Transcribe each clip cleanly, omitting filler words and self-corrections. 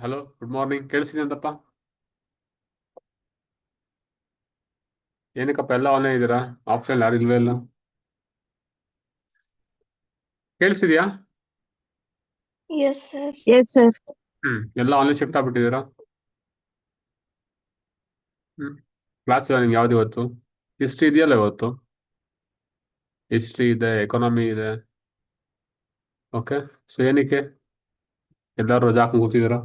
Hello, good morning. ಕೇಳಿಸಿದೆ ಅಂತಪ್ಪ? ಏನಕ್ಕಪ್ಪ ಎಲ್ಲ ಆನ್ಲೈನ್ ಇದ್ದೀರಾ? ಆಫ್ಲೈನ್ ಯಾರು ಇಲ್ವೇ ಇಲ್ಲ. ಕೇಳಿಸಿದ್ಯಾ? Yes, sir. Yes, sir. ಎಲ್ಲ ಆನ್ಲೈನ್ ಶಿಫ್ಟ್ ಆಗ್ಬಿಟ್ಟಿದ್ದೀರಾ? ಕ್ಲಾಸ್ ಇಲ್ಲ ನಿಮ್ಗೆ ಯಾವ್ದು ಇವತ್ತು? ಹಿಸ್ಟ್ರಿ ಇದೆಯಲ್ಲ ಇವತ್ತು? ಹಿಸ್ಟ್ರಿ ಇದೆ, ಎಕಾನಮಿ ಇದೆ. ಓಕೆ, ಸೊ ಏನಕ್ಕೆ ಎಲ್ಲರೂ ರಜಾ ಹಾಕೊಂಡು ಕೂತಿದ್ದೀರಾ?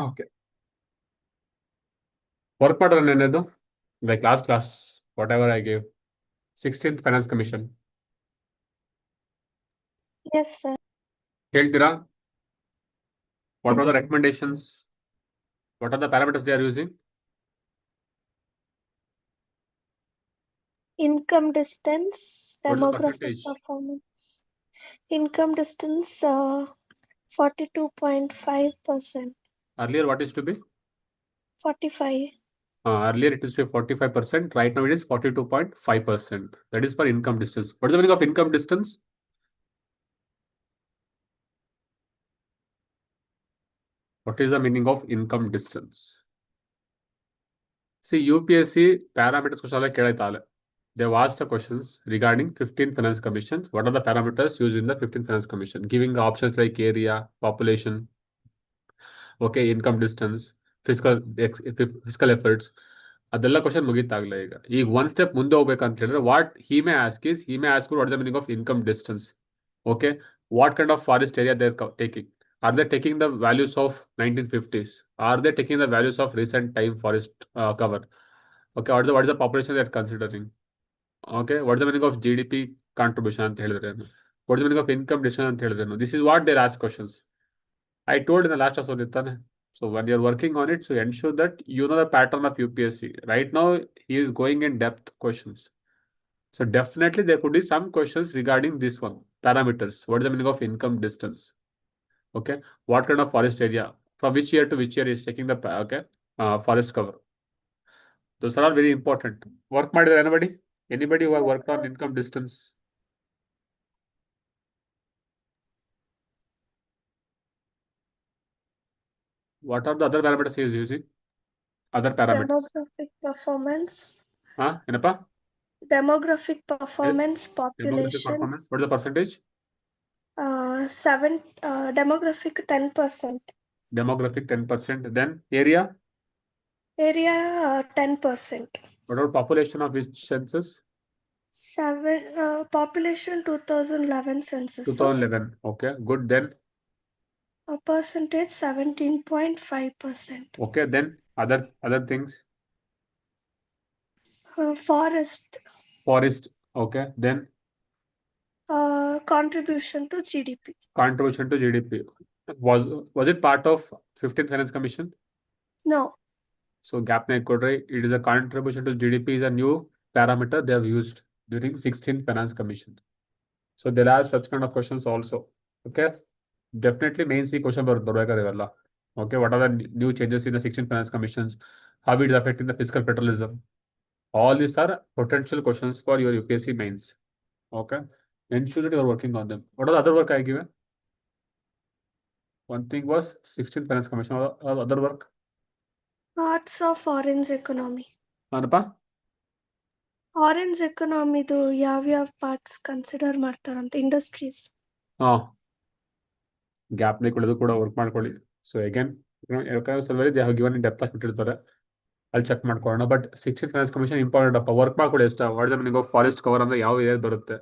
ಓಕೆ, ವರ್ಕ್ ಮಾಡೋಣ ನೆನ್ನೆದು like class whatever I gave 16th finance commission Yes, sir. ಹೇಳ್ತೀರಾ? What are the recommendations? What are the parameters they are using? Income distance, What is the demographic percentage? performance. Income distance, 42.5%. Earlier, what is to be? 45. Earlier it is to be 45%. Right now it is 42.5%. That is for income distance. What is the meaning of income distance? What is the meaning of income distance? See, UPSC parameters question ಕೇಳೈತಾಲೆ. They've asked the questions regarding 15 finance commissions. What are the parameters used in the 15 finance commission? Giving the options like area, population, okay, income distance, fiscal efforts. ಅದೆಲ್ಲ question ಮುಗಿತಾಗ್ಲ ಈಗ ಒಂದ್ step ಮುಂದೆ ಹೋಗ್ಬೇಕಂತ ಹೇಳಿದ್ರೆ what he may ask what is the meaning of income distance. Okay, what kind of forest area they are taking? Are they taking the values of 1950s? Are they taking the values of recent time forest cover? Okay, what is the population they are considering? Okay, what is the meaning of GDP contribution ಅಂತ ಹೇಳಿದ್ರೆ, what is the meaning of income distance ಅಂತ ಹೇಳಿದ್ರೆ, this is what there ask questions. I told in the last episode ಇರ್ತಾನೆ. So when you're working on it, so ensure that you know the pattern of UPSC. Right now, he is going in depth questions. So definitely there could be some questions regarding this one. Parameters. What is the meaning of income distance? Okay. What kind of forest area? From which year to which year is taking the forest cover? Those are all very important. Work ಮಾಡಿದ್ರೆ anybody? Anybody who have Yes, worked on sir. income distance? What are the other parameters he is using? Other parameters. Demographic performance. ಏನಪ್ಪಾ? Demographic performance, Demographic population. performance. What is the percentage? Demographic 10%. Demographic 10%. Then area? Area 10%. What about population of which census? Population 2011 census. 2011. Okay, good. Then Percentage 17.5%. okay, then other things. Forest. Okay, then Contribution to GDP. contribution to GDP. Was it part of 15th Finance Commission? No. So gap kodre, it is a contribution to GDP is a new parameter they have used during 16th Finance Commission. So there are such kind of questions also. Okay, definitely main C question ಬರ್ಬೇಕಾಗಿರಲ್ಲ. Okay, what are the new changes in the 16th Finance Commissions? How it is affecting the fiscal federalism? All these are potential questions for your UPSC mains. Okay, ensure that you are working on them. What are the other work I given? One thing was 16th Finance Commission. Other work? Parts of orange economy. ಏನಪ್ಪ? Orange economy ಇದು ಯಾವ್ಯಾವ parts consider ಮಾಡ್ತಾರಂತ industries. Gap ಕೊಡೋದು ಕೂಡ work ಮಾಡ್ಕೊಳ್ಳಿ. So again ಸಲುವಾಗಿ they have given in depth ಬಿಟ್ಟಿರ್ತಾರೆ, ಅಲ್ಲಿ ಚೆಕ್ ಮಾಡ್ಕೊಳ್ಳೋಣ. But 16th Finance Commission important ಅಪ್ಪ. ವರ್ಕ್ ಮಾಡ್ಕೊಳ್ಳಿ ಎಷ್ಟು. What is the meaning of forest cover ಅಂದ್ರೆ ಯಾವ ಏರಿಯಾ ಬರುತ್ತೆ?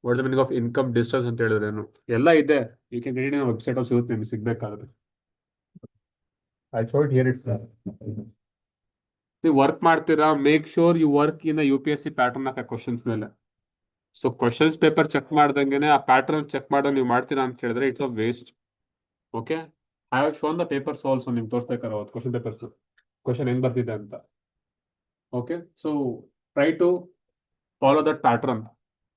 What is the meaning of income distance ಅಂತ ಹೇಳಿದ್ರೇನು? ಎಲ್ಲ ಇದೆ. You can get it in website of ಸಿಗುತ್ತೆ ನಿಮ್ಗೆ ಸಿಗ್ಬೇಕಾದ್ರೆ. I showed here it's work ಮಾಡ್ತೀರಾ, make sure you work in UPSC pattern ಹಾಕ ಕ್ವಶನ್ಸ್ ಮೇಲೆ. ಸೊ ಕ್ವಶನ್ಸ್ ಪೇಪರ್ ಚೆಕ್ ಮಾಡ್ದಂಗೆನೆ ಆ ಪ್ಯಾಟರ್ನ್ ಚೆಕ್ ಮಾಡ್ದಂಗೆ ನೀವು ಮಾಡ್ತೀರಾ ಅಂತ ಹೇಳಿದ್ರೆ it's a waste. Okay, I have shown the papers also. ನಿಮ್ಗೆ ತೋರಿಸ್ಬೇಕಾರೆ ಕ್ವಶನ್ ಪೇಪರ್ಸ್ ಕ್ವಶನ್ ಹೆಂಗ್ ಬರ್ತಿದೆ ಅಂತ. Okay, so try to follow that pattern.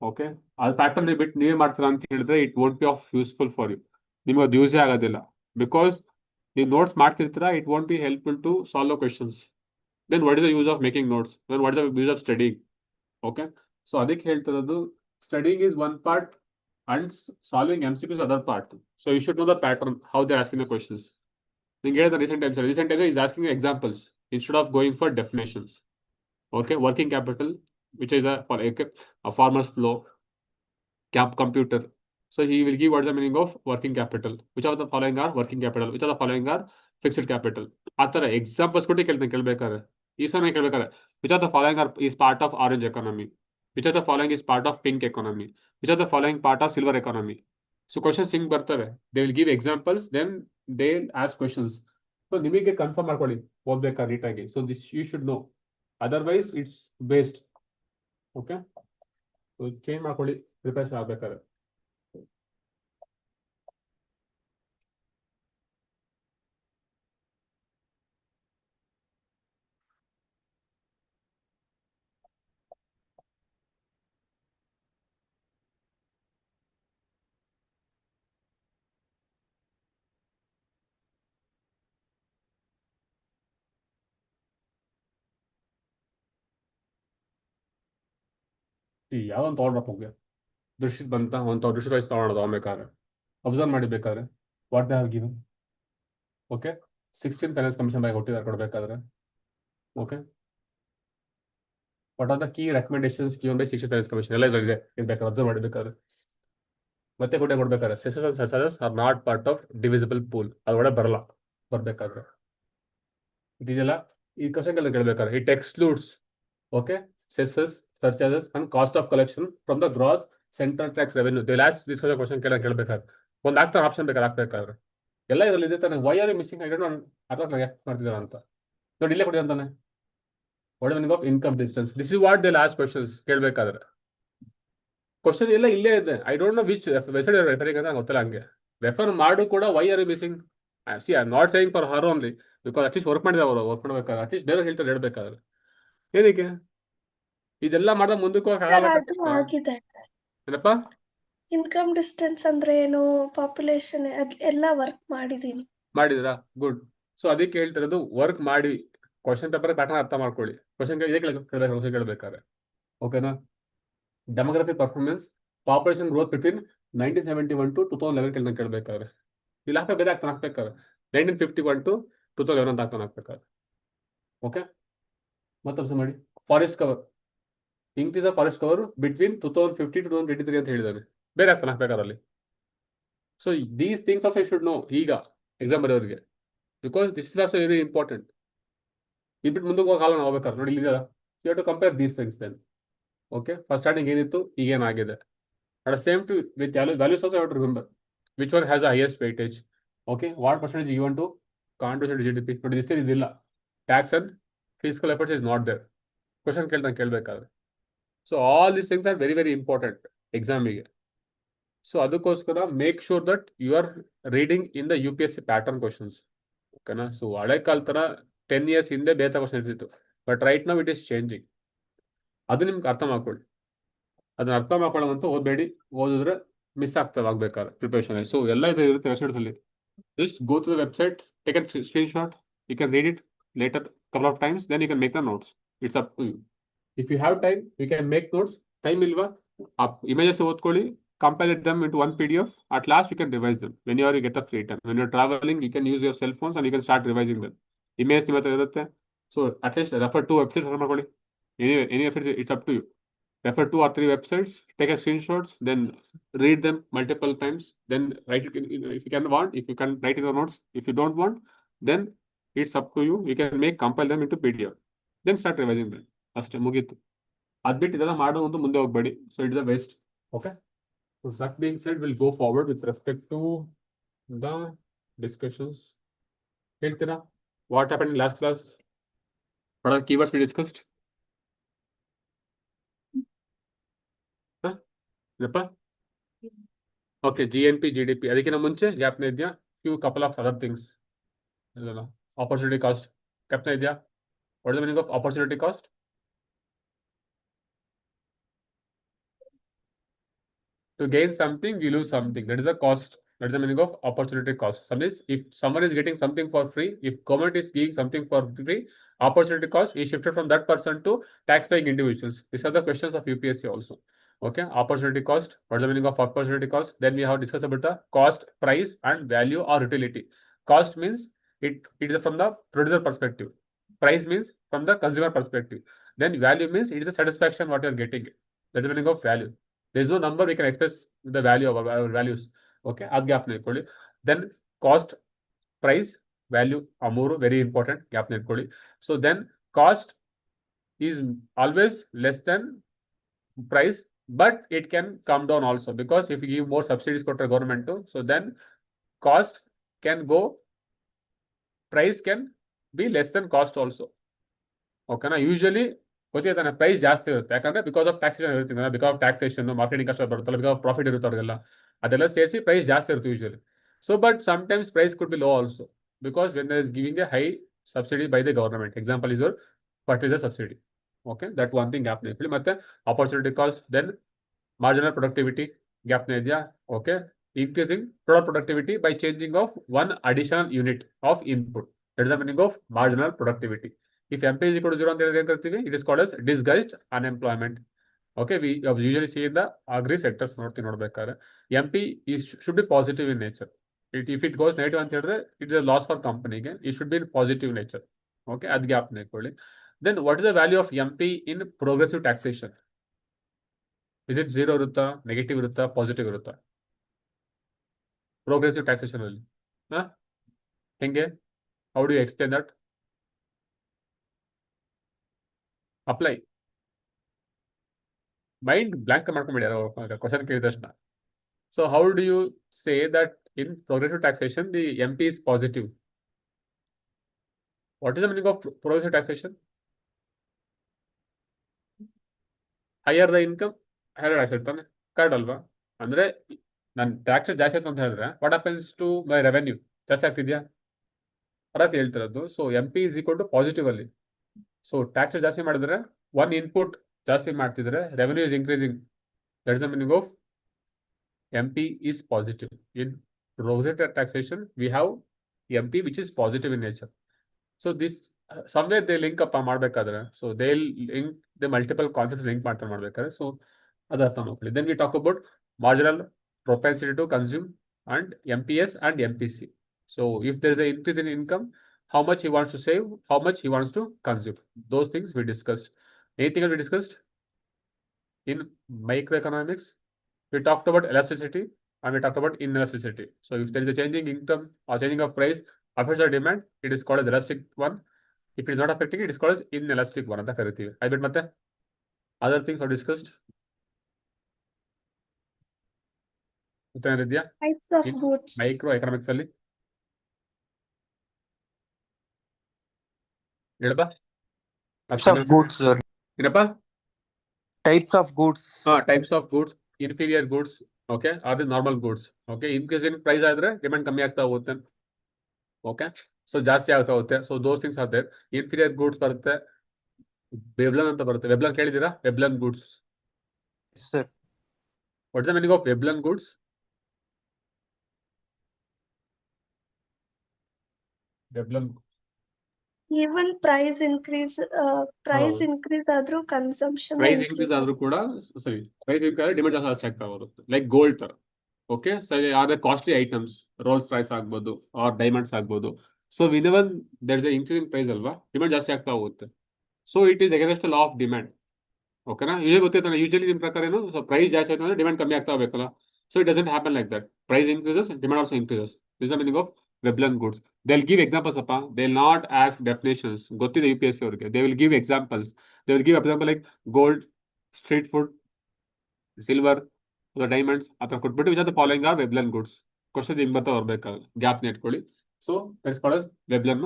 Okay, ಆ ಪ್ಯಾಟರ್ನ್ ಬಿಟ್ಟು ನೀವೇ ಮಾಡ್ತೀರಾ ಅಂತ ಹೇಳಿದ್ರೆ it won't be of useful for you. ನಿಮ್ಗೆ ಅದು ಯೂಸೇ ಆಗೋದಿಲ್ಲ. ಬಿಕಾಸ್ ನೀವು ನೋಟ್ಸ್ ಮಾಡ್ತಿರ್ತೀರಾ, it won't be helpful to solve the questions. then what is the use of making notes? Then what is the use of studying? Okay, so ಅದಕ್ಕೆ ಹೇಳ್ತಿರೋದು, studying is one part, and solving MCQs other part. So you should know the pattern, how they're asking the questions. Then get the recent times. Recent times is asking examples instead of going for definitions. Okay, working capital, which is a farmer's flow, computer. So he will give what's the meaning of working capital. Which of the following are working capital? Which of the following are fixed capital? ಆ ಥರ examples ಕೊಟ್ಟು ಕೇಳ್ಬೇಕಾರೆ ಈ ಸಲ ಕೇಳ್ಬೇಕಾರೆ which of the following are is part of orange economy? Which of the following is part of pink economy? Which of the following part of silver economy? So questions ಹಿಂಗ್ ಬರ್ತವೆ. They will give examples, then they'll ask questions. So ನಿಮಗೆ confirm ಮಾಡ್ಕೊಳ್ಳಿ ಓದ್ಬೇಕಾ ನೀಟಾಗಿ. So this you should know. Otherwise it's waste. Okay? So change ಮಾಡ್ಕೊಳ್ಳಿ preparation ಆಗ್ಬೇಕಾದ್ರೆ. ಯಾವ್ದೊಂದು ತೊಗೊಂಡ್ರಪ್ಪ ಹೋಗಿ ದೃಶ್ಯದ ಬಂತ ಒಂದು ದೃಶ್ಯ ವಯಸ್ಸು ತೊಗೊಳೋದು ಬೇಕಾದ್ರೆ ಅಬ್ಸರ್ವ್ ಮಾಡಿ ಬೇಕಾದ್ರೆ what they have given. Okay 16th finance commission ಬಗ್ಗೆ ಕೊಟ್ಟಿದ್ದಾರೆ ಕೊಡಬೇಕಾದ್ರೆ. Okay what are the key recommendations given by 16th finance commission ಎಲ್ಲ ಇದರಲ್ಲಿದೆ ಬೇಕಾದ್ರೆ ಅಬ್ಸರ್ವ್ ಮಾಡಿ ಬೇಕಾದ್ರೆ. ಮತ್ತೆ ಕೊಡಬೇಕಾದ್ರೆ cesses and surcharges are not part of divisible pool ಅದೊಳಗೆ ಬರಲ್ಲ ಬರ್ಬೇಕಾದ್ರೆ. ಇದೆಯಲ್ಲ ಈ ಕ್ವಶನ್ ಕೇಳಬೇಕಾದ್ರೆ it excludes okay cesses surcharges and cost of collection from the gross central tax revenue. They'll ask this question ಕೇಳಬೇಕಾದ್ರೆ ಒಂದು ಆಗ್ತಾರೆ ಆಪ್ಷನ್ ಹಾಕ್ಬೇಕಾದ್ರೆ ಎಲ್ಲ ಇದರಲ್ಲಿ ಇದೆ ತಾನೆ. Why are you missing I don't ಅರ್ಥ ಮಾಡ್ತಿದಾರ ಅಂತ ನೋಡಿ ಇಲ್ಲೇ ಕೊಡಿ ಅಂತಾನೆ. What meaning of income distance, this is what they last questions ಕೇಳಬೇಕಾದ್ರೆ. ಕ್ವಶನ್ ಎಲ್ಲ ಇಲ್ಲೇ ಇದೆ. I don't know which website referring ಅಂತ ಗೊತ್ತಿಲ್ಲ. ಹಂಗೆ ರೆಫರ್ ಮಾಡು ಕೂಡ why are you missing. See I am not saying for her only because at least work ಮಾಡಿದ ಅವರು ವರ್ಕ್ ಮಾಡ್ಬೇಕಾದ್ರೆ ಅಟ್ಲೀಸ್ಟ್ ಬೇರೆ ಹೇಳ್ಬೇಕಾದ್ರೆ ಏನಕ್ಕೆ ಇದೆಲ್ಲ ಮಾಡಿದ ಮುಂದಕ್ಕೂ ಆಗಿದೆ. ಏನಪ್ಪ ಇನ್ಕಮ್ ಡಿಸ್ಟೆನ್ಸ್ ಅಂದ್ರೆ ಏನು, ಪಾಪ್ಯುಲೇಷನ್ ಎಲ್ಲ ವರ್ಕ್ ಮಾಡಿದೀನಿ. ಮಾಡಿದ್ರಾ? ಗುಡ್. ಸೊ ಅದಕ್ಕೆ ಹೇಳ್ತಿರೋದು ವರ್ಕ್ ಮಾಡಿ ಕ್ವಶನ್ ಪೇಪರ್ ಪ್ಯಾಟರ್ನ್ ಅರ್ಥ ಮಾಡ್ಕೊಳ್ಳಿ. ಕ್ವಶನ್ ಕ್ವಶನ್ ಕೇಳಬೇಕಾದ್ರೆ ಓಕೆನಾ. Demographic performance population growth between 1971 to 2011 ಕೇಳಬೇಕಾದ್ರೆ ಇಲ್ಲಿ ಬೇರೆ ಆಗ್ತಾನೆ ಹಾಕ್ಬೇಕಾದ್ರೆ 1951 to 2011 ಅಂತ ಆಗ್ತಾನೆ ಹಾಕ್ಬೇಕಾದ್ರೆ. ಓಕೆ ಮತ್ತೆ ಮಾಡಿ forest cover increase of forest cover between 2050 to 2023 ಅಂತ ಹೇಳಿದಾನೆ. ಬೇರೆ ಆಗ್ತಾನೆ ಹಾಕ್ಬೇಕಾರಲ್ಲಿ. So these things of I should know ಈಗ ಎಕ್ಸಾಮ್ ಬರೋರಿಗೆ because this is also very important. ಇದ್ಬಿಟ್ಟು ಮುಂದಕ್ಕೆ ಹೋಗಿ ಕಾಲ ಹೋಗ್ಬೇಕಾದ್ರೆ ನೋಡಿ ಇಲ್ಲಿ you to compare these things then. Okay first starting ಏನಿತ್ತು ಈಗೇನಾಗಿದೆ. At same to with values also have to remember which one has highest weightage. Okay what percentage given to contribution to GDP ನೋಡಿ this ಇದಿಲ್ಲ. Tax and fiscal efforts is not there. Question ಕೇಳಬೇಕಾದ್ರೆ. So all these things are very very important ಎಕ್ಸಾಮಿಗೆ. So ಅದಕ್ಕೋಸ್ಕರ make sure that you are reading in the UPSC pattern questions. ಓಕೆನಾ. So ಹಳೆ ಕಾಲ ಥರ 10 years ಹಿಂದೆ ಬೇರೆ ಕ್ವಶನ್ ಇರ್ತಿತ್ತು. But right now it is changing. ಅದು ನಿಮ್ಗೆ ಅರ್ಥ ಮಾಡ್ಕೊಳ್ಳಿ. ಅದನ್ನ ಅರ್ಥ ಮಾಡ್ಕೊಳ್ಳೋಂತ ಓದಬೇಡಿ. ಓದಿದ್ರೆ ಮಿಸ್ ಆಗ್ಬೇಕಾದ್ರೆ ಪ್ರಿಪರೇಷನ್. ಸೊ ಎಲ್ಲ ಇದು ಇರುತ್ತೆ ವೆಬ್ಸೈಟ್ಸ್ ಅಲ್ಲಿ. Just go to the website, take a screenshot, you can read it later couple of times, then you can make the notes. It's up to you. If you have time, you can make notes. Time ilva, images ಓದ್ಕೊಳ್ಳಿ, compile them into one PDF. At last, you can revise them whenever you get the free time. When you're traveling, you can use your cell phones and you can start revising them. Image ನಿಮ್ಮ ಹತ್ರ ಇರುತ್ತೆ. So at least refer 2 websites ಮಾಡ್ಕೊಳ್ಳಿ. Any websites, it's up to you. Refer 2 or 3 websites, take a screenshots, then read them multiple times. Then write it if you can write in the notes. If you don't want, then it's up to you. You can compile them into PDF. Then start revising them. ಅಷ್ಟೇ ಮುಗೀತು. ಅದ್ಬಿಟ್ಟು ಇದೆಲ್ಲ ಮಾಡೋದು ಮುಂದೆ ಹೋಗ್ಬೇಡಿ. So it is a waste. Okay. So that being said, we'll go forward with respect to the discussions. ಹೇಳ್ತೀರಾ what happened in last class? What are the keywords we discussed? Okay GNP GDP ಅದಕ್ಕಿಂತ ಮುಂಚೆ ಗ್ಯಾಪ್ನ ಇದೆಯಾ? few couple of other things. Opportunity cost ಗ್ಯಾಪ್ನ ಇದೆಯಾ? What is the meaning of opportunity cost? To gain something, you lose something. That is the cost. That is the meaning of opportunity cost. Sometimes, if someone is getting something for free, if government is giving something for free, opportunity cost is shifted from that person to tax-paying individuals. These are the questions of UPSC also. Okay, opportunity cost. What's the meaning of opportunity cost? Then we have discussed about the cost, price, and value or utility. Cost means it is from the producer perspective. Price means from the consumer perspective. Then value means it is a satisfaction what you are getting. That's the meaning of value. There is no number we can express the value of our values. Okay, ಅದು ಜ್ಞಾಪನ ಇಟ್ಕೊಳ್ಳಿ. Then cost, price, value ಆ ಮೂರು very important ಜ್ಞಾಪನ ಇಟ್ಕೊಳ್ಳಿ. So then cost is always less than price, but it can come down also, because if you give more subsidies to the government too, so then cost can go, price can be less than cost also. Okay na, usually ಗೊತ್ತಿರ್ತಾನೆ price ಜಾಸ್ತಿ ಇರುತ್ತೆ, ಯಾಕಂದ್ರೆ because of taxation ಇರುತ್ತೆ, because of taxation marketing ಕಷ್ಟ ಬರುತ್ತಲ್ಲ, because profit ಇರುತ್ತೆ ಅವ್ರಿಗೆಲ್ಲ, ಅದೆಲ್ಲ ಸೇರಿಸಿ ಪ್ರೈಸ್ ಜಾಸ್ತಿ ಇರುತ್ತೆ usually. So but sometimes price could be low also, because when there is giving a high subsidy by the government. Example is your fertiliser subsidy. Okay, that one thing gap ಹೇಳಿ. ಮತ್ತೆ opportunity cost, then marginal productivity gap ne idya. Okay, increasing product productivity by changing of one additional unit of input. That is the meaning of marginal productivity. If MP is equal to 0 ಅಂತ it is called as disguised unemployment. Okay, we usually see in the agri sectors ನೋಡ್ಬೇಕಾದ್ರೆ MP should be positive in nature. If it goes negative ಅಂತ ಹೇಳಿದ್ರೆ it is a loss for company ಗೆ. It should be in positive nature. Okay, ಅದು gap ಇಟ್ಕೊಳ್ಳಿ. Then what is the value of MP in progressive taxation? Is it 0 ಇರುತ್ತಾ, negative ಇರುತ್ತಾ, positive ಇರುತ್ತಾ progressive taxation ಅಲ್ಲಿ? ಹೆಂಗೆ, how do you explain that? Apply mind blank ಮಾಡ್ಕೊಂಡ್ಬಿಡಿ question ಕೇಳಿದ ತಕ್ಷಣ. So how do you say that in progressive taxation the MP is positive? What is the meaning of progressive taxation? Higher the income higher tax ಇರ್ತಾನೆ, correct ಅಲ್ವಾ? ಅಂದ್ರೆ ನಾನು tax ಜಾಸ್ತಿ ಆಯ್ತು ಅಂತ ಹೇಳಿದ್ರೆ what happens to my revenue? ಜಾಸ್ತಿ ಆಗ್ತಿದ್ಯಾ? ಅರ್ಥ ಹೇಳ್ತಿರೋದು. So MP is equal to positive ಅಲ್ಲಿ. ಸೊ ಟ್ಯಾಕ್ಸ್ ಜಾಸ್ತಿ ಮಾಡಿದ್ರೆ ಒನ್ ಇನ್ಪುಟ್ ಜಾಸ್ತಿ ಮಾಡ್ತಿದ್ರೆ revenue is increasing. That is the meaning of MP is positive. In progressive taxation we have MP which is positive in nature. So this somewhere they link up ಮಾಡ್ಬೇಕಾದ್ರೆ, so they'll link the multiple concepts link ಮಾಡ್ಬೇಕಾದ್ರೆ. So ಅದು ಅರ್ಥ ಮಾಡ್ಕೊಳ್ಳಿ. Then we talk about marginal propensity to consume and MPS and MPC. So if there is an increase in income, how much he wants to save, how much he wants to consume. Those things we discussed. Anything else we discussed? In microeconomics, we talked about elasticity and we talked about inelasticity. So if there is a changing income or changing of price affects the demand, it is called as elastic one. If it is not affecting, it is called as inelastic one ಅಂತ ಕರಿತೀವಿ. I bet ಮತ್ತೆ other things are discussed. ಇದೆಯಾ Types of goods. Micro economics ಅಲ್ಲಿ? ಹೇಳಪ್ಪ. Types of goods, sir. ಏನಪ್ಪ? Types of goods. Types of goods, inferior goods, okay, or the normal goods. Okay, increase in price ಆದ್ರೆ demand ಕಮ್ಮಿ ಆಗ್ತಾ ಹೋಗುತ್ತೆ. Okay, so ಜಾಸ್ತಿ ಆಗ್ತಾ ಹೋಗುತ್ತೆ. So those things are there. Inferior goods ಬರುತ್ತೆ, Veblen ಅಂತ ಬರುತ್ತೆ. ವೆಬ್ಲನ್ ಕೇಳಿದ್ದೀರಾ? Veblen goods. Sir. What is the meaning of Veblen goods? Veblen Even price increase ಆದ್ರೂ ಕನ್ಸಂಪ್ಷನ್ ಪ್ರೈಸ್ ಇನ್ಕ್ರೀಸ್ ಆದ್ರೂ ಕೂಡ, ಸರಿ, ಪ್ರೈಸ್ ಇನ್ಕ್ರೀಸ್ ಡಿಮ್ಯಾಂಡ್ ಜಾಸ್ತಿ ಆಗ್ತಾ ಬರುತ್ತೆ. ಲೈಕ್ ಗೋಲ್ಡ್ ತರ. ಓಕೆ, ಸರಿ, ಆದ್ರೆ ಕಾಸ್ಟ್ಲಿ ಐಟಮ್ಸ್, ರೋಲ್ಸ್ ರಾಯ್ಸ್ ಆಗ್ಬೋದು ಆರ್ ಡೈಮಂಡ್ಸ್ ಆಗ್ಬೋದು. So whenever there is increasing price ಅಲ್ವಾ, ಡಿಮ್ಯಾಂಡ್ ಜಾಸ್ತಿ ಆಗ್ತಾ ಹೋಗುತ್ತೆ. So it is against the law of demand. ಓಕೆನಾ? ಇದೇ ಗೊತ್ತಿರ್ತಾನೆ ಯೂಶಲಿ ನಿಮ್ಮ ಪ್ರಕಾರ ಏನು, ಸೊ ಪ್ರೈಸ್ ಜಾಸ್ತಿ ಆಯ್ತು ಅಂದ್ರೆ ಡಿಮ್ಯಾಂಡ್ ಕಮ್ಮಿ ಆಗ್ತಾ ಹೋಗ್ಬೇಕಲ್ಲ. So it doesn't happen like that. Price increases, demand also increases. This the meaning of Veblen goods. They'll give examples appa. They'll not ask definitions. Gottide UPSC ಅವ್ರಿಗೆ. They will give examples. They will give example like gold, street food, silver, or diamonds. ಆತರ ಕೊಟ್ಬಿಟ್ಟು which are the following are Veblen goods. Question ಹಿಂಗ್ ಬರ್ತಾ ಬರ್ಬೇಕಾದ್ರೆ gap ನೆಟ್ಕೊಳ್ಳಿ. So that's called as Veblen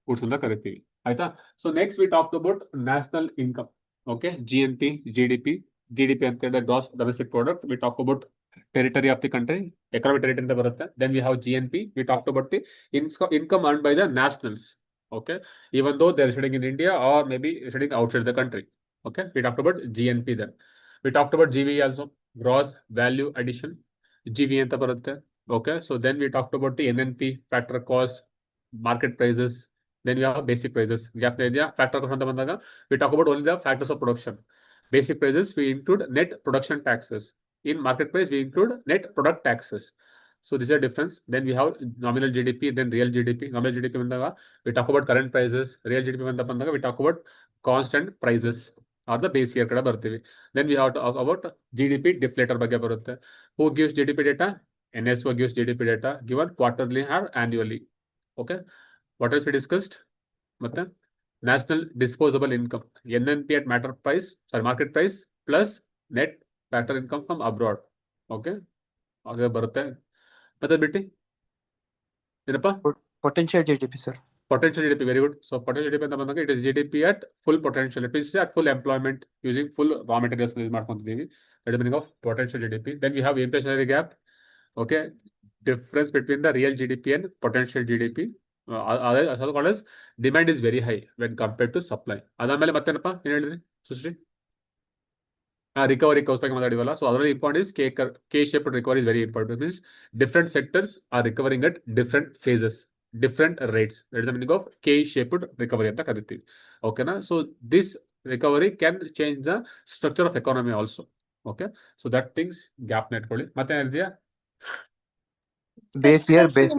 goods ಅಂತ ಕರಿತೀವಿ. ಆಯ್ತಾ? So next we talk about national income. Okay, GNP, GDP ಅಂತ ಹೇಳಿದ್ರೆ gross domestic product. We talk about territory of the country, economic territory ಅಂತ ಬರುತ್ತೆ. Then we have GNP. We talked about the income earned by the nationals. Okay, even though they're studying in India or maybe studying outside the country. Okay, we talked about GNP. Then we talked about GVA also, gross value addition. GVA ಅಂತ ಬರುತ್ತೆ. Okay, so then we talked about the NNP, factor cost, market prices. Then we have basic prices. Factor cost ಅಂತ ಬಂದಾಗ we talk about only the factors of production. basic prices, we include net production taxes. In market price, we include net product taxes. So these are difference. Then we have nominal GDP, then real GDP. Nominal GDP ಬಂದಾಗ we talk about current prices. Real GDP ಬಂದಾಗ we talk about constant prices or the base year ಕಡೆ ಬರ್ತೀವಿ. Then we have to talk about GDP deflator ಬಗ್ಗೆ ಬರುತ್ತೆ. Who gives GDP data? NSO gives GDP data given quarterly or annually. Okay. What else we discussed? ಮತ್ತೆ national disposable income, NNP at market price plus net factor income from abroad. Okay. ಹಾಗೆ ಬರುತ್ತೆ. ಮತ್ತೆ ಬಿಟ್ಟು ಏನಪ್ಪ Potential GDP, sir. potential GDP, very good. So potential GDP ಅಂತ ಬಂದಾಗ it is GDP at full potential. It is at full employment using full raw materials use ಮಾಡ್ಕೊಂತಿದ್ದೀವಿ. That is the meaning of potential GDP. Then we have inflationary gap. Okay. Difference between the real GDP and potential GDP. Also called as demand is very high when compared to supply. ಅದಾದ್ಮೇಲೆ ಮತ್ತೇನಪ್ಪ ಏನ್ ಹೇಳಿದ್ರಿ Sushree? Recovery cost ಬಗ್ಗೆ ಮಾತಾಡಿವಲ್ಲ. So ಅದರಲ್ಲಿ important is K-shaped recovery is very important. It means different sectors are recovering at different phases, different rates. That is the meaning of K-shaped recovery ಅಂತ ಕರಿತೀವಿ. ಓಕೆನಾ? So this recovery can change the structure of economy also. Okay. So that things gap ನ ಇಟ್ಕೊಳ್ಳಿ. ಮತ್ತೆ ಏನಿದೆಯಾ? Base year, base.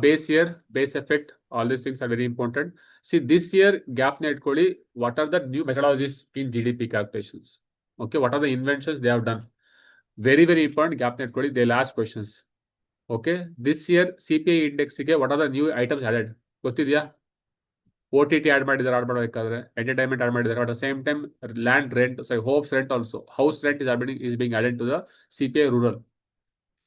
Base year, base effect, all these things are very important. See, this year gap ನ ಇಟ್ಕೊಳ್ಳಿ. What are the new methodologies in GDP calculations? Okay, what are the inventions they have done? Very, very important. Gap ನ ಇಟ್ಕೊಳ್ಳಿ. They'll ask questions. Okay, this year CPI index ಗೆ what are the new items added? ಗೊತ್ತಿದೆಯಾ? OTT add ಮಾಡಿದ್ದಾರೆ, add ಮಾಡಬೇಕಾದ್ರೆ entertainment add ಮಾಡಿದ್ದಾರೆ. At the same time, land rent, homes rent also, house rent is being added to the CPI rural.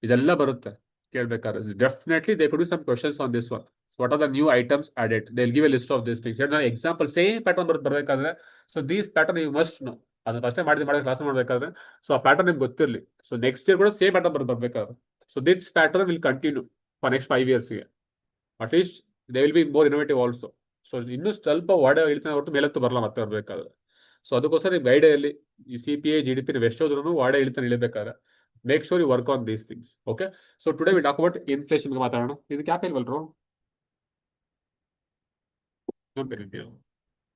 ಇದೆಲ್ಲ ಬರುತ್ತೆ ಕೇಳ್ಬೇಕಾದ್ರೆ. Definitely they could be some questions on this one. So what are the new items added? They'll give a list of these things. Example, same pattern ಬರಬೇಕಾದ್ರೆ, so these pattern you must know. ಅದನ್ನ first ಮಾಡಿ class ಮಾಡಬೇಕಾದ್ರೆ so ಆ pattern ನಿಮ್ಗೆ ಗೊತ್ತಿರಲಿ. So next year ಕೂಡ same pattern ಬರ್ಬೇಕಾದ್ರೆ, so this pattern will continue for next 5 yearsಗೆ. At least they will be more innovative also. So ಇನ್ನೂ ಸ್ವಲ್ಪ ವಾಡೆ ಇಳ್ತಾನೆ ಹೊರತು ಮೇಲತ್ತು ಬರಲ್ಲ ಮತ್ತೆ ಬರ್ಬೇಕಾದ್ರೆ. ಸೊ ಅದಕ್ಕೋಸ್ಕರ ನೀವು ಗೈಡೆಯಲ್ಲಿ ಈ CPI GDP ನೀವು ಎಷ್ಟೋದ್ರೂ ವಾಡೆ ಇಳಿಬೇಕಾದ್ರೆ make sure you work on these things. Okay. So today we talk about inflation ಮಾತಾಡೋಣ. ಇದು ಕ್ಯಾಪ್ ಇಲ್ವಲ್ರು?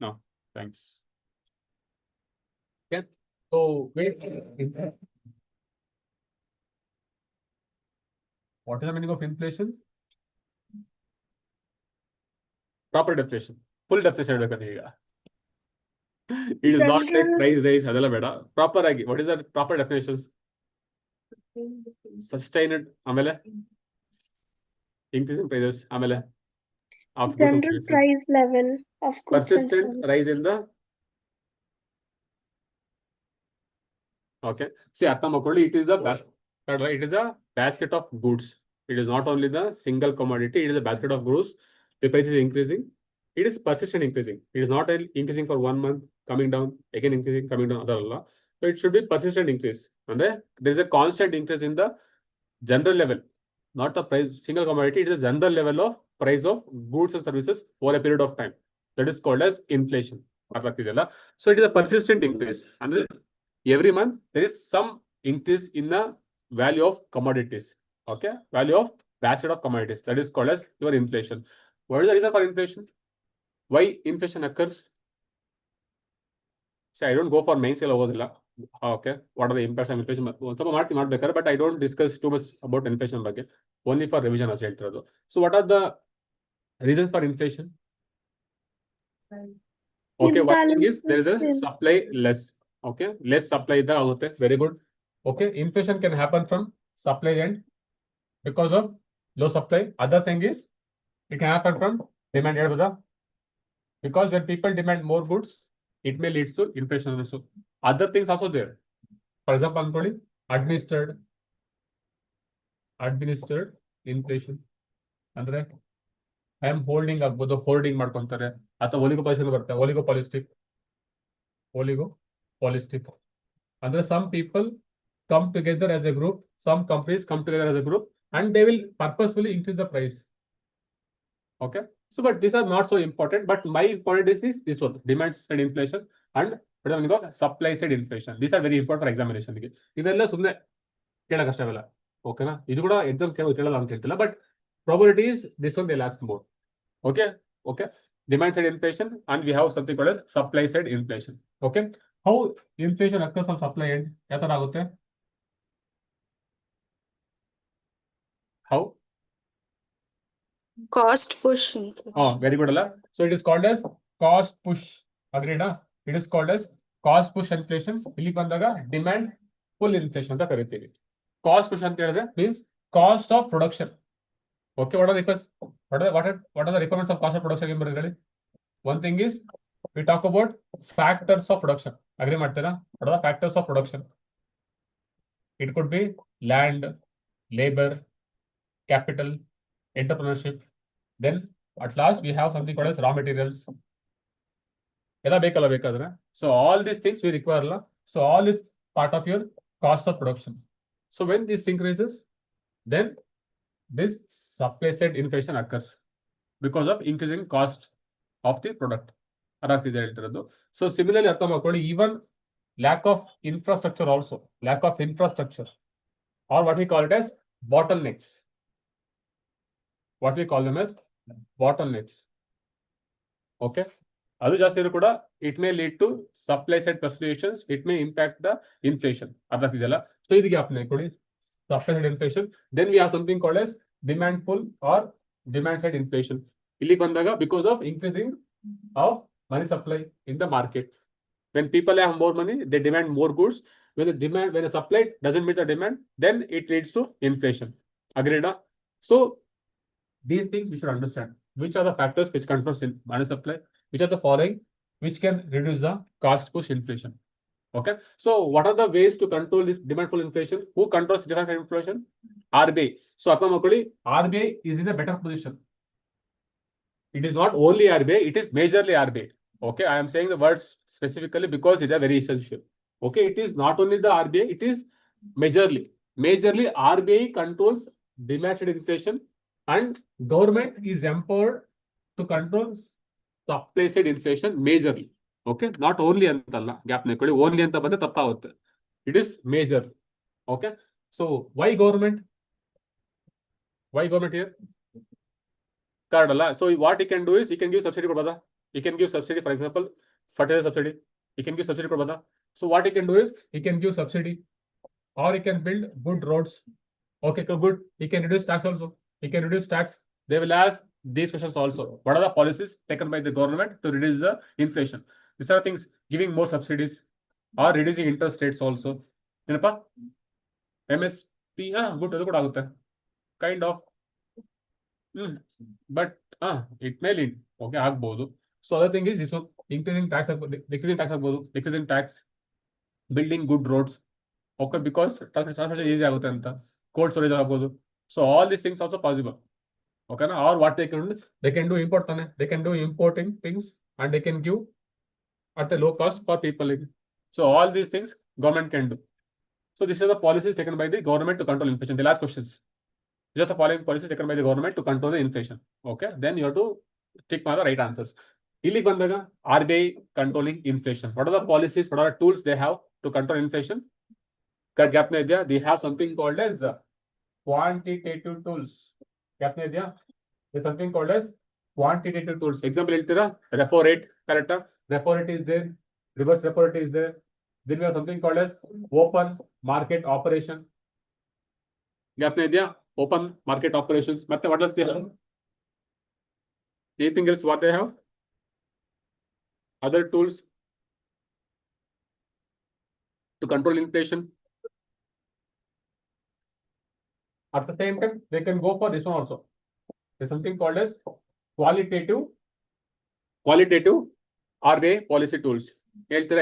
No, thanks. Okay. So what is the meaning of inflation? Proper definition. Full definition ಹೇಳ್ಬೇಕಂದ್ರೆ ಈಗ. It is not like price rise ಅದೆಲ್ಲ ಬೇಡ. Proper ಆಗಿ what is the proper definitions? Sustained, ಆಮೇಲೆ increasing prices, ಆಮೇಲೆ general price level of goods and persistent services. rise in the. Okay. See, ಅರ್ಥ ಮಾಡ್ಕೊಳ್ಳಿ. It is the it is a basket of goods. It is not only the single commodity. It is a basket of goods. The price is increasing. It is persistent increasing. It is not increasing for 1 month, coming down, again increasing, coming down. Adalla. So it should be persistent increase. And there is a constant increase in the general level, not the price single commodity. It is a general level of price of goods and services over a period of time. That is called as inflation. So it is a persistent increase. And every month there is some increase in the value of commodities. Okay, value of basket of commodities. That is called as your inflation. What is the reason for inflation? Why inflation occurs? See, I don't go for main sale over the. Okay, what are the impacts of inflation? But I don't discuss too much about inflation again. Only for revision as well. So what are the reasons for inflation? Okay, one thing is there is a supply less. Okay, less supply the ಆಗುತ್ತೆ. Very good. Okay, inflation can happen from supply end because of low supply. Other thing is it can happen from demand end, because when people demand more goods, it may lead to inflation also. Other things also there. For example, administered inflation. ಅಂದ್ರೆ I am holding ಆಗ್ಬೋದು, holding ಮಾಡ್ಕೊಂತಾರೆ, ಅಥವಾ ಒಲಿಗೋಪಾಲಿಸ್ಟಿಕ್ ಬರುತ್ತೆ. ಒಲಿಗೋಪಾಲಿಸ್ಟಿಕ್ ಅಂದ್ರೆ some people come together as a group, some companies come together as a group and they will purposefully increase the price. Okay, so but these are not so important, but my important is this one, demand side inflation and supply side inflation. These are very important for examination. ಇವೆಲ್ಲ ಸುಮ್ಮನೆ ಕೇಳಕಷ್ಟವೆಲ್ಲ. ಓಕೆನಾ? ಇದು ಕೂಡ exam ಕೇಳೋದು ಅಂತ ಹೇಳ್ತಿಲ್ಲ, but probability is this one they'll ask more. Okay, okay. Demand side inflation and we have something called as supply side inflation. Okay, How inflation occurs on supply end? ಯಾವ ತರ ಆಗುತ್ತೆ? How? Cost push. Oh, very good, Allah. So it is called as cost push. Agreed? It is called as cost push inflation. ಇಲ್ಲಿ ಬಂದಾಗ demand pull inflation ಅಂತ ಕರಿತೀವಿ. Cost push ಅಂತ ಹೇಳಿದ್ರೆ means cost of production. Okay, what are the requirements of cost of production? ಏನು ಬರೆದಿದ್ದಾರೆ? One thing is we talk about factors of production. Agree ಮಾಡ್ತೀರಾ? What are the factors of production? It could be land, labor, capital, entrepreneurship. Then at last we have something called as raw materials. ಎಲ್ಲ ಬೇಕಲ್ಲ ಬೇಕಾದ್ರೆ. So all these things we require ಅಲ್ಲ. So all is part of your cost of production. So when this increases, then this supply side inflation occurs because of increasing cost of the product. ಅದಾಗ್ತಿದೆ ಹೇಳ್ತಿರೋದು. So similarly ಅರ್ಥ ಮಾಡ್ಕೊಳ್ಳಿ, even lack of infrastructure also, lack of infrastructure, or what we call it as bottlenecks. What we call them as bottlenecks. Okay. ಅದು ಜಾಸ್ತಿ ಇರೋ ಕೂಡ it may lead to supply side fluctuations, it may impact the inflation. ಅದಾಗ್ತಿದೆಯಲ್ಲ. So ಇದು gap ಕೊಡಿ, supply side inflation. Then we have something called as demand pull or demand side inflation. ಇಲ್ಲಿ ಬಂದಾಗ because of increasing of money supply in the market. When people have more money, they demand more goods. When the supply doesn't meet the demand, then it leads to inflation. Agreed? So these things we should understand. Which are the factors which controls in money supply? Which are the following which can reduce the cost push inflation? Okay. So what are the ways to control this demand pull inflation? Who controls demand pull inflation? RBI. So RBI is in a better position. It is not only RBI, it is majorly RBI. Okay, I am saying the words specifically because it is very essential. Okay, it is not only the RBI, it is majorly RBI controls demand side inflation, and government is empowered to control supply side inflation majorly. Okay, not only antalla gap nekoli, only anta bande tappagutte. It is major. Okay, so why government here? Card alla. So what he can do is he can give subsidy ಕೊಡಬಹುದಾ? He can give subsidy, for example, fertilizer subsidy. He can give subsidy ಕೊಡಬಹುದಾ? So what he can do is he can give subsidy, or he can build good roads. Okay, so good. He can reduce tax also. He can reduce tax. They will ask these questions also. What are the policies taken by the government to reduce the inflation? These are things, giving more subsidies or reducing interest rates also. ಏನಪ್ಪ? MSP good ಅದು ಕೂಡ ಆಗುತ್ತೆ. Kind of. But it may lead. Okay, ಆಗ್ಬಹುದು. So other thing is this one, increasing tax, decreasing tax ಆಗ್ಬಹುದು, decreasing tax, building good roads. Okay, because transportation easy ಆಗುತ್ತೆ ಅಂತ, cold storage ಆಗ್ಬಹುದು. So all these things also possible. Okay, or what they can do import ತಾನೆ, they can do importing things and they can give at a low cost for people. So all these things government can do. So this is the policies taken by the government to control inflation. The last questions. These are the following policies taken by the government to control the inflation. Okay, then you have to tick the right answers. Illi bandaga RBI controlling inflation. What are the policies? What are the tools they have to control inflation? Gap ne idea. They have something called as quantitative tools. Gap ne idea. There's something called as quantitative tools. Example ಹೇಳ್ತೀರಾ? Repo rate, correct? Repo rate is there. Reverse repo rate is there. Then we have something called as open market operation. Gap ne idea. Open market operations. What else they have? Anything else what they have? Other tools to control inflation. At the same time, they can go for this one also. There's something called as qualitative RBI policy tools.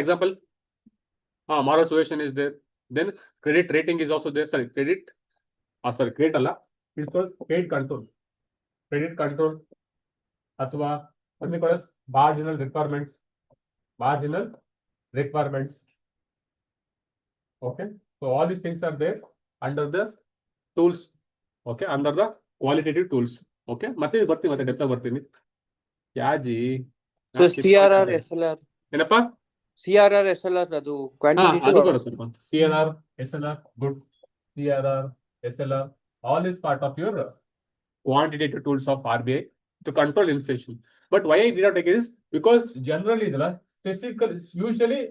Example, moral suasion is there. Then credit rating is also there. Sorry, credit alla. It's called credit control. Credit control. Athwa something called as marginal requirements. Okay, so all these things are there under the tools. Okay, under the qualitative tools. Okay, ಮತ್ತೆ depth ಬರ್ತೀನಿ. Yaji So CRR SLR ಏನಪ್ಪ? CRR SLR ಅದು quantitative ಅದು ಬರುತ್ತೆ. CRR SLR good. CRR SLR all is part of your quantitative tools of RBI to control inflation. But why I did not take it is because generally specifically usually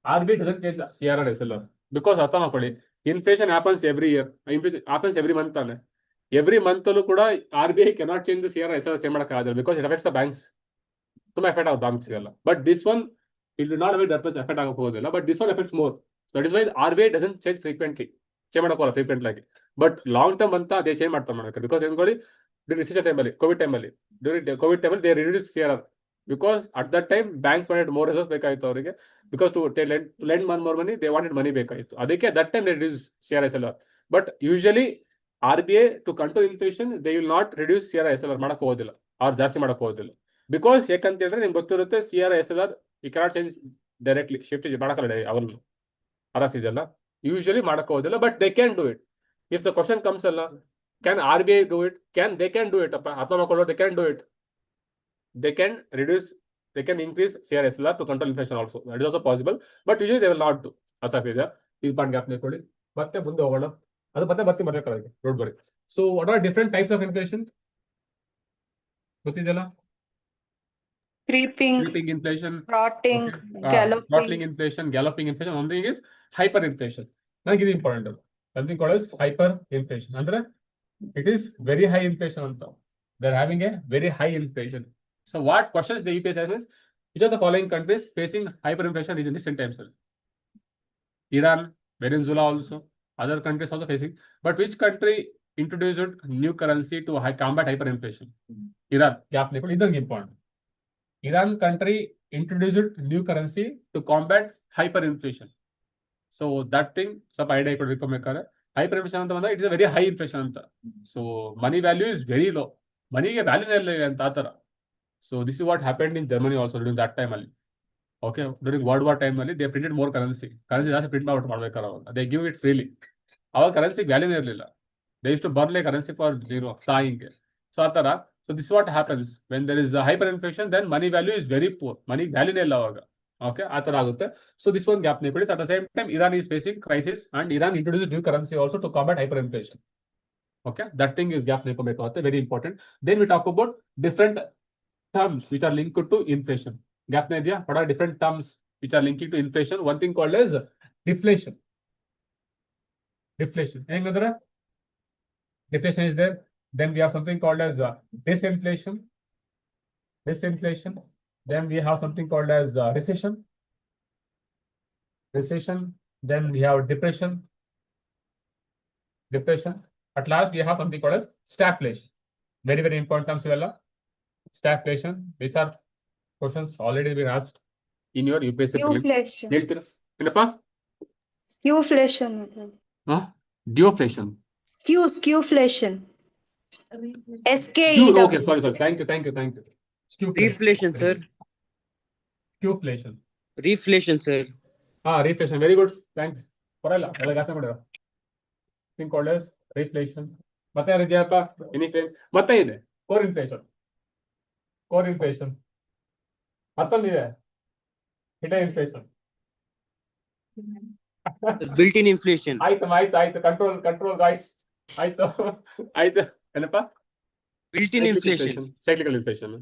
RBI doesn't change the CRR SLR because ಅರ್ಥ ಮಾಡ್ಕೊಳ್ಳಿ, inflation happens every year, inflation happens every month ತಾನೆ. Every month ಅಲ್ಲೂ ಕೂಡ RBI cannot change the CRR SLR change ಮಾಡಕ್ಕಾಗಲ್ಲ because it affects the banks. ತುಂಬಾ effect ಆಗುತ್ತೆ banks ಎಲ್ಲ. But this one it will not that much effect ಆಗಕ್ಕೆ ಹೋಗೋದಿಲ್ಲ, but this one effects more. That is why RBI doesn't change frequently, change ಮಾಡೋಕ್ಕಲ್ಲ frequent ಆಗಿ. But long term ಅಂತ ಅದೇ change ಮಾಡ್ತಾರೆ ಮಾಡಕ್ಕೆ. ಬಿಕಾಸ್ ಹೆಂಗೊಳ್ಳಿ, ರಿಸೆಷನ್ ಟೈಮಲ್ಲಿ, ಕೋವಿಡ್ ಟೈಮಲ್ಲಿ, ಕೋವಿಡ್ ಟೈಮಲ್ಲಿ they reduce CRR because at that time banks wanted more resources ಬೇಕಾಗಿತ್ತು ಅವರಿಗೆ, because to lend more money they wanted money ಬೇಕಾಗಿತ್ತು. ಅದಕ್ಕೆ that time they reduce CRR SLR. But usually RBI to control inflation they will not reduce CRR SLR ಮಾಡಕ್ಕೆ ಹೋಗೋದಿಲ್ಲ, ಅವ್ರು ಜಾಸ್ತಿ ಮಾಡಕ್ಕೆ ಹೋಗೋದಿಲ್ಲ. ಬಿಕಾಸ್ ಯಾಕಂತ ಹೇಳಿದ್ರೆ ನಿಮ್ಗೆ ಗೊತ್ತಿರುತ್ತೆ, CRR SLR ಈ ಕೆನಾಟ್ ಚೇಂಜ್ ಡೈರೆಕ್ಟ್ಲಿ, ಶಿಫ್ಟ್ ಮಾಡಕ್ಕಲ್ಲ ಅವನು ಅರ್ಥ ಯೂಶಲಿ ಮಾಡಕ್ಕೆ ಹೋಗೋದಿಲ್ಲ. But they can do it if the question comes ಅಲ್ಲ. Can RBI do it? They can do it ಅಪ್ಪ, ಅರ್ಥ ಮಾಡ್ಕೊಳ್ಳೋ, they can do it. They can reduce, they can increase CRR SLR to control inflation also. That is also possible, but usually they will not do. ಅಸಾಫಿದೆ ಈ point gap ನೆಕ್ಕೊಳ್ಳಿ. ಮತ್ತೆ ಮುಂದೆ ಹೋಗೋಣ, ಅದು ಮತ್ತೆ ಬರ್ತಿ ಬರ್ಬೇಕಾದ್ರೆ ರೋಡ್ ಬರಿ. So what are different types of inflation ಗೊತ್ತಿದೆಯಲ್ಲ? Creeping, inflation, rotting, throttling inflation, galloping inflation. One thing is hyperinflation. ನನಗೆ ಇದು important. something called as hyperinflation ಅಂದ್ರೆ it is very high inflation ಅಂತ. They're having a very high inflation. So what questions the UPSC has is, which of the following countries facing hyperinflation in recent times? Iran, Venezuela also, other countries also facing. But which country introduced new currency to combat hyperinflation? Iran. Gap देखो, इधर important. Iran country introduced new currency to combat hyperinflation. So that thing, some idea could recommend. Hyperinflation ಅಂತ ಬಂದಾಗ it is a very high inflation ಅಂತ. So money value is very low. ಮನಿಗೆ value ಇಲ್ಲ ಅಂತ ಆ ಥರ. So this is what happened in Germany also during that time ಅಲ್ಲಿ. Okay, during World War time ಅಲ್ಲಿ they printed more currency ಜಾಸ್ತಿ print ಮಾಡ್ಬೇಕಾರೆ ಅವಾಗ they give it freely. ಅವಾಗ ಕರೆನ್ಸಿ ವ್ಯಾಲ್ಯೂನೇ ಇರಲಿಲ್ಲ. They used to burn like currency for flying. So ಆ ಥರ. So this is what happens when there is a hyperinflation, then money value is very poor. ಮನಿ ವ್ಯಾಲ್ಯೂನೇ ಇಲ್ಲ ಅವಾಗ. Okay, ಆ ಥರ ಆಗುತ್ತೆ. So this one gap needs. At the same time, Iran is facing crisis and Iran introduced new currency also to combat hyperinflation. Okay, that thing is gap very important. Then we talk about different terms which are linked to inflation. Gap idea, what are different terms which are linking to inflation? One thing called as deflation. Deflation. Deflation is there. Then we have something called as disinflation. Disinflation. Then we have something called as recession. Recession. Then we have depression. Depression. At last, we have something called as stagflation. Very, very important terms. Stagflation. These are questions already been asked in your UPSC. Deflation. Deflation. Deflation. Skewflation. SK. Okay, sorry. Thank you. Reflation, sir. Skewflation. Reflation, sir. Reflation. Very good. Thanks. Thing called as reflation. ಮತ್ತೆ ಯಾರಿದೆಯಪ್ಪ? ಮತ್ತೆ ಇದೆ core inflation. Core inflation ಮತ್ತೊಂದಿದೆ hidden inflation. Built-in inflation. ಆಯ್ತು. Control guys. ಆಯ್ತು. ಏನಪ್ಪ? Built-in inflation. Cyclical inflation.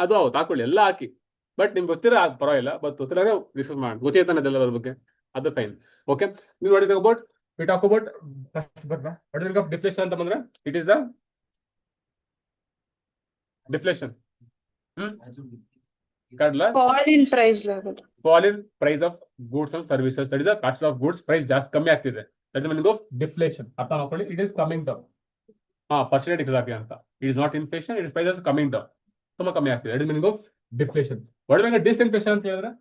ಅದು ಹೌದು, ಹಾಕೊಳ್ಳಿ, ಎಲ್ಲ ಹಾಕಿ. ಬಟ್ ನಿಮ್ಗೆ ಗೊತ್ತಿರೋ ಪರವಾಗಿಲ್ಲ, ಬಟ್ ಗೊತ್ತಿಲ್ಲ ಡಿಸ್ಕಸ್ ಮಾಡಿ, ಗೊತ್ತಿರ್ತಾನೆ ಅದೆಲ್ಲದ್ರ ಬಗ್ಗೆ, ಅದು ಫೈನ್. ಓಕೆ, ನೀವು ನೋಡಿದ್ರೆ about we talk about what is of deflation ಅಂತ ಬಂದ್ರೆ it is a deflation. Fall in price level. Fall in price of goods and services. That is the cost of goods price ಜಾಸ್ತಿ ಕಮ್ಮಿ ಆಗ್ತಿದೆ. That is the meaning of deflation. ಅರ್ಥ ಮಾಡ್ಕೊಳ್ಳಿ, it is coming down. percentage exactly ಅಂತ. It is not inflation, it is prices coming down. ತುಂಬಾ ಕಮ್ಮಿ ಆಗ್ತಿದೆ. That is the meaning of deflation. What is the disinflation ಅಂತ ಹೇಳಿದ್ರೆ?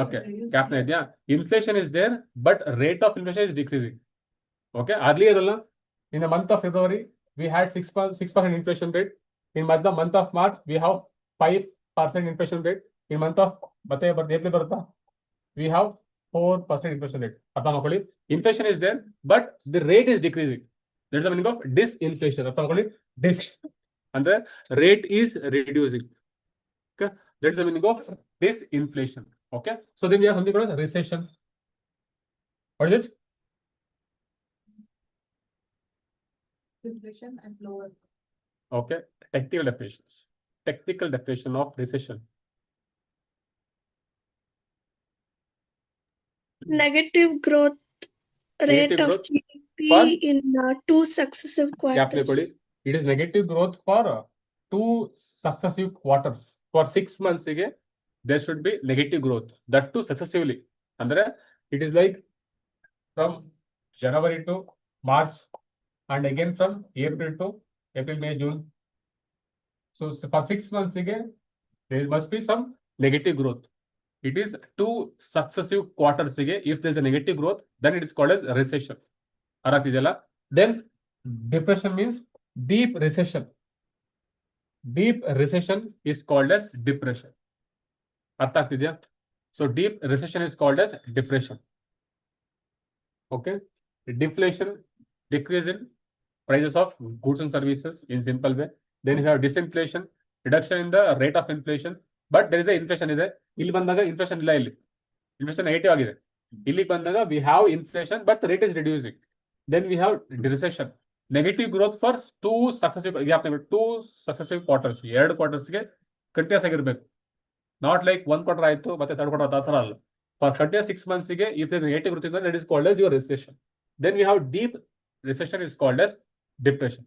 Okay, cap idea. Inflation is there, but rate of inflation is decreasing. Okay, earlier in the month of February we had 6% inflation rate. In the month of March we have 5% inflation rate. In month of April we have 4% inflation rate. Inflation is there, but the rate is decreasing. That's the meaning of disinflation. Dis and the rate is reducing. Okay, that's the meaning of disinflation. Okay, so then we have something called as recession. What is it? Inflation and lower. Okay, technical definitions. Technical definition of recession. negative growth rate Negative of growth GDP for in 2 successive gap quarters. it is negative growth for 2 successive quarters. For 6 months ಗೆ there should be negative growth, that too successively. Andre it is like from January to March and again from April to April, May, June. So for 6 months again, there must be some negative growth. It is 2 successive quarters again. If there is a negative growth, then it is called as recession. Then depression means deep recession. Deep recession is called as depression. So deep recession is called as depression. Okay. Deflation, decrease in prices of goods and services in simple way. Then you have disinflation, reduction in the rate of inflation. But there is a inflation ಇದೆ. ಇಲ್ಲಿ ಬಂದಾಗ inflation ಇಲ್ಲ ಇಲ್ಲಿ. Inflation negative ಆಗಿದೆ. ಇಲ್ಲಿ ಬಂದಾಗ we have inflation but the rate is reducing. Then we have recession. Negative growth for 2 successive quarters. 2 quarters ಗೆ continuous ಆಗಿರಬೇಕು. Not like 1 quarter ಆಯ್ತು ಮತ್ತೆ 3rd quarter ಆ ತರ ಅಲ್ಲ. For continuous 6 months ಗೆ if there is negative growth, then it is called as your recession. Then we have deep recession is called as depression.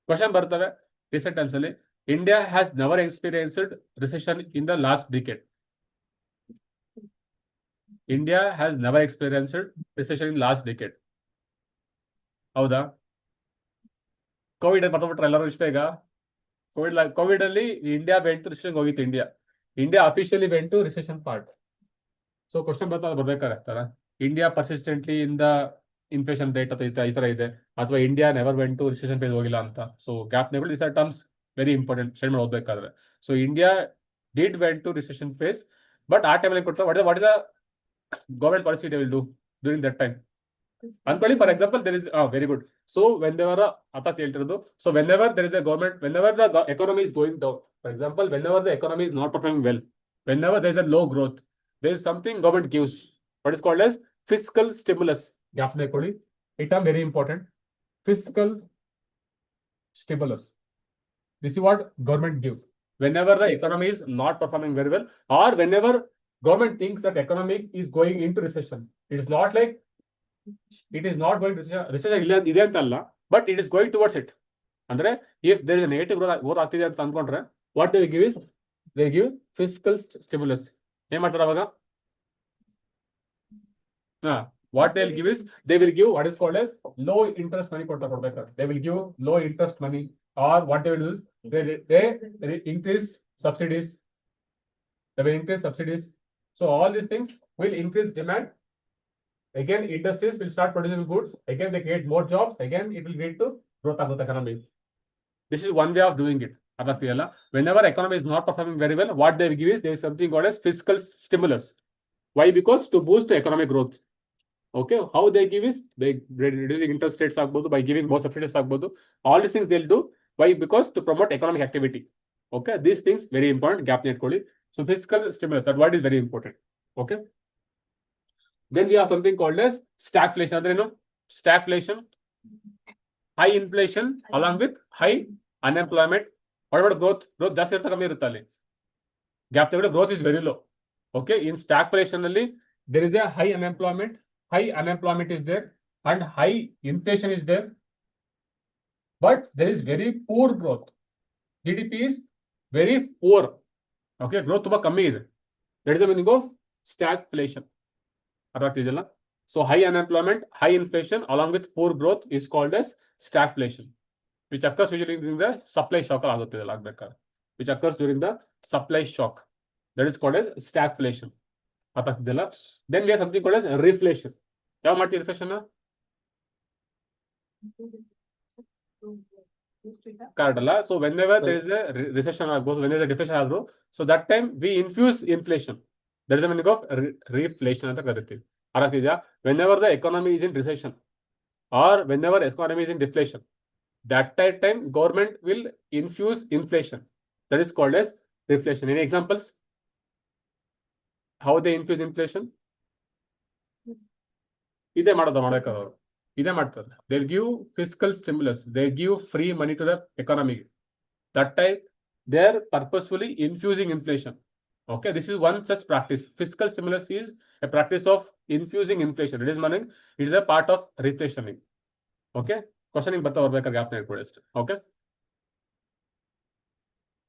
Question ಬರ್ತವೆ recent times ಅಲ್ಲಿ. India has never experienced recession in the last decade. India has never experienced recession in last decade. ಹೌದಾ? Covid ಬರ್ಬಿಟ್ರೆ ಎಲ್ಲರೂ ಇಷ್ಟ ಈಗ. Covid ಅಲ್ಲಿ India went to recession ಹೋಗಿತ್ತು. India officially went to recession part. So question ಬರ್ಬೇಕಾರೆ India persistently in the inflation rate ಅಥವಾ ಈ ತರ ಇದೆ, ಅಥವಾ India never went to recession phase ಹೋಗಿಲ್ಲ ಅಂತ. ಸೊ ಗ್ಯಾಪ್ ನೆಗಳು this are terms very important study ಮಾಡಿ ಓದಬೇಕಾದ್ರೆ. So India did went to recession phase, but ಆ ಟೈಮಲ್ಲಿ ಕೊಡ್ತಾರೆ what is the government policy they will do during that time ಅನ್ಕೊಳ್ಳಿ. For example there is very good. So whenever ಅರ್ಥಾತ್ ಹೇಳ್ತಿರೋದು, so whenever there is a government, whenever the economy is going down, for example whenever the economy is not performing well, whenever there is a low growth, there is something government gives, what is called as fiscal stimulus. Gap nekoli, it is very important. Fiscal stimulus, this is what government gives whenever the economy is not performing very well, or whenever government thinks that economy is going into recession. It is not like it is not going to recession ide antalla, but it is going towards it. Andre if there is a negative growth ಆಗ್ತಿದೆ ಅಂತ ಅನ್ಕೊಂಡ್ರೆ what they give is they give fiscal stimulus. ಏನ್ ಮಾಡ್ತಾರೆ ಅವಾಗ? What they'll give is they will give what is called as low interest money ಕೊಡ್ಬೇಕಾದ್ರೆ. They will give low interest money, or what they will do is they increase subsidies. They will increase subsidies. So all these things will increase demand. Again, industries will start producing goods. Again, they create more jobs. Again, it will lead to growth of the economy. This is one way of doing it. Whenever economy is not performing very well, what they will give is there is something called as fiscal stimulus. Why? Because to boost the economic growth. Okay, how they give is by reducing interest rates agbodu, by giving more subsidies agbodu. All these things they'll do. Why? Because to promote economic activity. Okay, these things very important. Gap net koli. So fiscal stimulus, that word is very important. Okay. Then we have something called as stagflation. Andre no stagflation, high inflation along with high unemployment. What about growth? Growth ಜಾಸ್ತಿ ಇರುತ್ತೆ ಕಮ್ಮಿ ಇರುತ್ತೆ ಅಲ್ಲಿ. Gap ತೆಗೆದು growth is very low. Okay, in stagflation ಅಲ್ಲಿ there is a high unemployment. High unemployment is there and high inflation is there, but there is very poor growth. GDP is very poor. Okay, growth ತುಂಬಾ ಕಮ್ಮಿ ಇದೆ. That is the meaning of stagflation. ಅರ್ಥಾಗ್ತಿದೆಯಲ್ಲ? So high unemployment, high inflation along with poor growth is called as stagflation, which occurs usually during the supply shock ಆಗುತ್ತಿದೆಲ್ಲ ಆಗ್ಬೇಕಾದ್ರೆ, which occurs during the supply shock. That is called as stagflation. ಅರ್ಥಾಗ್ತಿದೆಯಲ್ಲ? Then we have something called as reflation. ಯಾವ ಮಾಡ್ತೀವಿ reflation? Correct ಅಲ್ಲ? So whenever there is a recession ಆಗ್ಬೋದು, when there is a deflation ಆದ್ರು, so that time we infuse inflation. That is the meaning of reflation ಅಂತ ಕರಿತೀವಿ. ಅರ್ಥಾಗ್ತಿದೆಯಾ? Whenever the economy is in recession or whenever economy is in deflation, that time government will infuse inflation. That is called as reflation. Any examples? How they infuse inflation? ಇದೇ ಮಾಡಬೇಕಾದ್ರು ಇದೇ ಮಾಡ್ತಾರೆ. They give fiscal stimulus. They give free money to the economy. That time they are purposefully infusing inflation. Okay, this is one such practice. Fiscal stimulus is a practice of infusing inflation. It is meaning it is a part of reflationing. Okay, questioning ಬರ್ತಾ ಬರ್ಬೇಕಾದ್ರೆ gap ಇಟ್ಕೊಳ್ಳಿ ಅಷ್ಟೇ. Okay,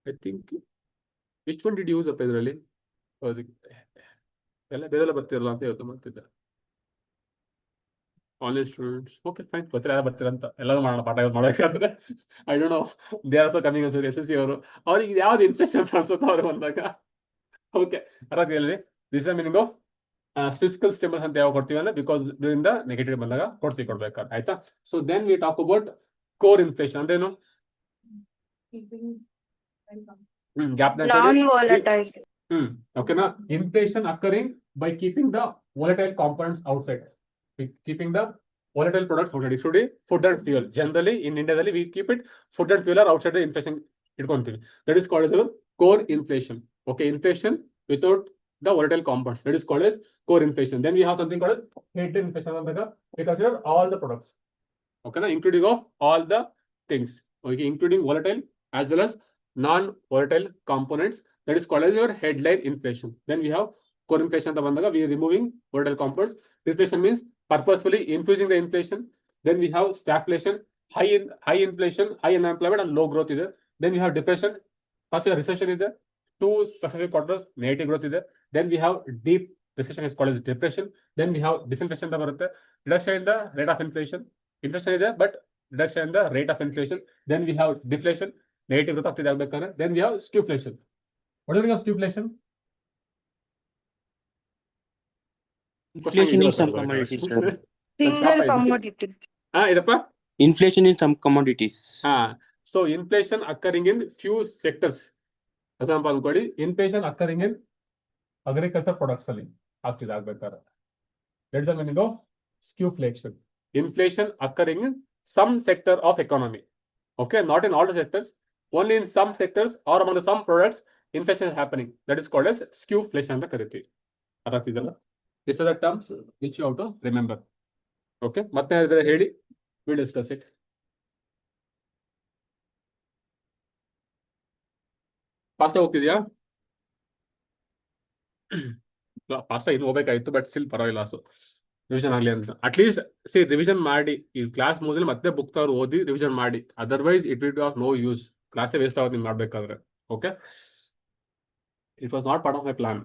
I think which one did you use up ಇದರಲ್ಲಿ? ಎಲ್ಲ ಬೇರೆಲ್ಲ ಬರ್ತಿರಲ್ಲ ಅಂತ ಯೋಚನೆ ಮಾಡ್ತಿದ್ದೆ. Online students. Okay, fine. ಬರ್ತೀರಾ ಅಂತ ಎಲ್ಲರೂ ಮಾಡೋಣ ಪಾಠ ಮಾಡಬೇಕಾದ್ರೆ. I don't know. They are also coming as SSC ಅವರು. ಅವ್ರಿಗೆ ಯಾವ್ದು ಇನ್ಫ್ಲೇಷನ್ ಅನ್ಸುತ್ತೆ ಅವ್ರು ಬಂದಾಗ. Okay, ಅರ್ಥಾಗ್ತಿಲ್ಲ. This is the meaning of fiscal stimulus ಅಂತ ಯಾವಾಗ ಕೊಡ್ತೀವಿ ಅಂದ್ರೆ ಬಿಕಾಸ್ ಇದರಿಂದ ನೆಗೆಟಿವ್ ಬಂದಾಗ ಕೊಡ್ಬೇಕಾದ್ರೆ ಆಯ್ತಾ. So then we talk about core inflation ಅಂದ್ರೇನು? Non-volatile. ಓಕೆನಾ. Inflation occurring by keeping the volatile components outside, keeping the volatile products outside. It should be food and fuel. Generally in India we keep it food and fuel are outside the inflation itkonತೀವಿ. That is called as your core inflation. Okay, inflation without the volatile compounds, that is called as core inflation. Then we have something called as hidden inflation antaga. We consider all the products, okay na, including of all the things, okay, including volatile as well as non-volatile components. That is called as your headline inflation. Then we have core inflation anta bandaga we are removing volatile compounds. Deflation means purposefully infusing the inflation. Then we have stagflation, high inflation, high unemployment and low growth is there. Then we have depression. First we have recession is there. 2 successive quarters negative growth is there. Then we have deep recession is called as depression. Then we have disinflation anta barutte. Reduction in the rate of inflation. Inflation is there but reduction in the rate of inflation. Then we have deflation, negative growth ಆಗ್ತಿದೆ ಆಗಬೇಕಾದ್ರೆ. Then we have stagflation. What do you think of stagflation? Inflation in some commodities, sir. Single commodity. ಇದಪ್ಪ Inflation in some commodities. So inflation occurring in few sectors. Example ಅನ್ಕೊಳ್ಳಿ, inflation occurring in agriculture products ಅಲ್ಲಿ ಆಗ್ತಿದೆ ಆಗಬೇಕಾದ್ರೆ. That's the meaning of stagflation. Inflation occurring in some sector of economy. Okay, not in all the sectors, only in some sectors or among the some products inflation is happening. That is called as stagflation ಅಂತ ಕರಿತೀವಿ. ಅರ್ಥಾಗ್ತಿದೆಯಲ್ಲ? These are the terms which you have to remember. Okay, ಮತ್ತೆ ಹೇಳಿದ್ರೆ ಹೇಳಿ, we'll discuss it. Fast ಹೋಗ್ತಿದ್ಯಾ? Fast ಇನ್ನು ಹೋಗ್ಬೇಕಾಯ್ತು but still ಪರವಾಗಿಲ್ಲ. So revision ಆಗಲಿ ಅಂತ ಅಟ್ಲೀಸ್ಟ್ ರಿವಿಷನ್ ಮಾಡಿ. ಈ ಕ್ಲಾಸ್ ಮುಗಿದ್ರೆ ಮತ್ತೆ ಬುಕ್ ತವ್ರು ಓದಿ ರಿವಿಷನ್ ಮಾಡಿ. Otherwise it will be of no use. ಕ್ಲಾಸೇ ವೇಸ್ಟ್ ಆಗುತ್ತೆ ನೀವು ಮಾಡ್ಬೇಕಾದ್ರೆ. Okay, it was not part of my plan.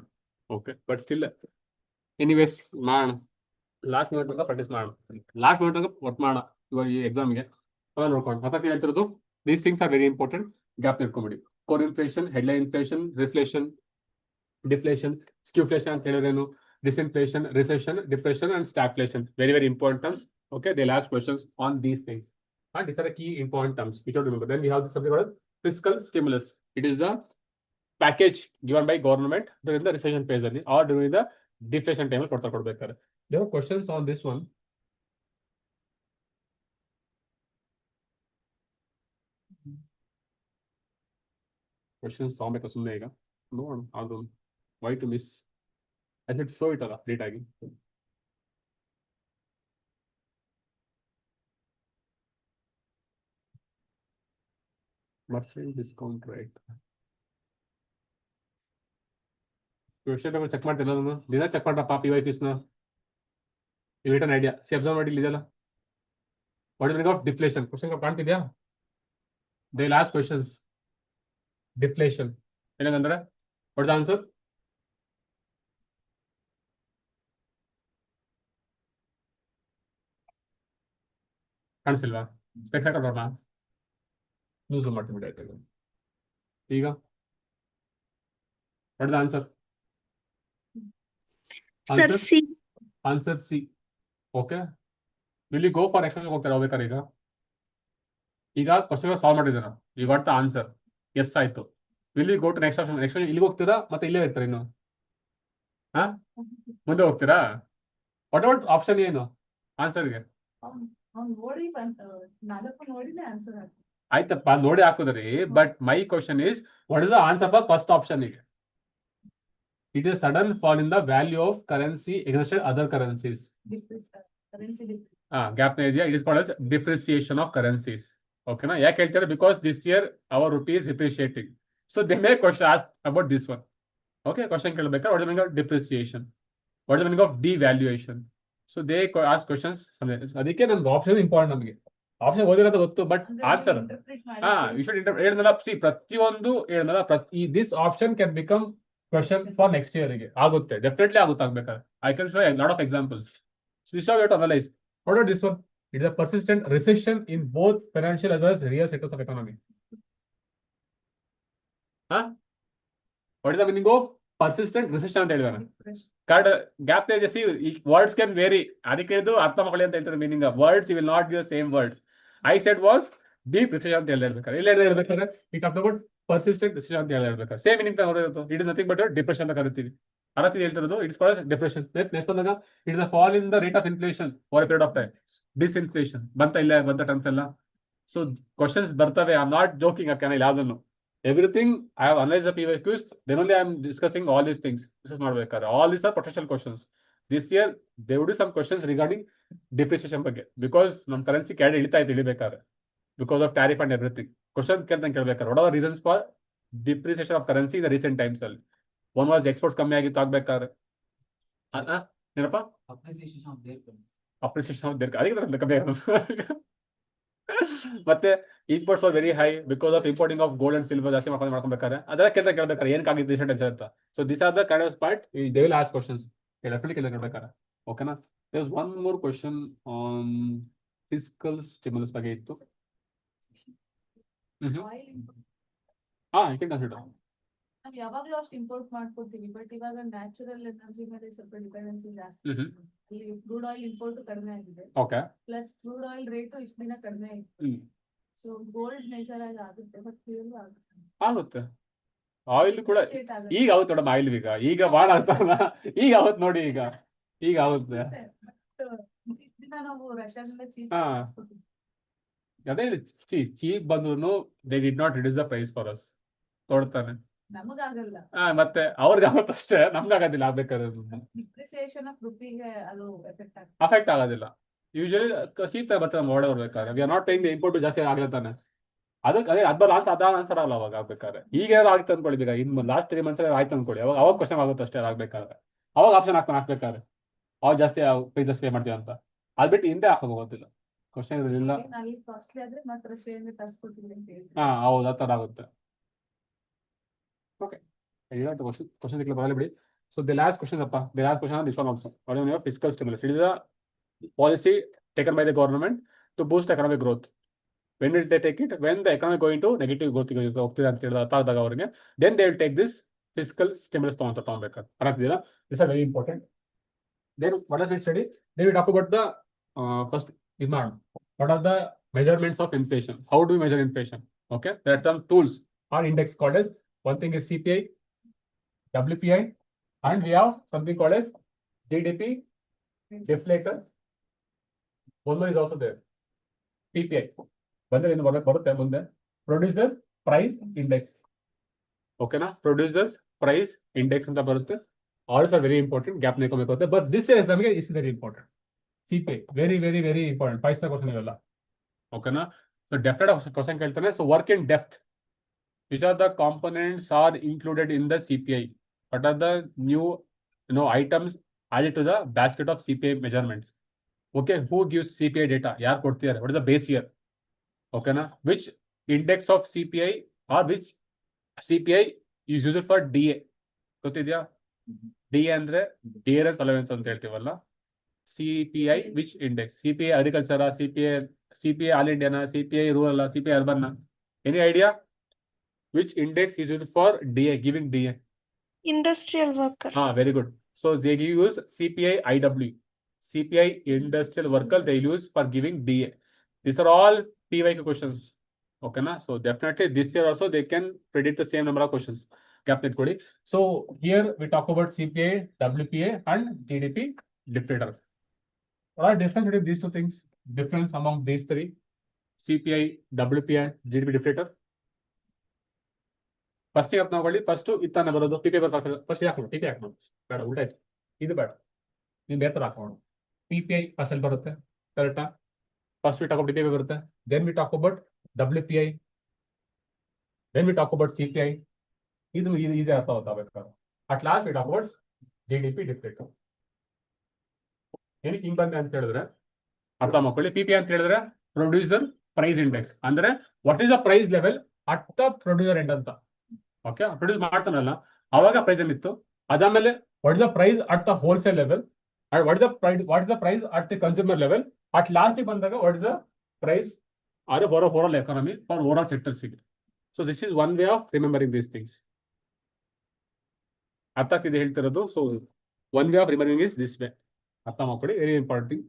Okay, but still anyways ಮಾಡೋಣ. ಲಾಸ್ಟ್ ಮಿನಿಟ್ ತನಕ ಪ್ರಾಕ್ಟೀಸ್ ಮಾಡೋಣ. ಲಾಸ್ಟ್ ಮಿನಿಟ್ ತನಕ ವರ್ಕ್ ಮಾಡೋಣ ಇವಾಗ ಈ ಎಕ್ಸಾಮ್ಗೆ. ಅವಾಗ ನೋಡ್ಕೊಂಡು ಮತ್ತೆ ಹೇಳ್ತಿರೋದು these things are very important. Gap ಇಟ್ಕೊಂಬಿಡಿ. Core inflation, headline inflation, reflation, deflation, stagflation ಅಂತ ಹೇಳಿದ್ರೇನು, disinflation, recession, depression and stagflation. Very, very important terms. Okay, they'll ask questions on these things. And these are the key important terms which you have to remember. Then we have something called fiscal stimulus. It is the package given by government during the recession phase or during the deflation time. There are questions on this one. Questions no, why to miss? I should show it ಅಲ್ಲ late ಆಗಿ. Merchant discount rate. Question paper check ಮಾಡ್ತಿಲ್ಲ ನಾನು. ದಿನ check ಮಾಡ್ರಪ್ಪ PYQs ನ. You get an idea. See observe ಮಾಡಿ ಇದೆಯಲ್ಲ. What is meaning of deflation? Question ಕಾಣ್ತಿದ್ಯಾ? They last questions. ಡಿಫ್ಲೇಷನ್ ಏನಂದ್ರೆ ವಾಟ್ ಇಸ್ ಆನ್ಸರ್? ಕಾಣಿಸಿಲ್ವಾ? ಸ್ಪೆಕ್ಸ್ ಹಾಕೋಣ. ಯೂಸ್ ಮಾಡ್ತೀನಿ ಆಯ್ತು. ಈಗ what is answer? Answer C. Okay, will you go for next question ಹೋಗ್ತಾರೆ ಹೋಗ್ಬೇಕಾರೆ? ಈಗ ಕ್ವೆಶ್ಚನ್ ಸಾಲ್ವ್ ಮಾಡಿದ್ದೀರಾ, you got the answer. Yes ಆಯ್ತು. Will you go to next option? Next ಇಲ್ಲಿಗೆ ಹೋಗ್ತೀರಾ ಮತ್ತೆ ಇಲ್ಲೇ ಇರ್ತಾರೆ ಇನ್ನು? ಮುಂದೆ ಹೋಗ್ತೀರಾ? ವಾಟ್ ಅಬೌಟ್ ಆಪ್ಷನ್ ಏನು ಆನ್ಸರ್ಗೆ? ಆಯ್ತಪ್ಪ, ನೋಡಿ ಹಾಕುದ್ರಿ. But my question is what is the answer for first option? ಗೆ it is sudden fall in the value of currency against other currencies. Gap ಇದೆಯಾ? It is called as depreciation of currencies. ಓಕೆನಾ? ಯಾಕೆ ಹೇಳ್ತಾರೆ? Because this year our rupee is depreciating. So they may question ask about this one. Okay, question ಕೇಳಬೇಕಾದ್ರೆ what is the meaning of depreciation? What is the meaning of devaluation? So they ask questions. ಅದಕ್ಕೆ ನಮ್ಗೆ option important. ನಮಗೆ option ಓದಿರೋದು ಗೊತ್ತು, but answer you should interpret. ಹೇಳಿದ್ನಲ್ಲ, ಪ್ರತಿಯೊಂದು ಹೇಳಿದ್ನಲ್ಲ, this option can become question for next year ಗೆ ಆಗುತ್ತೆ, ಡೆಫಿನೆಟ್ಲಿ ಆಗುತ್ತೆ ಆಗ್ಬೇಕಾದ್ರೆ. I can show lot of examples. This how you to analyse. What are this one? It is a persistent recession in both financial as well as real sectors of economy. What is the meaning of persistent recession ಅಂತ ಹೇಳಿದಾರೆ. Card gap see words can vary. ಅದಕ್ಕೆ ಇದು ಅರ್ಥ ಮಾಡ್ಕೊಳ್ಳಿ ಅಂತ ಹೇಳ್ತಾರೆ. Meaning words you will not use same words. I said was deep recession ಅಂತ ಹೇಳ್ಬೇಕಾರೆ, ಇಲ್ಲ ಹೇಳ್ಬೇಕಾದ್ರೆ ಈ ಟಾಕ್ ಅಬೌಟ್ ಪರ್ಸಿಸ್ಟೆಂಟ್ ರಿಸೆಷನ್ ಅಂತ ಹೇಳ್ಬೇಕಾರೆ ಸೇಮ್ ಮೀನಿಂಗ್ ತಗೊಳ್ಳೋದು. It is nothing but depression ಅಂತ ಕರಿತೀವಿ. ಅರ್ಥ ಹೇಳ್ತಿರೋದು ಇಟ್ಸ್ ಕಾಲ್ಡ್ ಡಿಪ್ರೆಷನ್. ನೆಕ್ಸ್ಟ್ ಬಂದಾಗ it's a fall in the rate of inflation for a period of time. Disinflation ಬಂತ ಟರ್ಮ್ಸ್ ಎಲ್ಲ. ಸೊ ಕ್ವಶನ್ಸ್ ಬರ್ತವೆ. ಐ ಆಮ್ ನಾಟ್ ಜೋಕಿಂಗ್ ಅಕ್ಕ, ಯಾವ್ದನ್ನು everything I have analyzed the PYQs, then only I am discussing all these things. This is not ಬೇಕಾದ್ರೆ. All these are potential questions. This year there would be some questions regarding depreciation ಬಗ್ಗೆ, because ನಮ್ಮ currency CAD ಇಳಿತಾ ಇತ್ತು ಇಳಿಬೇಕಾದ್ರೆ, because of tariff and everything. Question ಕೇಳ್ಬೇಕಾದ್ರೆ what are the reasons for depreciation of currency in the recent times ಅಲ್ಲಿ? One was exports ಕಮ್ಮಿ ಆಗಿತ್ತು ಆಗ್ಬೇಕಾದ್ರೆ. ಏನಪ್ಪ appreciation of their ಅದಕ್ಕೆ ಕಮ್ಮಿ ಆಗುತ್ತೆ. ಮತ್ತೆ imports are very high because of importing of gold and silver ಜಾಸ್ತಿ ಮಾಡ್ಕೊಬೇಕಾರೆ ಅದೆಲ್ಲ ಕೇಳ್ಬೇಕಾರೆ ಏನಕ್ಕಾಗಿತ್ತು ರೀಸೆಂಟ್ ಅಂತ. So this are the kind of part they will ask questions. Definitely ಕೇಳ್ಬೇಕಾರೆ. ಓಕೆನಾ? There was one more question on fiscal stimulus ಬಗ್ಗೆ ಇತ್ತು. ನಾವು ಯಾವಾಗಲೂ ಅಷ್ಟು ಇಂಪೋರ್ಟ್ ಮಾಡ್ಕೊತೀವಿ, ಬಟ್ ಇವಾಗ ನ್ಯಾಚುರಲ್ ಎನರ್ಜಿ ಮೇಲೆ ಸ್ವಲ್ಪ ಡಿಪೆಂಡೆನ್ಸಿ ಜಾಸ್ತಿ. ಅಲ್ಲಿ ಕ್ರೂಡ್ ಆಯಿಲ್ ಇಂಪೋರ್ಟ್ ಕಡಿಮೆ ಆಗಿದೆ, ಪ್ಲಸ್ ಕ್ರೂಡ್ ಆಯಿಲ್ ರೇಟು ಇಷ್ಟು ದಿನ ಕಡಿಮೆ ಇತ್ತು. ಸೊ ಗೋಲ್ಡ್ ಮೇಜರ್ ಆಗಿ ಆಗುತ್ತೆ, ಬಟ್ ಫ್ಯೂಲ್ ಆಗುತ್ತೆ. ಆಯಿಲ್ ಕೂಡ ಈಗ ಆಗುತ್ತೆ ಮೇಡಮ್. ಆಯಿಲ್ ಈಗ ಬಾಳ ಆಗ್ತಾರಲ್ಲ, ಈಗ ಆಗುತ್ತೆ ನೋಡಿ, ಈಗ ಆಗುತ್ತೆ. ಇಷ್ಟು ದಿನ ನಾವು ರಷ್ಯಾದಿಂದ ಅದೇ ಚೀಪ್ ಬಂದ್ರು they did not reduce the price for us. ಕೊಡ್ತಾನೆ, ನಮಗಾಗಲ್ಲ. ಮತ್ತೆ ಅವ್ರಿಗೆ ಆಗುತ್ತಷ್ಟೇ, ನಮ್ಗಾಗೋದಿಲ್ಲ. ಆಗ್ಬೇಕಾದ್ರೆ ಡಿಪ್ರಿಸಿಯೇಷನ್ ಆಫ್ ರುಪಿಗೆ ಅದು ಅಫೆಕ್ಟ್ ಆಗೋದಿಲ್ಲ. ಯೂಶಲಿ ಚೀಪ್ ಬರ್ತದೆ ನಮ್ಮ ಒಡೆ ಬರ್ಬೇಕಾದ್ರೆ. V are not paying the import ಜಾಸ್ತಿ ಆಗ್ಲತ್ತಾನೆ. ಅದಕ್ಕೆ ಅದೇ ಆನ್ಸರ್ ಆಗಲ್ಲ ಅವಾಗ ಆಗ್ಬೇಕಾದ್ರೆ. ಈಗ ಏನಾದ್ರು ಆಯ್ತು ಅನ್ಕೊಳ್ಳಿ, ಈಗ ಇನ್ನು ಲಾಸ್ಟ್ 3 months ಆಯ್ತು ಅನ್ಕೊಳ್ಳಿ, ಅವಾಗ ಕ್ವಶನ್ ಆಗುತ್ತೆ ಅಷ್ಟೇ ಆಗ್ಬೇಕಾದ್ರೆ. ಅವಾಗ ಆಪ್ಷನ್ ಹಾಕ್ಬೇಕಾದ್ರೆ ಅವಾಗ ಜಾಸ್ತಿ ಪ್ರೈಸಸ್ ಪೇ ಮಾಡ್ತೀವಿ ಅಂತ. ಅದ್ ಬಿಟ್ಟು ಹಿಂದೆ ಹಾಕೋಗೋದಿಲ್ಲ. ಕ್ವಶನ್ ಇರಲಿಲ್ಲ. ಹೌದು, ಆ ಥರ ಆಗುತ್ತೆ. Okay, question ಬರಲಿ ಬಿಡಿ. So the last question on this one also. What is fiscal stimulus? It is a policy taken by the government to boost economic growth. When will they take it? When the economy going to negative growth ಹೋಗ್ತಿದೆ ಅಂತ ಹೇಳಿದ ಅರ್ಥ ಆದಾಗ ಅವರಿಗೆ, then they will take this fiscal stimulus ತಗೊಬೇಕಾದ್ರೆ. ಅರ್ಥಾಗ್ತಿದ್ದೀರಾ? This is very important. Then what does we study? Then we talk about the first demand. What are the measurements of inflation? How do we measure inflation? Okay, there are some tools or index called as, one thing is CPI, WPI, and we have something called as GDP, deflator. One more is also there. PPI. ಬರುತ್ತೆ ಮುಂದೆ. Producer Price Index. Okay na? Producers Price Index ಅಂತ ಬರುತ್ತೆ. All are very important. Gap nekoಬೇಕಾಗುತ್ತೆ. But this year exam is very important. CPI very very very important. 5 question ಇವೆಲ್ಲ. Okay na? So definite question ಕೇಳ್ತಾನೆ. So work in depth. Which are the components are included in the CPI? What are the new items added to the basket of CPI measurements? Okay, who gives CPI data? Yaar ಕೊಡ್ತಿದ್ದಾರೆ? What is the base year? Okay na? Which index of CPI or which CPI is used for DA? ಗೊತ್ತಿದ್ಯಾ? DA ಅಂದ್ರೆ DRS allowance ಅಂತ ಹೇಳ್ತೀವಲ್ಲ. CPI which index? CPI agriculture, CPI all Indian, CPI rural, CPI urban? Any idea? Which index is used for DA, giving DA? Industrial worker. Very good. So they use CPI IW. CPI industrial worker they use for giving DA. These are all PYQ questions. Okay na? So definitely this year also they can predict the same number of questions. So here we talk about CPI, WPA and GDP deflator. What are the difference between these two things? Difference among these three? CPI, WPI, GDP deflator. First up ನಾವಲ್ಲಿ first ಇತ್ತಾನೆ ಬರೋದು PPI ಬರ್ತಾರೆ. First ಹಾಕೋಣ PPI ಹಾಕೋಣ, ಬೇಡ ಉಲ್ಟಾಯ್ತು, ಇದು ಬೇಡ, ನೀವು ಬೇರೆ ಥರ ಹಾಕೋಣ. PPI ಫಸ್ಟ್ ಅಲ್ಲಿ ಬರುತ್ತೆ, ಕರೆಕ್ಟಾ? First we talk about PPI ಬರುತ್ತೆ, then we talk about WPI, then we talk about CPI. ಇದು ಈಸಿ ಅರ್ಥ ಆಗ್ಬೇಕಾದ್ರೆ. At last we talk about GDP deficit. ಏನಕ್ಕೆ ಹಿಂಗ್ ಬಂದೆ ಅಂತ ಹೇಳಿದ್ರೆ ಅರ್ಥ ಮಾಡ್ಕೊಳ್ಳಿ. PPI ಅಂತ ಹೇಳಿದ್ರೆ ಪ್ರೊಡ್ಯೂಸರ್ ಪ್ರೈಸ್ ಇಂಡೆಕ್ಸ್, ಅಂದ್ರೆ what is the price level at the producer end ಅಂತ. ಓಕೆ, ಪ್ರೊಡ್ಯೂಸ್ ಮಾಡ್ತಾನಲ್ಲ ಅವಾಗ ಪ್ರೈಸ್ ಏನಿತ್ತು, ಅದಾದ್ಮೇಲೆ what is the price at the wholesale level, what is the price at the consumer level, at last ಬಂದಾಗ what is the price are for overall economy for overall sectors ಗೆ. So this is one way of remembering these things. ಅರ್ಥ ಆಗ್ತಿದೆ ಹೇಳ್ತಿರೋದು? So one way of remembering is this way. ಅರ್ಥ ಮಾಡ್ಕೊಳ್ಳಿ, very important.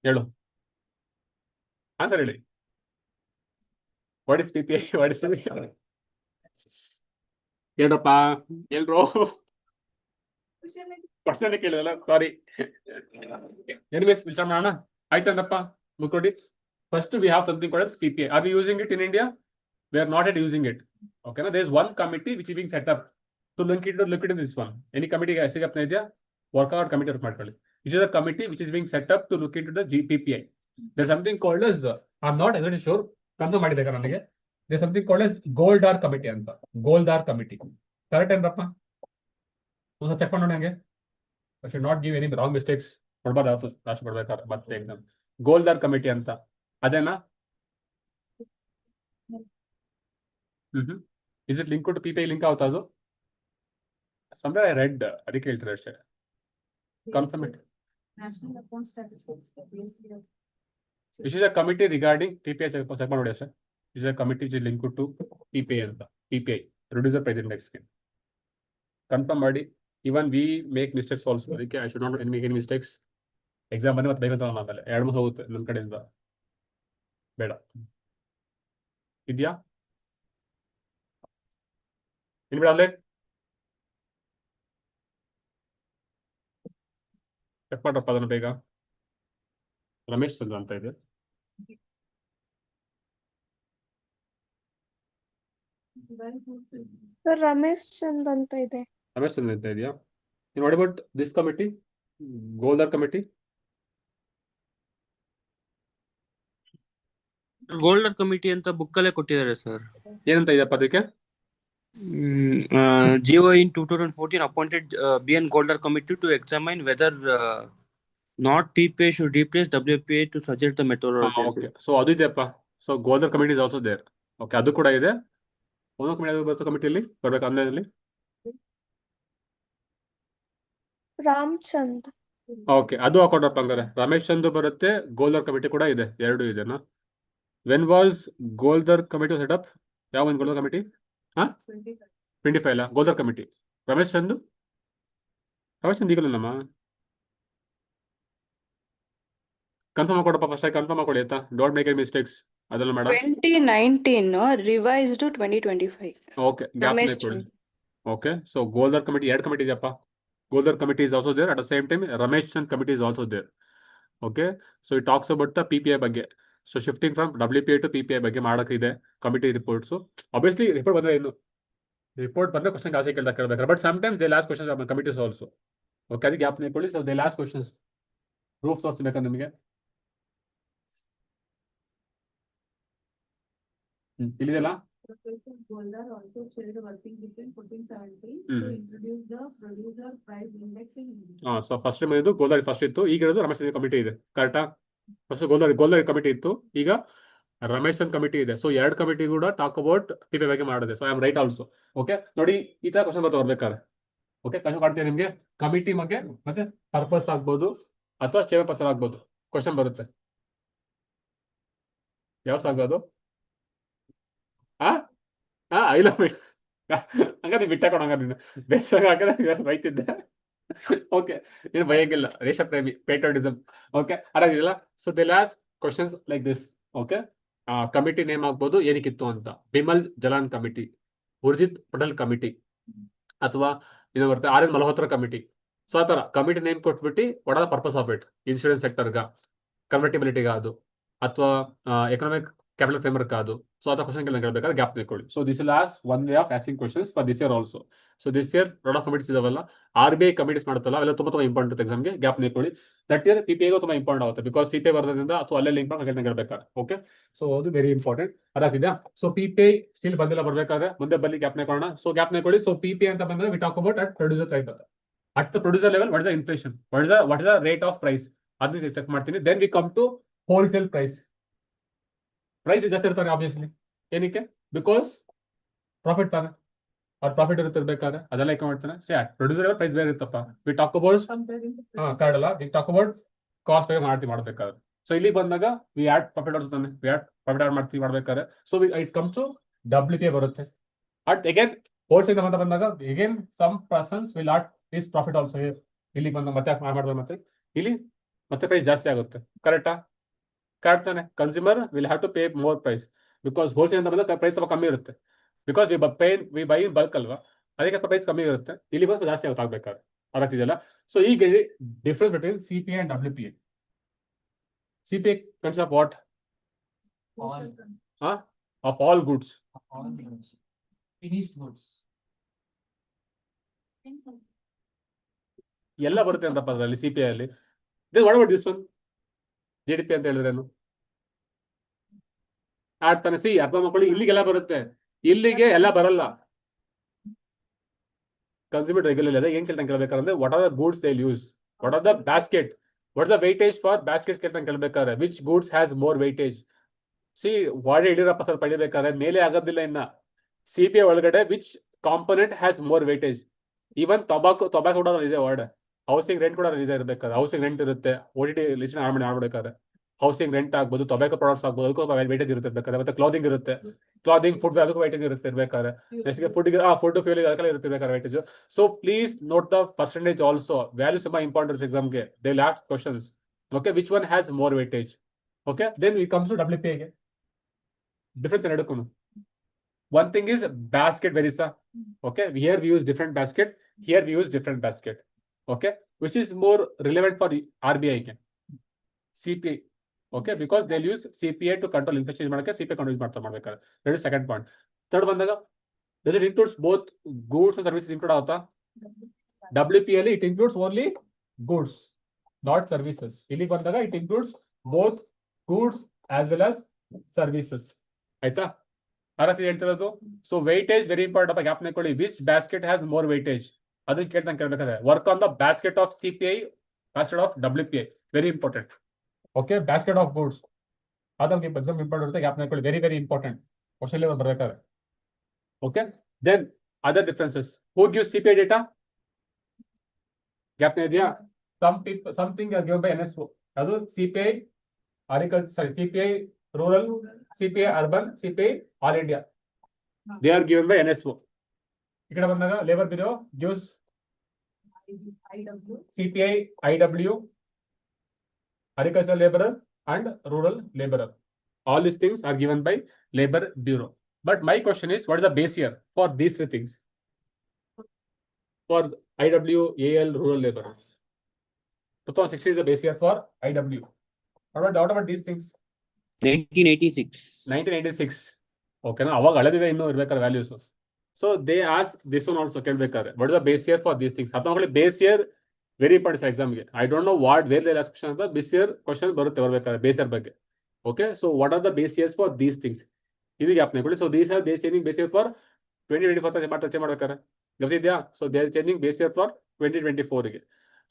ಹೇಳು, answer ಹೇಳಿ. What is PPI? What is ಹೇಳ್ರಪ್ಪ, ಹೇಳ್ರು. ಕ್ವಶನ್ ಕೇಳಿದಲ್ಲ, ಸಾರಿ. ಎನಿವೇಸ್ ವಿಚಾರ ಮಾಡೋಣ, ಆಯ್ತಂದಪ್ಪ ಮುಕ್ಕೊಡಿ. First we have something called as PPI. Are we using it in India? We are not yet using it. Okay, now there is one committee which is being set up to look into this one. Any committee ऐसे अपने दिया workout committee of ಮಾಡ್ಕೊಳ್ಳಿ. Which is a committee which is being set up to look into the PPI. There is something called as I'm not exactly sure. confirm ಮಾಡಿದೆ ನನಗೆ. There is something called as Goldar committee ಅಂತ. Goldar committee. Correct ಏನಪ್ಪ? ಒಂದು check ಮಾಡೋಣ ನನಗೆ. I should not give any wrong mistakes. ಕೊಡಬಾರ್ದು last ಕೊಡ್ಬೇಕಾದ್ರೆ ಮತ್ತೆ ಎಕ್ಸಾಮ್. Goldar committee ಅಂತ ಅದೇನಾ? Is it linked to PPI link ಆಗುತ್ತಾ ಅದು? Somewhere I read, ಅದಕ್ಕೆ ಹೇಳ್ತಾರೆ ಅಷ್ಟೇ. Confirm it. National Account Statistics. This is a committee regarding PPI. Check ಮಾಡಿ sir. This is a committee which is linked to PPI ಅಂತ. PPI Producer Price Index ಗೆ confirm ಮಾಡಿ. Even we make mistakes also. ಅದಕ್ಕೆ I should not make any mistakes. Exam ಬಂದು ಮತ್ತೆ ಬೇಕಂತ ಆಮೇಲೆ 2 ಹೋಗುತ್ತೆ ನನ್ನ ಕಡೆಯಿಂದ, ಬೇಡ. ಇದೆಯಾ ಇನ್ ಬಿಡಲ್ಲೇ ಚೆಕ್ ಮಾಡ್ರಪ್ಪ ಅದನ್ನು ಬೇಗ. ರಮೇಶ್ ಚಂದ್ರ ಅಂತ ಇದೆ. ರಮೇಶ್ ಚಂದ್ ಅಂತ ಇದೆ. ರಮೇಶ್ ಚಂದ್ರ ಅಂತ ಇದೆಯಾ? In what about this committee, Goldar committee? Goldar committee ಅಂತ ಬುಕ್ ಅಲ್ಲೇ ಕೊಟ್ಟಿದ್ದಾರೆ ಸರ್. ಏನಂತ ಇದೆಯಪ್ಪ ಅದಕ್ಕೆ? GO in 2014 appointed BN Goldar committee to examine whether not PPI should replace WPI to suggest the methodology. Okay, so ಅದು ಇದೆಯಪ್ಪ. So Goldar committee is also there. Okay, ಅದು ಕೂಡ ಇದೆ. ಒಂದು ಕಮಿಟಿ ಕಮಿಟಿಯಲ್ಲಿ ಬರ್ಬೇಕು ಆನ್ಲೈನಲ್ಲಿ. ರಾಮಚಂದ್. ಓಕೆ, ಅದು ಹಾಕೊಂಡ್ರಪ್ಪ ಹಂಗಾರೆ. ರಮೇಶ್ ಚಂದ್ ಬರುತ್ತೆ, ಗೋಲ್ಡರ್ ಕಮಿಟಿ ಕೂಡ ಇದೆ, ಎರಡು ಇದೆನಾ? When was Goldar committee set up? ಯಾವ ಒಂದು ಗೋಲ್ಡರ್ ಕಮಿಟಿ? 25 ಅಲ್ಲ ಗೋಲ್ಡರ್ ಕಮಿಟಿ. ರಮೇಶ್ ಚಂದ್ ಈಗಲ್ಲ ನಮ್ಮ ಕನ್ಫರ್ಮ್ ಮಾಡ್ಕೊಡಪ್ಪ. ಫಸ್ಟ್ ಕನ್ಫರ್ಮ್ ಮಾಡ್ಕೊಳ್ಳಿ ಆಯ್ತಾ? Don't make any mistakes. ಅದೆಲ್ಲ madam 2019 revised to 2025. Okay, gap ಮಾಡ್ಕೊಳ್ಳಿ. Okay, so Goldar committee 2 committee ಇದೆಯಪ್ಪ. Goldar committee is also there. At the same time Ramesh Chand committee is also there. Okay, so it talks about the PPI ಬಗ್ಗೆ. So shifting from WPI to PPI ಬಗ್ಗೆ ಮಾಡೋಕ್ಕಿದೆ committee reports. Obviously report ಬಂದರೆ ಏನು, report ಬಂದರೆ question ಜಾಸ್ತಿ ಕೇಳ್ಬೇಕಾರೆ, but sometimes they last questions committees also. Okay, ಅದಕ್ಕೆ gap ಮಾಡ್ಕೊಳ್ಳಿ. So they last questions proof ತೋರಿಸ್ಬೇಕಾ ನಿಮಗೆ? ಇಲ್ಲಿದೆಲ್ಲ Professor Goldar also chaired a working group in 1417 to introduce the producer price index in India. So first time ಇದು ಗೋಲ್ಡರ್ first ಇತ್ತು, ಈಗ ಇರೋದು Ramesh Chand committee ಇದೆ. ಕರೆಕ್ಟಾ? ಫಸ್ಟ್ ಗೋಲ್ಡರ್ ಕಮಿಟಿ ಇತ್ತು, ಈಗ ರಮೇಶ್ ಚಂದ್ ಕಮಿಟಿ ಇದೆ. ಸೊ 2 ಕಮಿಟಿ ಕೂಡ ಟಾಕ್ ಅಬೌಟ್ PPI ಬಗ್ಗೆ ಮಾಡಿದೆ. So I am right also. Okay, ನೋಡಿ ಈ ತರ ಕ್ವಶನ್ ಬರ್ಬೇಕಾದ್ರೆ. ಓಕೆ, ಕ್ವಶನ್ ಮಾಡ್ತೀನಿ ನಿಮಗೆ ಕಮಿಟಿ ಬಗ್ಗೆ, ಮತ್ತೆ ಪರ್ಪಸ್ ಆಗ್ಬೋದು ಅಥವಾ ಚೇರ್ ಪರ್ಸನ್ ಆಗ್ಬೋದು. ಕ್ವಶನ್ ಬರುತ್ತೆ, ಯಾವ ಸಾಗೋದು? ಇಲ್ಲ ಹಂಗಾರೆ ಬಿಟ್ಟಾಕೊಡ, ಹಂಗಾರೆ ನೀನು ಬೇಸಾಗ ಹಾಕಿದ್ರೆ ಬೈತಿದ್ದೆ. ಓಕೆ, ಏನು ಭಯಂಗಿಲ್ಲ, ದೇಶ ಪ್ರೇಮಿ, ಪೇಟ್ರಿಯಾಟಿಸಮ್. ಓಕೆ, ಅದಾಗಿಲ್ಲ. So they last questions like this. Okay, committee name ಆಗ್ಬೋದು ಏನಕ್ಕಿತ್ತು ಅಂತ. ಬಿಮಲ್ ಜಲಾನ್ ಕಮಿಟಿ, ಉರ್ಜಿತ್ ಪಟೇಲ್ ಕಮಿಟಿ, ಅಥವಾ ಇದು ಬರುತ್ತೆ RN ಮಲ್ಹೋತ್ರಾ ಕಮಿಟಿ. ಸೊ ಆ ಥರ ಕಮಿಟಿ ನೇಮ್ ಕೊಟ್ಬಿಟ್ಟು what are the purpose of it, insurance ಸೆಕ್ಟರ್ಗ, ಕನ್ವರ್ಟಿಬಿಲಿಟಿಗ ಅದು, ಅಥವಾ ಎಕನಾಮಿಕ್ ಕ್ಯಾಪಿಟಲ್ ಫ್ರೇಮ್ವರ್ಕ್ ಅದು. ಸೊ ಅದ ಕ್ವಶನ್ ಕೇಳಬೇಕಾದ್ರೆ ಗ್ಯಾಪ್ ತೆಕ್ಕೊಳ್ಳಿ. So this will as one way of asking questions for this year also. So this year lot of committees ಇದಾವಲ್ಲ, RBI committees ಮಾಡುತ್ತಲ್ಲ, ಅವೆಲ್ಲ ತುಂಬಾ ಇಂಪಾರ್ಟೆಂಟ್ ಎಕ್ಸಾಮ್ಗೆ, ಗ್ಯಾಪ್ ತೆಕ್ಕೊಳ್ಳಿ. ದಟ್ ಇಯರ್ PPIಗೂ ತುಂಬಾ ಇಂಪಾರ್ಟೆಂಟ್ ಆಗುತ್ತೆ, ಬಿಕಾಸ್ CPI ಬರೋದ್ರಿಂದ ಸೊ ಅಲ್ಲೇ ಲಿಂಕ್ ಮಾಡಿ ಹೇಳ್ಬೇಕಾದ್ರೆ. ಓಕೆ, ಸೊ ಅದು ವೆರಿ ಇಂಪಾರ್ಟೆಂಟ್. ಅದಾಗಿದ್ಯಾ? ಸೊ PPI ಸ್ಟಿಲ್ ಬಂದಿಲ್ಲ, ಬರ್ಬೇಕಾದ್ರೆ ಮುಂದೆ ಬಲ್ಲಿ ಗ್ಯಾಪ್ ನೆಕೊಳ್ಳೋಣ. ಸೊ ಗ್ಯಾಪ್ ನೆಕೊಳ್ಳಿ. ಸೊ PPI ಅಂತ ಬಂದ್ರೆ we talk about at producer price ಅಂತ. At the producer level what is the inflation, what is the rate of price, ಅದನ್ನ ಚೆಕ್ ಮಾಡ್ತೀನಿ. Then we come to wholesale price. Price ಜಾಸ್ತಿ ಇರ್ತಾನೆ obviously, ಏನಕ್ಕೆ? Because profit ತಾನೆ, ಅವ್ರ profit ಇರ್ತಿರ್ಬೇಕಾದ್ರೆ ಅದೆಲ್ಲ ಏಕೆ ಮಾಡ್ತಾನೆ. ಪ್ರೊಡ್ಯೂಸರ್ ಪ್ರೈಸ್ ಬೇರೆ ಇರ್ತಪ್ಪ. ವಿ ಟಾಕ್ ಅಬೌಟ್ ಕಾರ್ಡ್ ಅಲ್ಲ, ವಿ ಟಾಕ್ ಅಬೌಟ್ ಕಾಸ್ಟ್ ಬೇಗ ಮಾಡ್ಬೇಕಾದ್ರೆ. ಸೊ ಇಲ್ಲಿ ಬಂದಾಗ ವಿ ಆಡ್ ಪ್ರಾಫಿಟ್ ತಾನೆ, ವಿ ಆಡ್ ಪ್ರಾಫಿಟ್ ಆಡ್ ಮಾಡ್ಬೇಕಾದ್ರೆ. So it comes to WPI ಬರುತ್ತೆ. ಅಟ್ ಅಗೇನ್ ಹೋಲ್ಸೇಲ್ ಅಂತ ಬಂದಾಗ again some persons will add this profit also. ಇಲ್ಲಿ ಬಂದ ಮತ್ತೆ ಮಾಡ್ಬೇಕು, ಮತ್ತೆ ಇಲ್ಲಿ ಮತ್ತೆ ಪ್ರೈಸ್ ಜಾಸ್ತಿ ಆಗುತ್ತೆ. ಕರೆಕ್ಟಾ? ಕರೆಕ್ಟ್ ತಾನೆ. Consumer will have to pay more price, because wholesale ಅಂತ ಬಂದಾಗ ಪ್ರೈಸ್ ಸ್ವಲ್ಪ ಕಮ್ಮಿ ಇರುತ್ತೆ. Because we buy in bulk ಅಲ್ವಾ, ಅದಕ್ಕೆ ಪ್ರೈಸ್ ಕಮ್ಮಿ ಇರುತ್ತೆ. ಇಲ್ಲಿ ಬಂದು ಜಾಸ್ತಿ ಆಗ್ಬೇಕಾದ್ರೆ ಅದಾಗ್ತಿದೆಯಲ್ಲ. ಸೊ ಈಗ difference between CPI and WPI. CPI consist of what? Of all goods. Finished goods. ಎಲ್ಲ ಬರುತ್ತೆ ಅಂತಪ್ಪ ಅದರಲ್ಲಿ CPI ಅಲ್ಲಿ. What about this one? GDP ಅಂತ ಹೇಳಿದ್ರೇನು? ಆಡ್ತಾನೆ. ಅರ್ಥ ಮಾಡ್ಕೊಳ್ಳಿ, ಇಲ್ಲಿಗೆಲ್ಲ ಬರುತ್ತೆ, ಇಲ್ಲಿಗೆ ಎಲ್ಲ ಬರಲ್ಲ. ಕನ್ಸ್ಯೂಮರ್ ರೆಗ್ಯುಲರ್ ಅದೇ ಏನ್ ಕೇಳ್ಬೇಕಾದ್ರೆ what are the goods they use, what are the basket, what is the weightage for baskets ಕೇಳ್ಬೇಕಾದ್ರೆ which goods has more weightage. ವಾಡೆ ಯಡಿಯೂರಪ್ಪ ಸರ್ ಪಡಿಬೇಕಾದ್ರೆ ಮೇಲೆ ಆಗೋದಿಲ್ಲ. ಇನ್ನ CPI ಒಳಗಡೆ which component has more weightage. Even tobacco ಕೂಡ ಇದೆ ವರ್ಡ್. ಹೌಸಿಂಗ್ ರೆಂಟ್ ಕೂಡ ಇದೆ ಇರ್ಬೇಕಾದ್ರೆ. ಹೌಸಿಂಗ್ ರೆಂಟ್ ಇರುತ್ತೆ, OTT ಲಿಸ್ಟ್ ಮಾಡ್ಬೇಕಾದ್ರೆ. ಹೌಸಿಂಗ್ ರೆಂಟ್ ಆಗ್ಬೋದು, ಟೊಬ್ಯಾಕೋ ಪ್ರಾಡಕ್ಟ್ಸ್ ಆಗ್ಬೋದು, ಅದಕ್ಕೂ ವೆಯ್ಟೇಜ್ ಇರುತ್ತೆ ಇರ್ಬೇಕಾದ್ರೆ. ಮತ್ತೆ ಕ್ಲಾದಿಂಗ್ ಇರುತ್ತೆ, ಕ್ಲಾದಿಂಗ್ ಫುಡ್ ಅದಕ್ಕೂ ವೆಯ್ಟೇಜ್ ಇರುತ್ತೆ ಇರ್ಬೇಕಾದ್ರೆ. ನೆಕ್ಸ್ಟ್ ಫುಡ್ ಫ್ಯೂಲ್ ಅದಕ್ಕೆಲ್ಲ ಇರುತ್ತೆ ಇರ್ಬೇಕಾದ್ರೆ weightage. So please note the percentage also. Values ತುಂಬಾ ಇಂಪಾರ್ಟೆಂಟ್ ಎಕ್ಸಾಮ್ಗೆ. They will ask questions. Okay, which one has more weightage. Okay, then we comes to WPI ಗೆ. Difference ಎರಡಕ್ಕೂ. One thing is basket verisa. Okay, here we use different basket, here we use different basket. Okay, which is more relevant for RBI again? CPI. Okay, because they'll use CPI to control inflation. CPI control ಮಾಡ್ಬೇಕಾದ್ರೆ. That is second point. Third ಬಂದಾಗ does it includes both goods and services include ಆಗುತ್ತಾ? WPI ಅಲ್ಲಿ it includes only goods, not services. ಇಲ್ಲಿ ಬಂದಾಗ it includes both goods as well as services. ಆಯ್ತಾ? ಅರಸಿ ಹೇಳ್ತಿರೋದು. So weightage very important. ಗ್ಯಾಪ್ ನೆಕ್ಕೊಳ್ಳಿ. Which basket has more weightage ಅದಕ್ಕೆ ಕೇಳ್ಬೇಕಾದ್ರೆ work on the basket of CPI, basket of WPI. Very important. Okay, basket of goods ಅದಕ್ಕೆ exam important ಇರುತ್ತೆ. ಗ್ಯಾಪ್ ನೆಕ್ಕೊಳ್ಳಿ. ವೆರಿ ವೆರಿ ಇಂಪಾರ್ಟೆಂಟ್ ಕ್ವಶನ್ ಬರ್ಬೇಕಾದ್ರೆ. Okay, then other differences. Who gives CPI data? ಗ್ಯಾಪ್ ಇದೆಯಾ? Something given by NSO. ಅದು CPI CPI rural, CPI urban, CPI all India. They are given by NSO. ಈ ಕಡೆ ಬಂದಾಗ labour bureau gives CPI IW, agricultural laborer and rural laborer. All these things are given by Labor Bureau. But my question is, what is the base year for these three things? For IW, AL, rural laborers. 2016 is the base year for IW. What about these things? 1986. 1986. Okay, now ಅವಾಗ ಹಳೆದಿದೆ ಇನ್ನೂ ಇರ್ಬೇಕಾದ್ರೆ values. So they ask this one also ಕೇಳ್ಬೇಕಾದ್ರೆ what is the base year for these things. ಅಥವಾ base year very important ಎಕ್ಸಾಮ್ಗೆ. I don't know what where they ask question ಅಂತ base year question ಬರುತ್ತೆ ಬರ್ಬೇಕಾದ್ರೆ ಬೇಸ್ ಇಯರ್ ಬಗ್ಗೆ. Okay, so what are the base years for these things ಇದು ಗ್ಯಾಪ್ ನೆಕ್ಕೊಳ್ಳಿ. So these are they changing base year for 2024 change ಮಾಡ್ಬೇಕಾರೆ ಗೊತ್ತಿದ್ಯಾ? So they are changing base year for 2024ಗೆ.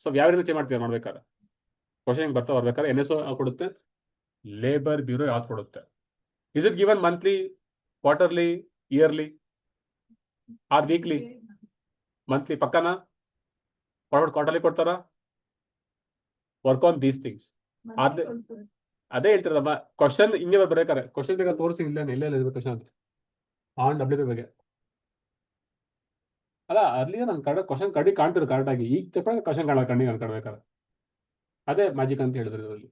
So ಯಾವ ರೀತಿ ಚೇಂಜ್ ಮಾಡ್ತೀವಿ ಮಾಡ್ಬೇಕಾರೆ ಕ್ವಶನ್ ಬರ್ತಾ ಬರ್ಬೇಕಾದ್ರೆ NSO ಕೊಡುತ್ತೆ, ಲೇಬರ್ ಬ್ಯೂರೋ ಯಾವ್ದು ಕೊಡುತ್ತೆ. Is it given monthly, quarterly, yearly or weekly? Monthly ಪಕ್ಕನಾ? ಕ್ವಾರ್ಟರ್ಲಿ ಕೊಡ್ತಾರಾ? Work on these things. ಅದೇ ಹೇಳ್ತಿರದಮ್ಮ ಕ್ವಶನ್ ಹಿಂಗೆ ಬರ್ಬೇಕಾರೆ. ಕ್ವಶನ್ ಬೇಗ ತೋರಿಸಿ ಇಲ್ಲ ಕ್ವಶನ್ ಅಂತ ಆನ್ WPI ಬಗ್ಗೆ ಅಲ್ಲ. ಅರ್ಲಿ ನನ್ ಕಡೆ ಕ್ವಶನ್ ಕಡಿ ಕಾಣ್ತಿರು ಕರೆಕ್ಟ್ ಆಗಿ. ಈಗ ಚಪ್ಪ ಕ್ವಶನ್ ಕಾಣ ಕಣ್ಣಿಗೆ ಅನ್ಕೊಳ್ಬೇಕಾರೆ ಅದೇ ಮ್ಯಾಜಿಕ್ ಅಂತ ಹೇಳಿದ್ರು ಇದರಲ್ಲಿ.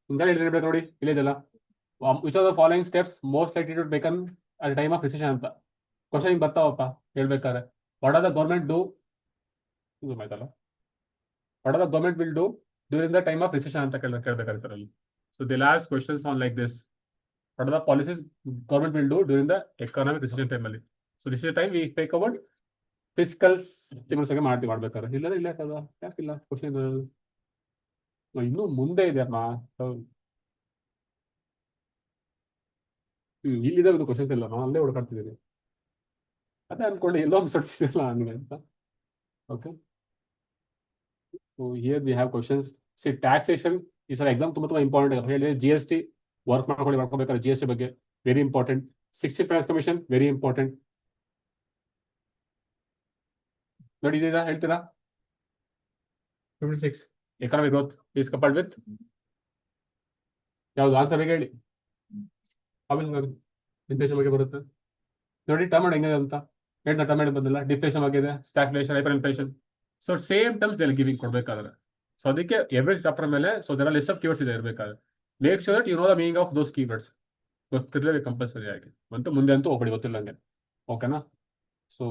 ಹಿಂಗೆ ಹೇಳಿದ್ರೆ ನೋಡಿ ಇಲ್ಲಿದೆಲ್ಲ. Which are the following steps most likely to taken at time of recession ಅಂತ ಕ್ವಶನ್ ಹಿಂಗೆ ಬರ್ತಾವಪ್ಪ ಹೇಳ್ಬೇಕಾರೆ. What are the government do ಇದು ಆಯ್ತಲ್ಲ. What are the government will do during the time of recession ಅಂತ ಕೇಳ್ಬೇಕಾರೆ ಇದರಲ್ಲಿ. So they'll ask questions on like this. What are the policies government will do during the economic recession time? So this is the time we speak about fiscal stimulus ಬಗ್ಗೆ ಮಾಡ್ಬೇಕಾದ್ರೆ ಇಲ್ಲ ಯಾಕಿಲ್ಲ question ಇನ್ನು ಮುಂದೆ ಇದೆ ಅಮ್ಮ. ಇಲ್ಲಿದೆ ಒಂದು ಕ್ವಶನ್ಸ್ ಇಲ್ಲ, ನಾನು ಅಲ್ಲೇ ಹುಡುಕಾಡ್ತಿದ್ದೀನಿ. ಅದೇ ಅನ್ಕೊಂಡು ಎಲ್ಲೋ ಅನ್ಸಡ್ತಿದ್ದಿಲ್ಲ ನನಗೆ ಅಂತ. Okay, so here we have questions. C taxation ಈ ಸಲ ಎಕ್ಸಾಮ್ ತುಂಬಾ ಇಂಪಾರ್ಟೆಂಟ್. ಹೇಳಿ GST ವರ್ಕ್ ಮಾಡ್ಕೊಳ್ಬೇಕಾದ್ರೆ GST ಬಗ್ಗೆ very important. 16th finance commission very important. ನೋಡಿ ಇದೀರಾ ಹೇಳ್ತೀರಾ? 56 economic growth is coupled with ಯಾವ್ದು ಆನ್ಸರ್ ಹೇಳಿ. ಇನ್ಫ್ಲೇಷನ್ ಬಗ್ಗೆ ಬರುತ್ತೆ ನೋಡಿ. ಟರ್ಮ್ ಹೆಂಗಿದೆ ಅಂತ ಹೇಳ್ತಾ ಟರ್ಮ್ ಬಂದಿಲ್ಲ. ಡಿಫ್ಲೇಷನ್ ಆಗಿದೆ, stagflation, hyper inflation. So same terms they giving ಕೊಡ್ಬೇಕಾದ್ರೆ. ಸೊ ಅದಕ್ಕೆ ಎವ್ರಿ ಚಾಪ್ಟರ್ ಮೇಲೆ so there are list of keywords ಇದೆ ಇರಬೇಕಾದ್ರೆ. Make sure that you know the meaning of those keywords. ಗೊತ್ತಿರಲೇಬೇಕು ಕಂಪಲ್ಸರಿ ಆಗಿ. ಮತ್ತು ಮುಂದೆ ಅಂತೂ ಹೋಗ್ಬಿಡಿ ಗೊತ್ತಿಲ್ಲಂಗೆ. ಓಕೆನಾ? ಸೊ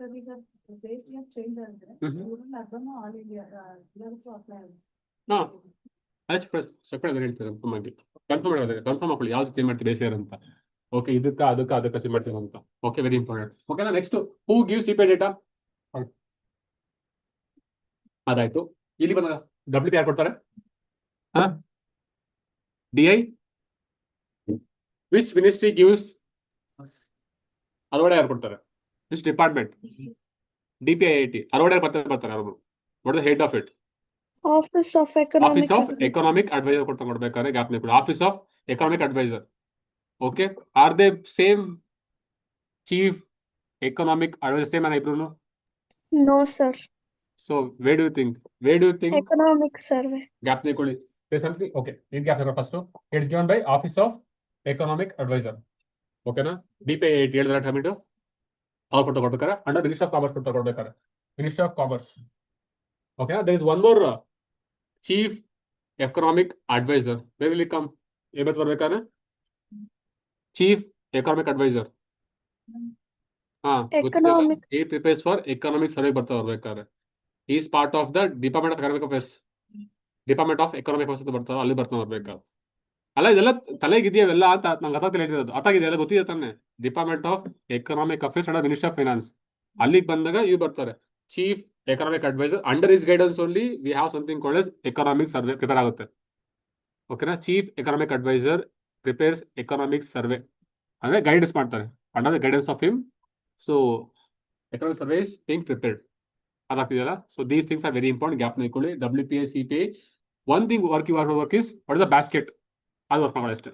ಸರ್ ಈಗ ಬೇಸ್ ಇಯರ್ ಚೇಂಜ್ ಆದ್ರೆ ಅದನ್ನು ಆಲ್ ಇಂಡಿಯಾ ಎಲ್ಲರಿಗೂ ಅಪ್ಲೈ ಆಗುತ್ತೆ. ಕನ್ಫರ್ಮ್ ಮಾಡ್ಕೊಳ್ಳಿ ಯಾವ್ದು ಚೇಂಜ್ ಮಾಡ್ತೀವಿ ಬೇಸಿಯರ್ ಅಂತ. ಓಕೆ, ಅದಕ್ಕೆ ಚೇಂಜ್ ಮಾಡ್ತೀವಿ ಅಂತ. Okay, very important. ಓಕೆನಾ? Next, who give CPI data? ಅದಾಯ್ತು. ಇಲ್ಲಿ ಬಂದ WP ಯಾರು ಕೊಡ್ತಾರೆ? DI which ministry gives? ಅದೊಡೆ ಯಾರು ಕೊಡ್ತಾರೆ? Which department? DPIIT. ಅದೊಡೆ ಬರ್ತಾರೆ ಅವರು. What the head of it? Office of economic adviser ಕೊಡ್ಬೇಕಾದ್ರೆ ಗ್ಯಾಪ್ ಕೂಡ office of economic adviser. Okay, are they same chief economic adviser same ಇಬ್ರು? No sir. So where do you think economic survey ಗ್ಯಾಪ್ ನಿಕೊಳ್ಳಿ. Okay, in gap first it's given by office of economic adviser. ಓಕೆನಾ? DPIIT ಹೇಳಿದ್ರೆ ಟರ್ಮಿಟು ಅವ್ರು ಕೊಡ್ಬೇಕಾರೆ under minister of commerce ಕೊಡ್ಬೇಕಾರೆ minister of commerce. ಓಕೆನಾ? There is one more chief economic adviser. Where will come? ಏಬತ್ ಬರ್ಬೇಕಾದ್ರೆ chief economic adviser. He prepares for economic survey ಬರ್ತಾ ಬರ್ಬೇಕಾದ್ರೆ. He is part of the Department of Economic Affairs. Department of Economic Affairs ಅಂತ ಬರ್ತಾವ, ಅಲ್ಲಿ ಬರ್ತಾ ಬರ್ಬೇಕಾದ್ರೆ. ಅಲ್ಲ ಇದೆಲ್ಲ ತಲೆಗಿದೆಯವೆಲ್ಲ ಅಂತ ನಂಗೆ ಅರ್ಥಾಗ್ತಿಲ್ಲ ಹೇಳಿರೋದು. ಅರ್ಥಾಗಿದೆ, ಎಲ್ಲ ಗೊತ್ತಿದೆ ತಾನೆ. Department of economic affairs under minister of finance. ಅಲ್ಲಿಗೆ ಬಂದಾಗ ಇವು ಬರ್ತಾರೆ chief economic adviser. Under is guidance only we have something called as economic survey prepare ಆಗುತ್ತೆ. ಓಕೆನಾ? Chief economic adviser prepares economic survey ಅಂದ್ರೆ ಗೈಡೆನ್ಸ್ ಮಾಡ್ತಾರೆ under the guidance of him. So economic survey is being prepared. ಅದಾಗ್ತಿದೆಯಲ್ಲ? So these things are very important. ಗ್ಯಾಪ್ ನಿಕೊಳ್ಳಿ. WPI CPI one thing work is what is the basket. ಅದು work ಮಾಡೋದು ಅಷ್ಟೇ.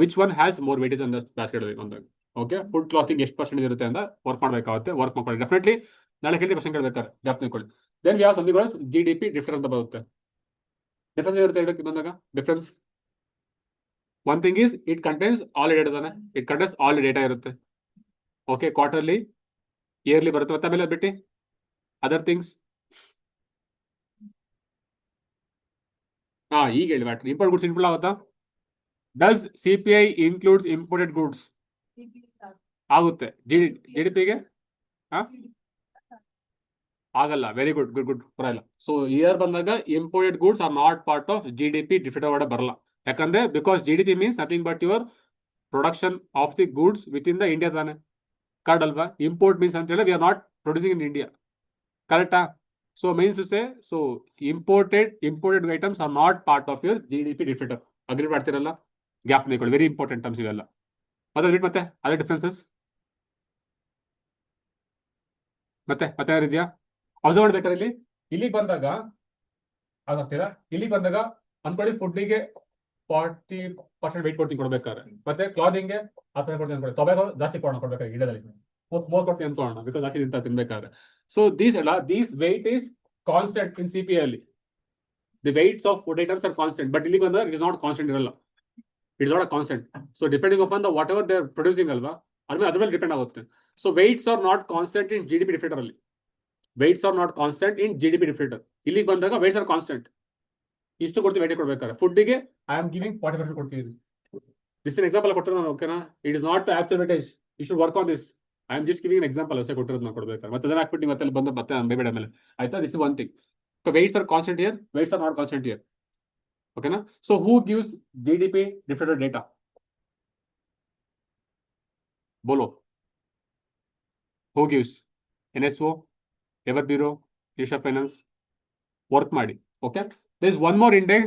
Which one has more weightage an the basket ಅಂದಾಗ. Okay, food clothing ಎಷ್ಟು percent ಇರುತ್ತೆ ಅಂತ ವರ್ಕ್ ಮಾಡಬೇಕಾಗುತ್ತೆ. ವರ್ಕ್ ಮಾಡ್ಕೊಳ್ಳಿ ಡೆಫಿನೆಟ್ಲಿ. ನಾಳೆ ಕೇಳಿ ಕ್ವಶನ್ ಕೇಳ್ಬೇಕಾರೆ ಗ್ಯಾಪ್ ನಿಕೊಳ್ಳಿ. ದೆನ್ ಯಾವ ಸಂಧಿಗಳು GDP ಡಿಫರೆನ್ಸ್ ಅಂತ ಬರುತ್ತೆ. ಡಿಫರೆನ್ಸ್ ಇರುತ್ತೆ ಎರಡಕ್ಕೆ ಬಂದಾಗ. Difference one thing is it contains all data ತಾನೆ. ಇಟ್ ಕಂಟೈನ್ಸ್ ಆಲ್ ಡೇಟಾ ಇರುತ್ತೆ. ಓಕೆ, ಕ್ವಾರ್ಟರ್ಲಿ, ಇಯರ್ಲಿ ಬರುತ್ತೆ. ಮತ್ತೆ ಆಮೇಲೆ ಬಿಟ್ಟು ಅದರ್ ಥಿಂಗ್ಸ್ ಈಗ ಹೇಳಿ ಬ್ಯಾಟ್ರಿ ಇಂಪೋರ್ಟ್ ಗುಡ್ಸ್ ಇನ್ಕ್ಲೂಡ್ ಆಗುತ್ತಾ? Does CPI includes imported goods? ಆಗುತ್ತೆ. GDP-ಗೆ ಆಗಲ್ಲ. ವೆರಿ ಗುಡ್ ಬರಲ್ಲ. ಸೊ ಇಯರ್ ಬಂದಾಗ imported goods are not part of GDP ಡಿಫಿಟ್ ಒಳಗಡೆ ಬರಲ್ಲ. ಯಾಕಂದ್ರೆ because GDP means nothing but your production of the goods with in the India ತಾನೆ. ಕರೆಕ್ಟ್ ಅಲ್ವಾ? ಇಂಪೋರ್ಟ್ ಮೀನ್ಸ್ ಅಂತ ಹೇಳಿ we are not producing in India. ಕರೆಕ್ಟಾ? So means to say so imported items are not part of your GDP deflator. Agree ಮಾಡ್ತಿರಲ್ಲ? ಗ್ಯಾಪ್ ನಿಕೊಳ್ಳಿ. Very important terms ಇವೆಲ್ಲ. ಮತ್ತೆ ಅದೇ ಡಿಫ್ರೆನ್ಸಸ್ ಮತ್ತೆ ಯಾರಿದ್ಯಾ ಅಬ್ಸರ್ವ್ ಮಾಡ್ಬೇಕಾದ್ರೆ ಇಲ್ಲಿಗೆ ಬಂದಾಗ ಆಗ್ತೀರಾ? ಇಲ್ಲಿಗೆ ಬಂದಾಗ ಅನ್ಕೊಳ್ಳಿ ಫುಡ್ಡಿಗೆ 40% ವೆಯ್ಟ್ ಕೊಡ್ತೀನಿ ಕೊಡ್ಬೇಕಾದ್ರೆ. ಮತ್ತೆ ಕ್ಲಾದಿಂಗ್ಗೆ 10% ಕೊಡ್ತೀನಿ ಅನ್ಕೊಳ್ಳಿ. ಟೊಬ್ಯಾಕೋ ಜಾಸ್ತಿ ಕೊಡ್ಬೇಕಾದ್ರೆ ಗಿಡದಲ್ಲಿ ಮೋಸ್ಟ್ ಕೊಡ್ತೀನಿ ಅನ್ಕೊಳ್ಳೋಣ ಬಿಕಾಸ್ ಜಾಸ್ತಿ ತಿಂತ ತಿನ್ಬೇಕಾದ್ರೆ. So these weight is constant in CPI ಅಲ್ಲಿ. The weights of food items are constant. But ಇಲ್ಲಿ ಬಂದಾಗ ಇಟ್ ಇಸ್ ನಾಟ್ ಕಾನ್ಸ್ಟೆಂಟ್ ಇರಲ್ಲ. It's not a constant. So depending upon the whatever they are producing ಅಲ್ವಾ, ಅದ್ರ ಮೇಲೆ depend ಆಗುತ್ತೆ. So weights are not constant in GDP deflator ಅಲ್ಲಿ. weights are not constant in GDP differential. ಇಲ್ಲಿಗೆ ಬಂದಾಗ weights are constant. ಇಷ್ಟು ಕೊಡ್ತೀವಿ weight ಕೊಡ್ಬೇಕಾದ್ರೆ ಫುಡ್ಗೆ I am giving 40% ಕೊಡ್ತೀವಿ. This is an example ಕೊಟ್ಟಿರೋದು ನಾನು ಓಕೆನಾ. It is not the actual weightage. You should work on this. I am just giving an example ಅಷ್ಟೇ ಕೊಟ್ಟಿರೋದು ನಾನು ಕೊಡ್ಬೇಕಾದ್ರೆ ಮತ್ತೆ ಅದನ್ನ ಹಾಕ್ಬಿಟ್ಟು ಮತ್ತೆ ಬಂದು ಮತ್ತೆ ಬೇಡ ಮೇಲೆ ಆಯ್ತಾ. This is one thing. So weights are constant here, weights are not constant here. Okay na? So who gives GDP differential data? Bolo. Who gives? NSO, Ever Bureau, Asia Finance. Work ಮಾಡಿ. Okay. There is one more index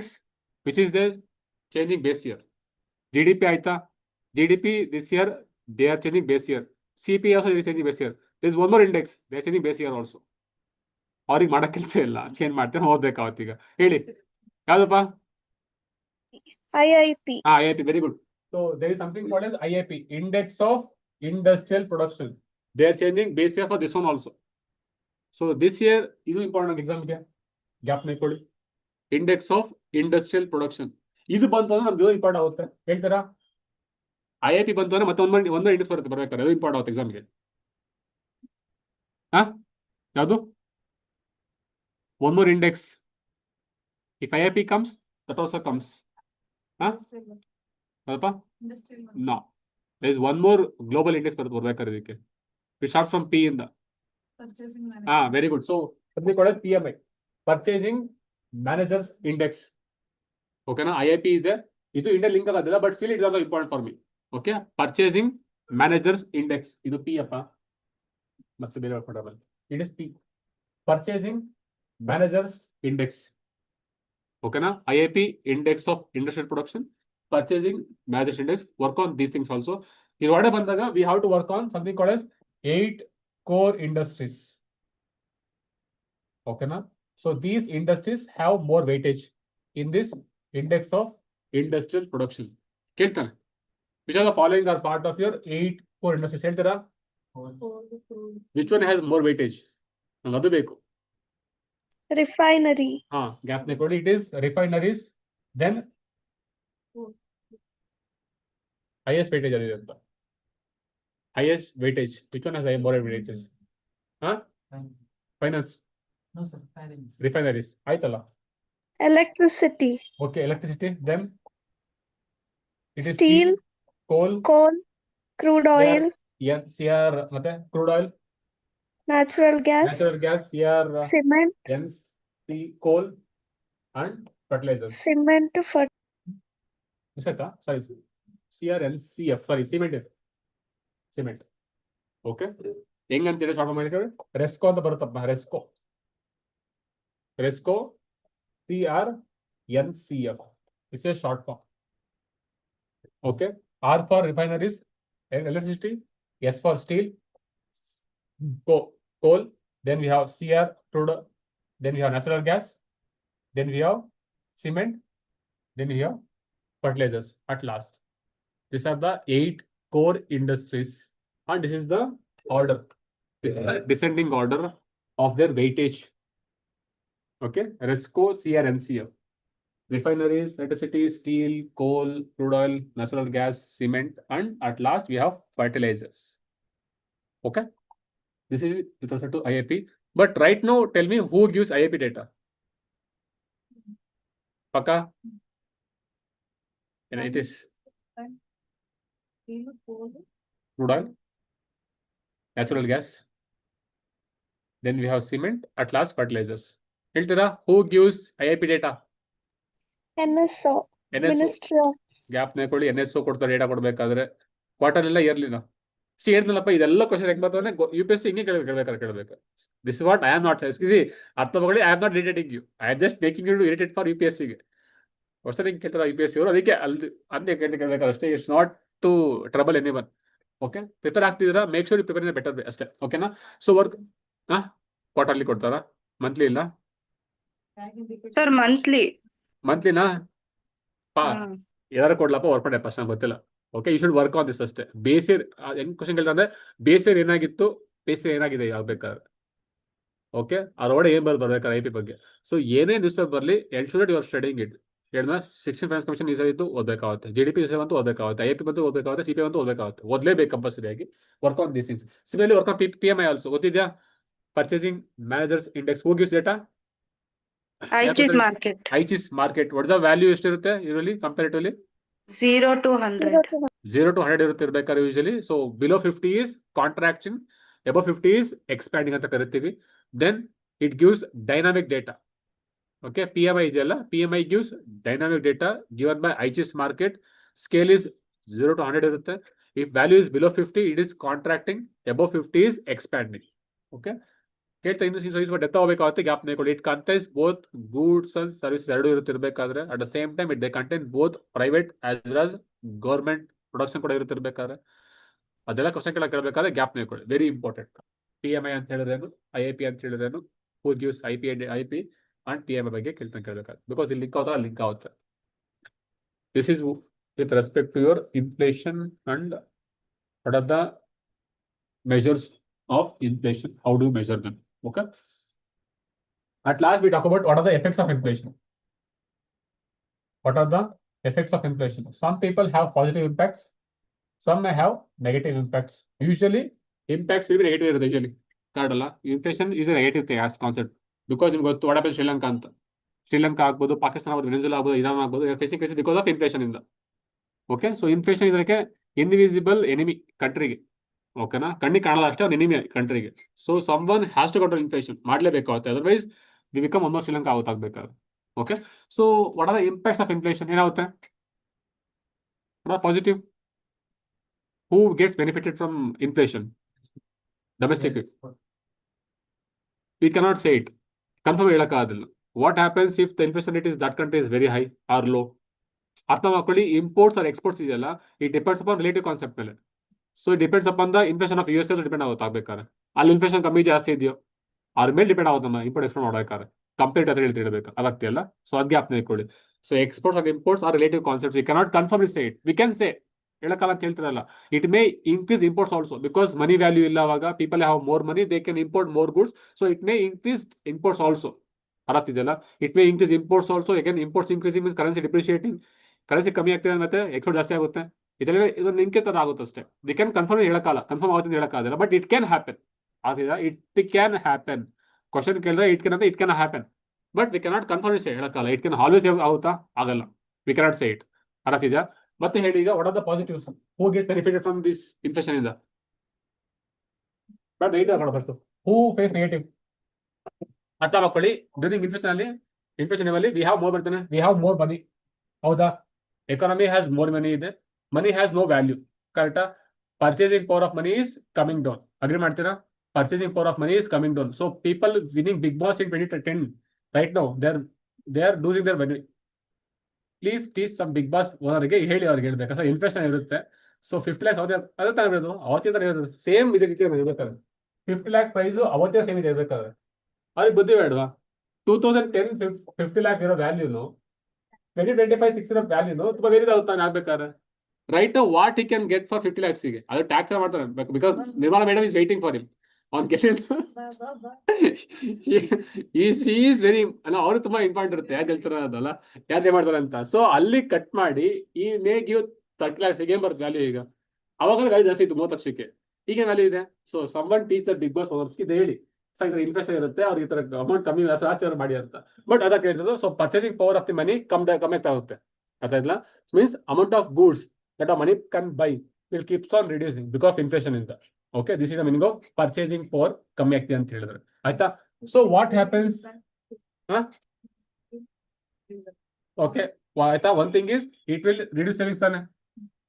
which is the changing base year. GDP ಆಯ್ತಾ. GDP this year they are changing base year. CPI also is changing base year. There is one more index. They are changing base year also. ಅವ್ರಿಗೆ ಮಾಡೋ ಕೆಲಸ ಇಲ್ಲ, change ಮಾಡ್ತೇನೆ ಓದ್ಬೇಕಾವತ್ತು. ಈಗ ಹೇಳಿ ಯಾವ್ದಪ್ಪ? IIP. IIP, very good. So there is something called as IIP, Index of Industrial Production. They are changing base year for this one also. So this year ಇದು important ಎಕ್ಸಾಮ್ಗೆ ಗ್ಯಾಪ್ ಮಾಡ್ಕೊಳ್ಳಿ. ಇಂಡೆಕ್ಸ್ ಆಫ್ ಇಂಡಸ್ಟ್ರಿಯಲ್ ಪ್ರೊಡಕ್ಷನ್ ಇದು ಬಂತು ಅಂದ್ರೆ ನಮ್ಗೆ important ಆಗುತ್ತೆ. ಹೇಳ್ತೀರಾ? IIP ಬಂತು ಅಂದ್ರೆ ಮತ್ತೆ ಒಂದು ಇಂಡೆಕ್ಸ್ ಬರುತ್ತೆ ಬರ್ಬೇಕಾದ್ರೆ, ಅದು ಇಂಪಾರ್ಟೆಂಟ್ ಆಗುತ್ತೆ ಎಕ್ಸಾಮ್ಗೆ. ಯಾವುದು? One more index. If IIP comes, that also comes. No. There is one more global index ಬರ್ಬೇಕಾದ್ರೆ ಇದಕ್ಕೆ. It starts from P ಇಂದ. Purchasing management. Very good. So something called as PMI, Purchasing Managers Index. Okay na? IIP is there. ಇದು India link ಆಗಲ್ಲ, but still it is also important for me. Okay? Purchasing Managers Index. ಇದು P ಅಪ್ಪ. ಮತ್ತೆ ಬೇರೆ ಕೊಡಬಲ್ಲ. It is P. Purchasing Managers Index. Okay na? IIP, Index of Industrial Production, Purchasing Managers Index. Work on these things also. In order bandaga, we have to work on something called as 8 core industries. Okay na? So these industries have more weightage in this Index of Industrial Production. Keltana. Which are the following are part of your 8 core industries? Heltara? Which one has more weightage? Nadu beku. Refinery. Gap nekodi. It is refineries. Then highest weightage adi anta. Highest weightage. Which one has more weightages? Finance. No sir. Refineries. Aitala. Electricity. Okay, electricity. Then it is Steel. coal. Crude oil. CR ಮತ್ತೆ crude oil. Natural gas. CR. Cement. NC, coal and fertilizers. Cement. Sorry. CR, NCF. Sorry, cement. Okay. ಹೆಂಗಂತೇಳಿ short ಮಾಡಿದ್ರೆ ರೆಸ್ಕೋ ಅಂತ ಬರುತ್ತಪ್ಪ. ರೆಸ್ಕೋ CRNCF. It's a short form. Okay. R for refineries and electricity. S for steel. Coal. Then we have CR, crude. Then we have natural gas. Then we have cement. Then we have fertilizers at last. These are the 8 core industries. And this is the order, descending order of their weightage. Okay. Resco, CR, NCF. Refineries, electricity, steel, coal, crude oil, natural gas, cement, and at last we have fertilizers. Okay. This is with respect to IIP. But right now, tell me who gives IIP data? Paka? And it is crude oil, natural gas. Then we have cement, at last fertilizers. Hiltira, who gives IIP data? NSO. Ministry of. ಗ್ಯಾಪ್ ನೆಕೊಳ್ಳಿ. NSO ಕೊಡ್ತಾರೆ data ಕೊಡ್ಬೇಕಾದ್ರೆ quarter ಇಲ್ಲ ಇಯರ್ಲಿನ. ಹೇಳಿದ್ನಲ್ಲಪ್ಪ ಇದೆಲ್ಲ question ಹೆಂಗ್ ಬರ್ತಾನೆ UPSC ಹಿಂಗೆ ಕೇಳಬೇಕು. This is what I am not saying. ಅರ್ಥ ಮಗಳಿ, I am not irritating you. I am just making you irritate for UPSC ಗೆ. ವರ್ಷ ಹಿಂಗೆ ಕೇಳ್ತಾರೆ UPSC ಅವರು, ಅದಕ್ಕೆ ಅಂತೆ ಕೇಳ್ಬೇಕಾದ್ರೆ ಅಷ್ಟೇ. It's not to trouble anyone. Okay. Prepare ಆಗ್ತಿದ್ದೀರಾ, make sure you prepare in better way ಅಷ್ಟೇ. ಓಕೆನಾ? ಸೊ ವರ್ಕ್ ಕ್ವಾರ್ಟರ್ಲಿ ಕೊಡ್ತಾರಾ, ಮಂತ್ಲಿ ಇಲ್ಲ? ಸರ್ ಮಂತ್ಲಿನಾ? ಯಾರು ಕೊಡ್ಲಪ್ಪ ವರ್ಕ್ ಮಾಡಿ ಫಸ್ಟ್ ನಂಗೆ ಗೊತ್ತಿಲ್ಲ. Okay. You should work on this ಅಷ್ಟೇ. ಬೇಸ್ ಇಯರ್ ಹೆಂಗ್ ಕ್ವಶನ್ ಕೇಳ್ತಾ ಅಂದ್ರೆ ಬೇಸ್ ಇಯರ್ ಏನಾಗಿತ್ತು, ಬೇಸ್ ಇಯರ್ ಏನಾಗಿದೆ ಆಗ್ಬೇಕಾದ್ರೆ. ಓಕೆ. ಅವ್ರೊಳಗೆ ಏನ್ ಬರ್ಬೇಕಾದ್ರೆ IIP ಬಗ್ಗೆ. ಸೊ ಏನೇ ನ್ಯೂಸ್ ಪೇಪರ್ ಬರಲಿ, ensure you are studying it. ಹೇಳಿದ 16 ಫೈನಾನ್ಸ್ ಕಮಿಷನ್ ಇತ್ತು ಓದಬೇಕಾಗುತ್ತೆ, GDP ಅಂತೂ ಓದಬೇಕಾಗುತ್ತೆ, IIP ಬಂತು ಓದಬೇಕಾಗುತ್ತೆ, CPI ಅಂತೂ ಓದಬೇಕಾಗುತ್ತೆ. ಓದಲೇಬೇಕು ಕಂಪಲ್ಸರಿ ಆಗಿ. Work on this things. Similarly work on PMI also. ಗೊತ್ತಿದ್ಯಾ? purchasing managers index. Who gives data? IAS market. IAS market. What is the value usually comparatively? 0 to 100. 0 to 100 ಇರಬೇಕಾದ್ರೆ usually. So below 50 is contraction, above 50 is expanding ಅಂತ ಕರಿತೀವಿ. Then it gives dynamic data. Okay, PMI ಇದೆಯಲ್ಲ, PMI gives dynamic data given by IAS market. Scale is 0 to 100 ಇರುತ್ತೆ. If value is below 50, it is contracting. Above 50 is expanding. Okay. ಹೇಳ್ತಾ ಇನ್ನು ಡೆತ್ ಹೋಗಬೇಕಾಗುತ್ತೆ ಗ್ಯಾಪ್ ನೆಕ್ಕೊಳ್ಳಿ. It contains both goods and services ಎರಡು ಇರುತ್ತಿರ್ಬೇಕಾದ್ರೆ at the same time it they contain both private as well as government production ಕೂಡ ಇರುತ್ತಿರ್ಬೇಕಾದ್ರೆ ಅದೆಲ್ಲ ಕ್ವಶನ್ ಕೇಳಬೇಕಾದ್ರೆ ಗ್ಯಾಪ್ ನೆಕ್ಕೊಳ್ಳಿ. Very important. PMI ಅಂತ ಹೇಳಿದ್ರೇನು, IIP ಅಂತ ಹೇಳಿದ್ರೇನು, who gives IP and PMI ಬಗ್ಗೆ ಕೇಳ್ಬೇಕಾದ್ರೆ ಬಿಕಾಸ್ ಇಲ್ಲಿ ಲಿಂಕ್ ಆಗುತ್ತೆ. This is with respect to your inflation and what are the measures of inflation, how do you measure them? Okay. At last, we talk about what are the effects of inflation. What are the effects of inflation? Some people have positive impacts, some may have negative impacts. Usually, impacts will be negative. Usually, inflation is a negative thing as concept because you go to what happens Sri Lanka, Pakistan, Venezuela, Iran, they are facing crisis because of inflation in the. Okay, so inflation is like a invisible enemy country. ಓಕೆನಾ, ಕಣ್ಣಿಗೆ ಕಾಣಲ್ಲ ಅಷ್ಟೇ ಒಂದು enemy ಕಂಟ್ರಿಗೆ. So some one has to control inflation, ಮಾಡಲೇಬೇಕಾಗುತ್ತೆ, otherwise we become almost Sri Lanka ಆಗ್ಬೇಕಾದ್ರೆ. Okay, so what are the impacts of inflation? ಏನಾಗುತ್ತೆ? Positive. Who gets benefited from inflation? Domestic. We cannot say it, confirm ಹೇಳಕ್ಕಾಗಲ್ಲ. What happens if the inflation rate is that country is very high R low? ಅರ್ಥ ಮಾಡ್ಕೊಳ್ಳಿ, imports R exports ಇದೆಯಲ್ಲ, it depends upon relative concept ಮೇಲೆ. So it depends upon the inflation of US depend ಆಗುತ್ತೆ ಆಗ್ಬೇಕಾದ್ರೆ. ಅಲ್ಲಿ inflation ಕಮ್ಮಿ ಜಾಸ್ತಿ ಇದೆಯೋ ಅವ್ರ ಮೇಲೆ ಡಿಪೆಂಡ್ ಆಗುತ್ತೆ ನಮ್ಮ ಇಂಪೋರ್ಟ್ ಎಕ್ಸ್ಪೋರ್ಟ್ ಮಾಡ್ಬೇಕಾದ್ರೆ. ಕಂಪೇರ್ ಅಂತ ಹೇಳ್ತಿರ್ಬೇಕು ಅಲ್ಲ. ಸೊ ಅದ್ ಗ್ಯಾಪ್ ಇಟ್ಕೊಳ್ಳಿ. So exports of imports are relative concepts. We cannot confirm say it. We can say, ಹೇಳಕ್ಕಾಗಲ್ಲ ಅಂತ ಹೇಳ್ತಿರಲ್ಲ. It may increase imports also because money value ಇಲ್ಲ ಅವಾಗ. People have more money, they can import more goods. So it may increase imports also. ಅರ್ಥಿದೆಯಲ್ಲ, it may increase imports also. Again imports increasing means currency depreciating. Currency ಕಮ್ಮಿ ಆಗ್ತಿದೆ ಮತ್ತೆ export ಜಾಸ್ತಿ ಆಗುತ್ತೆ. ಇದೆಲ್ಲ ಇದೊಂದು ಲಿಂಕೆ ತರ ಆಗುತ್ತೆ ಅಷ್ಟೇ. ವಿ ಕ್ಯಾನ್ ಕನ್ಫರ್ಮ್ ಹೇಳಕ್ಕಾಗಲ್ಲ, ಕನ್ಫರ್ಮ್ ಆಗುತ್ತೆ ಹೇಳಕ್ಕಾಗಲ್ಲ, ಬಟ್ ಇಟ್ ಕ್ಯಾನ್ ಹ್ಯಾಪನ್. ಆಗ್ತಿದ, ಇಟ್ ಕ್ಯಾನ್ ಹ್ಯಾಪನ್. ಕ್ವಶನ್ ಕೇಳಿದ್ರೆ ಇಟ್ ಕ್ಯಾನ್ ಅಂತ, it can happen, but we cannot confirm say ಹೇಳಕ್ಕಾಗಲ್ಲ. ಇಟ್ ಕ್ಯಾನ್ ಆಲ್ವೇಸ್ ಆಗುತ್ತಾ? ಆಗಲ್ಲ. We cannot say it. ಅರ್ಥಿದ್ಯಾ? ಮತ್ತೆ ಹೇಳಿ ಈಗ, what are the positives? Who gets benefited from this inflation ಇಂದ? But negative first. Who face negative? ಅರ್ಥ ಮಾಡ್ಕೊಳ್ಳಿ. ಡ್ಯೂರಿಂಗ್ ಇನ್ಫ್ಲೇಷನ್ ಅಲ್ಲಿ ವಿ ಹ್ಯಾವ್ ಮೋರ್ ಬರ್ತಾನೆ, ವಿ ಹ್ಯಾವ್ ಮೋರ್ ಮನಿ. ಹೌದಾ? ಎಕಾನಮಿ ಹ್ಯಾಸ್ ಮೋರ್ ಮನಿ ಇದೆ, ಮನಿ ಹ್ಯಾಸ್ ನೋ ವ್ಯಾಲ್ಯೂ. ಕರೆಕ್ಟಾ? Purchasing power of money is coming down. Agree ಮಾಡ್ತೀರಾ? Purchasing power of money is coming down. So people winning Big Boss in 2010 right now, they are losing their money. Please teach some Big Boss ಓನರ್ಗೆ ಹೇಳಿ, ಅವ್ರಿಗೆ ಹೇಳ್ಬೇಕು. So inflation ಇರುತ್ತೆ. So 50 lakhs ಅದೇ ತರ ಇರೋದು, ಅವತ್ತಿಂದ ಇರೋದು ಸೇಮ್ ಇದಕ್ಕೆ ಇರ್ಬೇಕಾದ್ರೆ 50 lakh ಪ್ರೈಸು ಅವತ್ತೇ ಸೇಮ್ ಇದೆ ಇರ್ಬೇಕಾದ್ರೆ ಅವ್ರಿಗೆ ಬುದ್ಧಿ ಬೇಡವಾ? 2010 50 lakh ಇರೋ ವ್ಯಾಲ್ಯೂನು 2025 6 ಇರೋ ವ್ಯಾಲ್ಯೂನು ತುಂಬಾ ವೇರಿ ಆಗುತ್ತೆ ಆಗ್ಬೇಕಾದ್ರೆ. Right now what he can get for 50 lakhs ಗೆ ಅದು ಟ್ಯಾಕ್ಸ್ ಮಾಡ್ತಾರೆ because Nirmala madam is waiting for him. ಅವ್ರು ತುಂಬಾ ಇಂಪಾರ್ಟೆಂಟ್ ಇರುತ್ತೆ, ಯಾಕೆ ಹೇಳ್ತಾರಲ್ಲ, ಯಾರೇ ಮಾಡ್ತಾರೆ ಅಂತ. ಸೊ ಅಲ್ಲಿ ಕಟ್ ಮಾಡಿ ಈ ಮೇ ಗಿವ್ 30 lakhs ಏನ್ ಬರುತ್ತೆ ವ್ಯಾಲ್ಯೂ? ಈಗ ಅವಾಗ ವ್ಯಾಲ್ಯೂ ಜಾಸ್ತಿ ಇತ್ತು 30 ಲಕ್ಷಕ್ಕೆ, ಈಗ ವ್ಯಾಲ್ಯೂ ಇದೆ. So someone teach the big boss owners ಇದು ಹೇಳಿ, ಇಂಟ್ರೆಸ್ಟ್ ಇರುತ್ತೆ ಅವ್ರಿಗೆ ಈ ತರ ಅಮೌಂಟ್ ಕಮ್ಮಿ ಜಾಸ್ತಿ ಅವ್ರು ಮಾಡಿ ಅಂತ. ಬಟ್ ಅದಕ್ಕೆ ಹೇಳ್ತದೆ, so purchasing power of the money ಕಮ್ಮಿ ಆಗ್ತಾ ಹೋಗುತ್ತೆ. ಅರ್ಥ ಆಯ್ತಲ್ಲ? Means amount of goods that money can buy will keeps on reducing because of inflation ಇಂದ. Okay, this is the meaning of purchasing power ಕಮ್ಮಿ ಆಗ್ತಿದೆ ಅಂತ ಹೇಳಿದ್ರೆ. ಆಯ್ತಾ? So what happens? ಓಕೆ ಆಯ್ತಾ? One thing is it will reduce savings ತಾನೆ,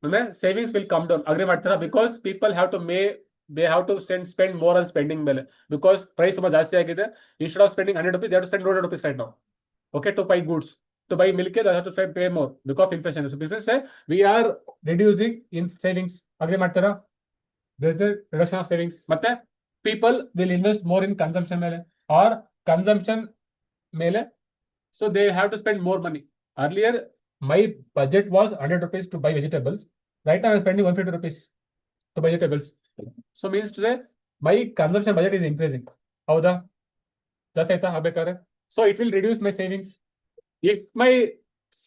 ಅಂದ್ರೆ savings will come down. Agree ಮಾಡ್ತೀರಾ? Because people have to they have to spend more on spending ಮೇಲೆ because price ತುಂಬಾ ಜಾಸ್ತಿ ಆಗಿದೆ. Instead of spending 100 rupees, they have to spend 200 rupees right now. Okay, to buy goods, to buy milk, they have to pay more because of inflation. So business say we are reducing in savings. Agree ಮಾಡ್ತೀರಾ? There is a reduction of savings. ಮತ್ತೆ people will invest more in consumption ಮೇಲೆ or consumption ಮೇಲೆ. So they have to spend more money. Earlier my budget was 100 rupees to buy vegetables. Right now I am spending 150 rupees to buy vegetables. So means to say my consumption budget is increasing. Howda? That's it. So it will reduce my savings. If my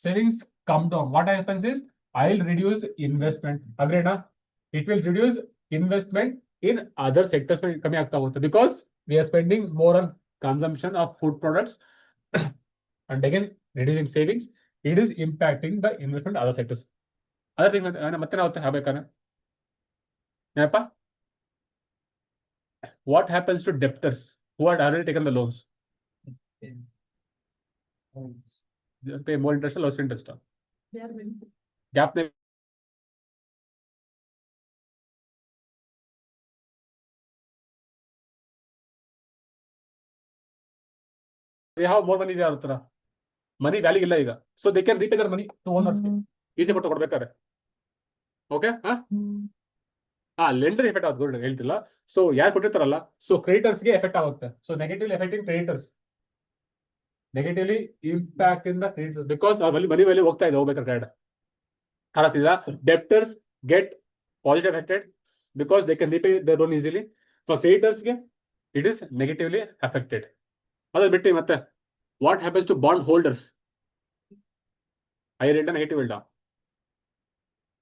savings come down, what happens is I'll reduce investment. Agreed na? It will reduce investment in other sectors because we are spending more on consumption of food products and again reducing savings. It is impacting the investment other sectors. Other thing ಮತ್ತೆ ನಾವು ಹಾಕ್ಬೇಕಾರೆ ಏನಪ್ಪ, what happens to debtors who had already taken the loans? They pay more interest or less interest? They are very Gap they have more money, they are ಉತ್ತರ ಮನಿ value ಇಲ್ಲ ಈಗ, so they can repay their money to owners easy ಕೊಟ್ಟು ಕೊಡ್ಬೇಕಾರೆ. Okay lender effect ಆಗುತ್ತೆ ಹೇಳ್ತಿಲ್ಲ. So ಯಾರು ಕೊಟ್ಟಿರ್ತಾರಲ್ಲ, so ಕ್ರೆಡಿಟರ್ಸ್ಗೆ ಎಫೆಕ್ಟ್ ಆಗುತ್ತೆ. So negatively affecting creditors, negatively impact in the creditors because ಅವ್ರ ಮನಿ ವ್ಯಾಲ್ಯೂ ಹೋಗ್ತಾ ಇದೆ ಹೋಗ್ಬೇಕಾದ್ರೆ ಕ್ರೆಡಿಟ್ ಹರತಿದ. Debtors get positive affected because they can repay their loan easily. For ಕ್ರೆಡಿಟರ್ಸ್ಗೆ ಇಟ್ ಇಸ್ ನೆಗೆಟಿವ್ಲಿ ಅಫೆಕ್ಟೆಡ್. ಅದ್ರ ಬಿಟ್ಟು ಮತ್ತೆ what happens to bond holders? High rate negative ಇಲ್ಟಾ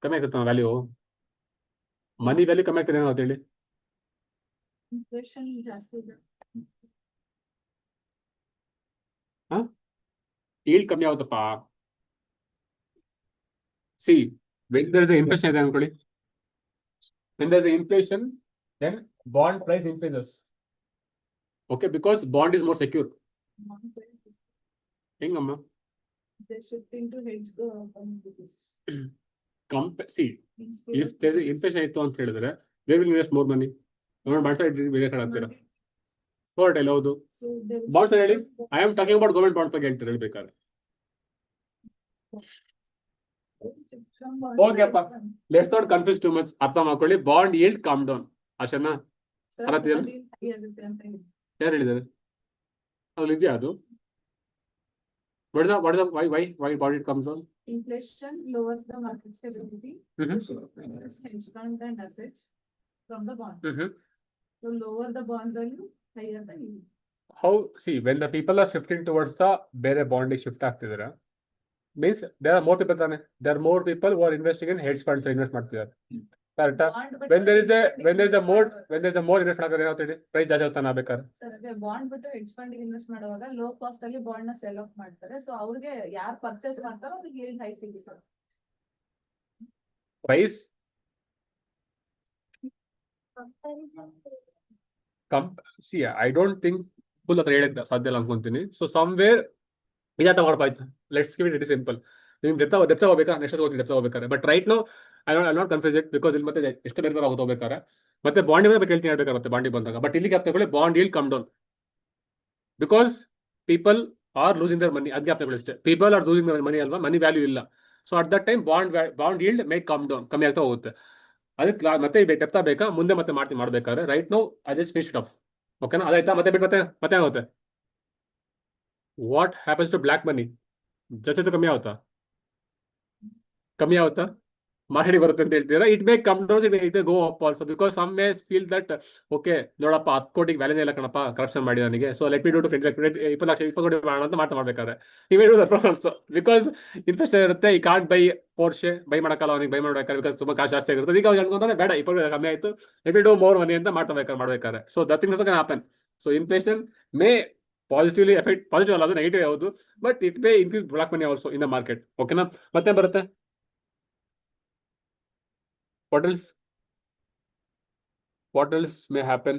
ಕಮ್ಮಿ ಆಗುತ್ತೆ ವ್ಯಾಲ್ಯೂ, ಮನಿ ವ್ಯಾಲ್ಯೂ ಕಮ್ಮಿ ಆಗ್ತದೆ ಏನೋ ಹೇಳಿ. inflation ಜಾಸ್ತಿ ಇದೆ. ಈಲ್ಡ್ ಕಮ್ಮಿ ಆಗುತ್ತಪ್ಪ. See when there is a inflation ಇದೆ ಅನ್ಕೊಳ್ಳಿ, when there is a inflation then bond price increases. Okay, because bond is more secure. ಹೆಂಗಮ್ಮ? They shifting to hedge with this. See, if there is a inflation ಇತ್ತು ಅಂತ ಹೇಳಿದ್ರೆ where will invest more money? Government bonds ಹಾಕ್ತೀರಾ? ಫೋರ್ಟ್ ಇಲ್ಲ ಹೌದು. Bonds ಹೇಳಿ, I am talking about government bonds ಬಗ್ಗೆ ಹೇಳ್ತೀರಾ ಹೇಳ್ಬೇಕಾದ್ರೆ. ಓಕೆಪ್ಪ, let's not confuse too much. ಅರ್ಥ ಮಾಡ್ಕೊಳ್ಳಿ. ಬಾಂಡ್ yield ಕಮ್ ಡೌನ್ ಅಷ್ಟೇನಾ? ಯಾರು ಹೇಳಿದ್ದಾರೆ? ಅದು ಇದೆಯಾ ಅದು? What is the why bond yield comes down? Inflation lowers the market stability. Hedge fund and assets from the bond. So lower the bond value, higher the yield. How, see, when the people are shifting towards the ಬೇರೆ bond shift ಆಗ್ತಿದಾರೆ, means there are more people ತಾನೆ, there are more people who are investing in hedge funds invest ಮಾಡ್ತಿದ್ದಾರೆ. ಕರೆಕ್ಟಾ? when there is a more investment ಆಗೋದು ಏನಾಗ್ತದೆ, price ಜಾಸ್ತಿ ಆಗ್ತಾನೆ ಆಗ್ಬೇಕಾದ್ರೆ. Sir ಅದೇ ಬಾಂಡ್ ಬಿಟ್ಟು ಹೆಡ್ಜ್ ಫಂಡ್ ಇನ್ವೆಸ್ಟ್ ಮಾಡುವಾಗ ಲೋ ಕಾಸ್ಟ್ ಅಲ್ಲಿ ಬಾಂಡ್ ನ ಸೆಲ್ ಆಫ್ ಮಾಡ್ತಾರೆ. ಸೊ ಅವ್ರಿಗೆ ಯಾರು ಪರ್ಚೇಸ್ ಮಾಡ್ತಾರೋ ಅವ್ರಿಗೆ yield ಹೈ ಸಿಗುತ್ತೆ. Price see, I don't think full ಹತ್ರ ಹೇಳಕ್ಕೆ ಸಾಧ್ಯ ಇಲ್ಲ ಅನ್ಕೊಂತೀನಿ. ಸೊ ಸಮ್ವೇರ್ ವಿಜಾತ ಮಾಡ್ಪಾಯ್ತು. Let's give it simple. ನಿಮ್ಗೆ ಡೆಪ್ತ್ ಹೋಗ್ಬೇಕಾ, ನೆಕ್ಸ್ಟ್ ಹೋಗ್ತೀನಿ ಡೆಪ್ತ್ ಹೋಗ್ಬೇಕಾರೆ. But right no I not confuse it because ಇಲ್ಲಿ ಮತ್ತೆ ಎಷ್ಟು ಬೇರೆ ತರ ಹೋಗ್ಬೇಕಾರೆ ಮತ್ತೆ ಬಾಂಡ್ ಬಗ್ಗೆ ಕೇಳ್ತೀನಿ ಹೇಳ್ಬೇಕಾರೆ ಮತ್ತೆ ಬಾಂಡಿಗೆ ಬಂದಾಗ. ಬಟ್ ಇಲ್ಲಿ ಗ್ಯಾಪ್ ತಗೊಳ್ಳಿ, bond yield come down because people are losing their money. ಅದು ಗ್ಯಾಪ್ ತಗೊಳ್ಳಿ ಅಷ್ಟೇ. People are losing their money ಅಲ್ವಾ, ಮನಿ ವ್ಯಾಲ್ಯೂ ಇಲ್ಲ. So at that time bond yield may come down, ಕಮ್ಮಿ ಆಗ್ತಾ ಹೋಗುತ್ತೆ. ಅದಕ್ಕೆ ಮತ್ತೆ ಡೆಪ್ತಾ ಬೇಕಾ ಮುಂದೆ ಮತ್ತೆ ಮಾಡ್ಬೇಕಾದ್ರೆ. Right no I just finished off. ಓಕೆನಾ? ಅದಾಯ್ತಾ? ಮತ್ತೆ ಬಿಟ್ಟು ಮತ್ತೆ ಆಗುತ್ತೆ. What happens to black money? ಜಾಸ್ತಿ ಕಮ್ಮಿ ಆಗುತ್ತಾ ಮಾಹಿತಿ ಬರುತ್ತೆ ಅಂತ ಹೇಳ್ತೀರಾ? It may come down, it may go up also because some may feel that okay ನೋಡಪ್ಪ 10 ಕೋಟಿಗೆ ವ್ಯಾಲ್ಯೂನೇ ಇಲ್ಲ ಕಣಪ್ಪ, ಕರಪ್ಷನ್ ಮಾಡಿ ನನಗೆ, so let me do to 20 ಲಕ್ಷ 20 ಕೋಟಿ ಮಾಡೋಣ ಅಂತ ಮಾಡ್ಬೇಕಾದ್ರೆ ನೀವೇ ಬಿಕಾಸ್ ಇನ್ಫೆಕ್ಷನ್ ಇರುತ್ತೆ. ಈ ಕಾರ್ಡ್ ಬೈ ಪೋರ್ಷೆ ಬೈ ಮಾಡಕ್ಕಲ್ಲ, ಅವನಿಗೆ ಬೈ ಮಾಡ್ಬೇಕಾದ್ರೆ ಬಿಕಾಸ್ ತುಂಬಾ ಕಾಸ್ಟ್ ಜಾಸ್ತಿ ಆಗಿರುತ್ತೆ. ಈಗ ಅವ್ರು ಅನ್ಕೊಂತಾರೆ ಬೇಡ 20 ಕಮ್ಮಿ ಆಯ್ತು, let me do more money ಅಂತ ಮಾಡ್ಬೇಕಾದ್ರೆ. So that things can happen. So inflation May positively effect, positive ಅಲ್ಲ ಅದು ನೆಗೆಟಿವ್ ಯಾವುದು, but it may increase block money also in the market. ಓಕೆನಾ? ಮತ್ತೆ ಬರುತ್ತೆ what else may happen?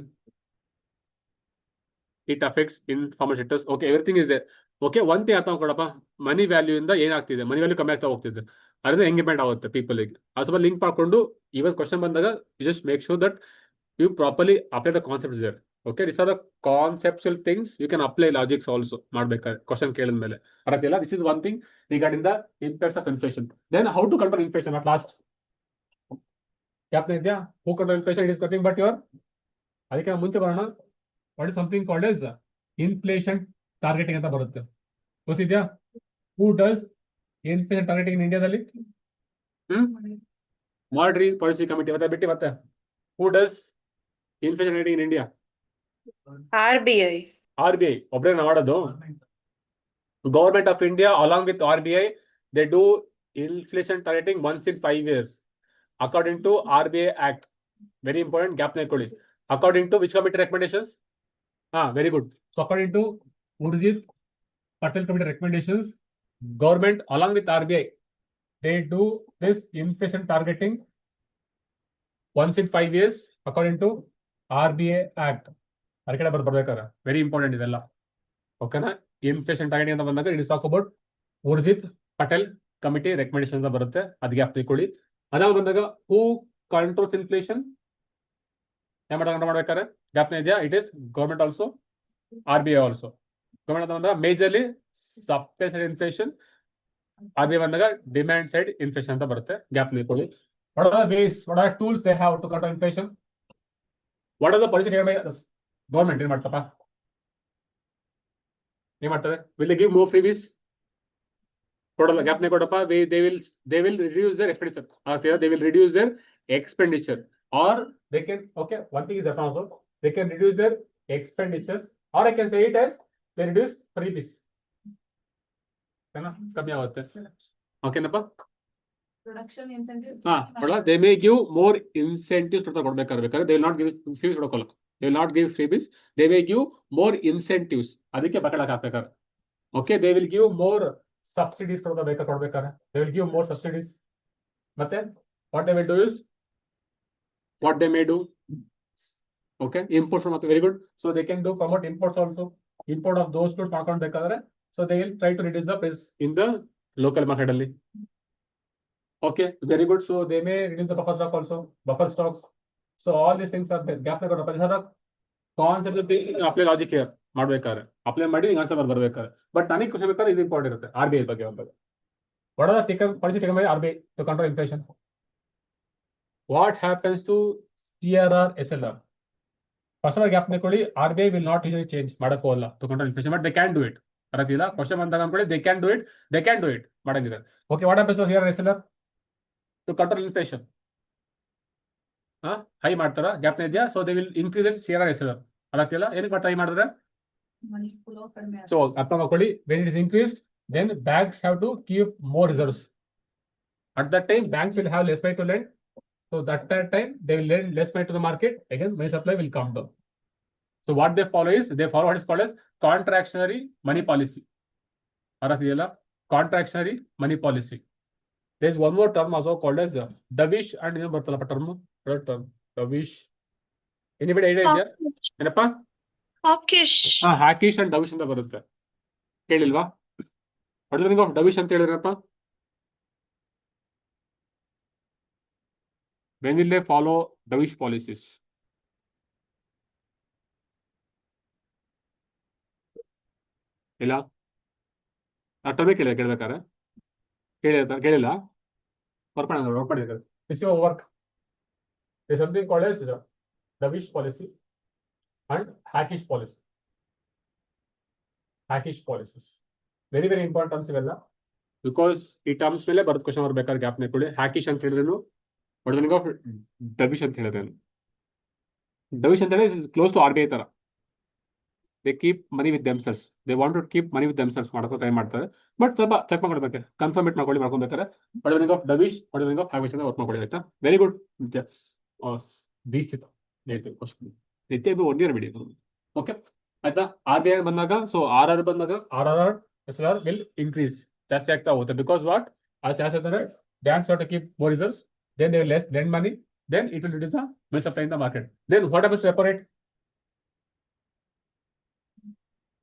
It affects informal sectors. Okay, everything is there. Okay, one thing ಅರ್ಥ ಮಾಡ್ಕೊಳಪ್ಪ, ಮನಿ value ಇಂದ ಏನಾಗ್ತಿದೆ, ಮನಿ value ಕಮ್ಮಿ ಆಗ್ತಾ ಹೋಗ್ತಿದೆ, ಅದ್ರಿಂದ ಎಂಗೇಜ್ಮೆಂಟ್ ಆಗುತ್ತೆ ಪೀಪಲ್ಗೆ. ಅದು ಸ್ವಲ್ಪ ಲಿಂಕ್ ಮಾಡ್ಕೊಂಡು ಇವನ್ ಕ್ವಶನ್ ಬಂದಾಗ you just make sure that you properly apply the concepts there. Okay, this are the conceptual things you can apply logics also ಮಾಡ್ಬೇಕಾದ್ರೆ ಕ್ವಶನ್ ಕೇಳಿದ ಮೇಲೆ. ಅರ್ಥಿಲ್ಲ? This is one thing regarding the impacts of inflation. Then how to control inflation at last. ಇದೆಯಾ? Who control inflation it is cutting but your. ಅದಕ್ಕೆ ಮುಂಚೆ ಬರೋಣ. What is something called as inflation targeting ಅಂತ ಬರುತ್ತೆ, ಗೊತ್ತಿದ್ಯಾ? Who does inflation targeting ಇನ್ ಇಂಡಿಯಾದಲ್ಲಿ? Monetary policy committee ಮತ್ತೆ who does inflation targeting in India? RBI ಒಬ್ಬರೇ ಮಾಡೋದು. Government of India along with RBI they do inflation targeting once in 5 years according to RBI Act. Very important, gap ನೆಕ್ಕೊಳ್ಳಿ. According to which committee recommendations? Very good. So according to Urjit Patel Committee recommendations, government along with RBI, they do this inflation targeting once in 5 years according to RBI Act. ಅದಕ್ಕೆ ಬರ್ಬೇಕಾರೆ very important ಇದೆಲ್ಲ ಓಕೆನಾ. Inflation targeting ಅಂತ ಬಂದಾಗ it is talk about Urjit Patel committee recommendation ಬರುತ್ತೆ, ಅದಕ್ಕೆ gap ತಿಳ್ಕೊಳ್ಳಿ. ಅದಾವ ಬಂದಾಗ ಹೂ ಕಂಟ್ರೋಲ್ಸ್ ಇನ್ಫ್ಲೇಷನ್ ಏನ್ ಮಾಡ್ಬೇಕಾರೆ ಗ್ಯಾಪ್ನ ಇದೆಯಾ, it is government also, RBI also. Government ಅಂತ ಬಂದಾಗ majorly supply side inflation, RBI ಬಂದಾಗ ಡಿಮ್ಯಾಂಡ್ ಸೈಡ್ ಇನ್ಫ್ಲೇಷನ್ ಅಂತ ಬರುತ್ತೆ, ಗ್ಯಾಪ್ ತಿಳ್ಕೊಳ್ಳಿ. What are the ways, what are the tools they have to control inflation? What are the policy taken by government? ಏನ್ ಮಾಡ್ತಪ್ಪ, ಏನ್ ಮಾಡ್ತಾರೆ? Will they give more freebies? ಕೊಡಲ್ಲ, ಗ್ಯಾಪ್ನೇ ಕೊಡಪ್ಪ. They will reduce their expenditure. They will reduce their expenditure, or they can, okay, one thing is that also they can reduce their expenditure, or I can say it as they reduce freebies. ಕಮ್ಮಿ ಆಗುತ್ತೆ, ಓಕೆನಪ್ಪ. Production incentive they may give more incentives ಕೊಡ್ಬೇಕಾದ್ರೆ, they will not give fees ಕೊಡೋಕಲ್ಲ, they will not give freebies, they may give more incentives, ಅದಕ್ಕೆ ಬಕಳಕ್ಕೆ ಹಾಕ್ಬೇಕಾರೆ. Okay, they will give more subsidies ಕೊಡ್ಬೇಕಾದ್ರೆ, they will give more subsidies. ಮತ್ತೆ what they will do is, what they may do, okay, imports from, very good. So they can do promote imports also, import of those goods ಮಾಡ್ಕೊಳ್ಬೇಕಾದ್ರೆ, so they will try to reduce the price in the local market ಅಲ್ಲಿ. Okay, very good. So they may reduce the buffer stock also, buffer stocks. So all these things are there. Gap concept apply logic here ಮಾಡ್ಬೇಕಾದ್ರೆ, apply ಮಾಡಿ ನಿಮ್ಗೆ answer ಬರ್ಬೇಕಾದ್ರೆ. But ನನಗೆ ಖುಷಿ ಬೇಕಾದ್ರೆ ಇದು important ಇರುತ್ತೆ RBI ಬಗ್ಗೆ ಒಂದು. What are the policy taken by RBI to control inflation? What happens to CRR SLR? First of all, gap neಕೊಳ್ಳಿ, RBI will not easily change ಮಾಡಕ್ಕೆ ಹೋಗಲ್ಲ to control inflation, but they can do it. ಅರ್ಥಿಲ್ಲ, question ಬಂದಾಗ ಅನ್ಕೊಳ್ಳಿ, they can do it ಮಾಡಂಗಿದೆ. Okay, what happens to CRR SLR to control inflation? High ಮಾಡ್ತಾರ, ಗ್ಯಾಪ್ನ ಇದೆಯಾ, so they will increase it CRR SLR. ಅರ್ಥಿಲ್ಲ, ಏನಕ್ಕೆ ಟ್ರೈ ಮಾಡಿದ್ರೆ, ಸೊ ಅರ್ಥ ಮಾಡ್ಕೊಳ್ಳಿ, when it is increased, then banks have to keep more reserves. At that time, banks will have less money to lend. So that time, they will lend less money to the market. Again, money supply will come down. So what they follow what is called as contractionary money policy. Contractionary money policy. There is one more term also called as dovish and term dovish. Anybody idea idea? Enappa? Hawkish. Hawkish and dovish ಅಂತ ಬರುತ್ತೆ, ಕೇಳಿಲ್ವಾ? What do you think of dovish ಅಂತ ಹೇಳಿದ್ರಪ್ಪ? When will they follow dovish policies? ಇಲ್ಲ, ಅಷ್ಟೇ ಕೇಳ್ಬೇಕಾರೆ ಕೇಳಿಲ್ಲ, work ಮಾಡಿದ್ರೆ work. There is something called as dovish policy and hawkish policy. Hawkish policies very very important terms ಇವೆಲ್ಲ, because ಈ terms ಮೇಲೆ ಬರೋದು question ಬರ್ಬೇಕಾದ್ರೆ ಗ್ಯಾಪ್ ನೆಕ್ಕೊಳ್ಳಿ. ಹ್ಯಾಕಿಶ್ ಅಂತ ಹೇಳಿದ್ರೇನು, ಬಟ್ ನನಗೆ ಡವಿಶ್ ಅಂತ ಹೇಳಿದ್ರೇನು. ಡವಿಶ್ ಅಂತ ಹೇಳಿದ್ರೆ ಕ್ಲೋಸ್ ಟು RBI ತರ, they keep money with themselves, they want to keep money with themselves ಮಾಡೋಕೆ ಟ್ರೈ ಮಾಡ್ತಾರೆ. ಬಟ್ ಸ್ವಲ್ಪ ಚೆಕ್ ಮಾಡ್ಕೊಳ್ಬೇಕು, ಕನ್ಫರ್ಮ್ ಇಟ್ ಮಾಡ್ಕೊಳ್ಬೇಕಾರೆ ಬಡವನಿಂಗ್ ಆಫ್ ಡವಿಶ್, ಬಡವನಿಂಗ್ ಆಫ್ ಹ್ಯಾಕಿಶ್ ಅಂತ ವರ್ಕ್ ಮಾಡ್ಕೊಳ್ಳಿ, ಆಯ್ತಾ? Very good. ದೀಕ್ಷಿತ ನಿತ್ಯ 1 year ಬಿಡಿ, ಓಕೆ ಆಯ್ತಾ? RBI ಬಂದಾಗ, ಸೊ RR ಬಂದಾಗ RRR SLR will increase, ಜಾಸ್ತಿ ಆಗ್ತಾ ಹೋಗುತ್ತೆ. ಬಿಕಾಸ್ ವಾಟ್, ಜಾಸ್ತಿ ಆಗ್ತಾರೆ, banks have to keep more reserves, then they will less lend money, then it will reduce the money supply in the market. Then what happens to repo rate?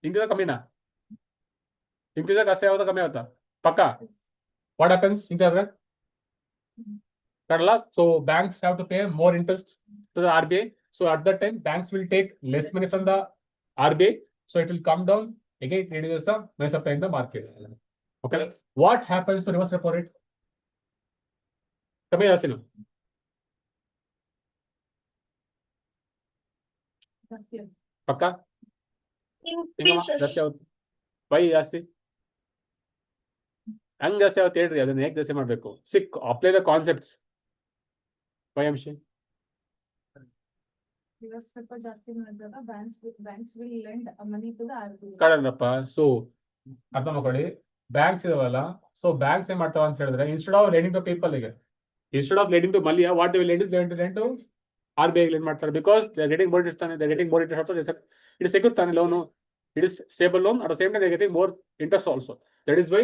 increase ಕಮ್ಮಿನಾ, increase ಜಾಸ್ತಿ ಆಗುತ್ತಾ ಕಮ್ಮಿ ಆಗುತ್ತಾ? ಪಕ್ಕ. What happens increase ಕಡಲ್ಲ, so banks have to pay more interest to the RBI. So at that time, banks will take less money from the RBI, so it will come down again, it reduces the money supply in the market. Okay, what happens to reverse repo rate? ಕಮ್ಮಿ ಜಾಸ್ತಿನಾ? ಪಕ್ಕ Increases. ಜಾಸ್ತಿ ಆಗುತ್ತೆ. Y ಜಾಸ್ತಿ ಹಂಗ್ ಜಾಸ್ತಿ ಆಗುತ್ತೆ ಹೇಳ್ರಿ, ಅದನ್ನ ಹೇಗೆ ಜಾಸ್ತಿ ಮಾಡ್ಬೇಕು? Apply the concepts. ವೈ ಅಂಶ ಜಾಸ್ತಿ ಮಾಡಿದಾಗ banks will lend money to the RBI. ಕಡಲ್ಲಪ್ಪ, ಸೊ ಅರ್ಥ ಮಾಡ್ಕೊಳ್ಳಿ, ಬ್ಯಾಂಕ್ಸ್ ಇದಾವಲ್ಲ, ಸೊ ಬ್ಯಾಂಕ್ಸ್ ಏನ್ ಮಾಡ್ತಾವ ಅಂತ ಹೇಳಿದ್ರೆ, instead of lending to people ಗೆ, instead of lending to Mallya, what they will lend to RBI ಏನ್ ಮಾಡ್ತಾರೆ, because they are getting more interest ತಾನೆ, they are getting more interest also, it is secure ತಾನೆ loan, it is stable loan, at the same time they are getting more interest also. That is why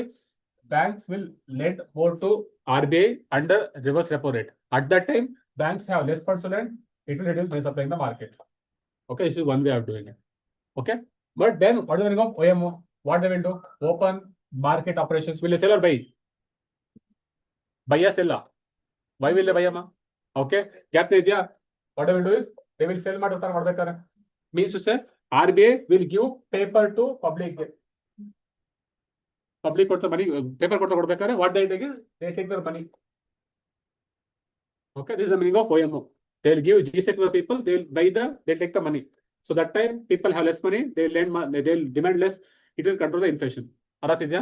banks will lend more to RBI under reverse repo rate. At that time, banks have less funds to lend, it will reduce money supply in the market. Okay, this is one way of doing it. Okay, but then what is the meaning of OMO? What they will do? Open market operations. Will they sell or buy? Buy or sell? Why will they buy? Okay, gap idea. What they will do is they will sell ಮಾಡ್ತಾರೆ. Means to say RBI will give paper to public. Public ಕೊಡ್ತಾರೆ money, paper ಕೊಡ್ಬೇಕಾದ್ರೆ what they take is they take their money. Okay, this is the meaning of OMO. They will give G-Sec to the people, they will buy they take the money. So that time people have less money, they will lend, they will demand less, it will control the inflation. Aratidya?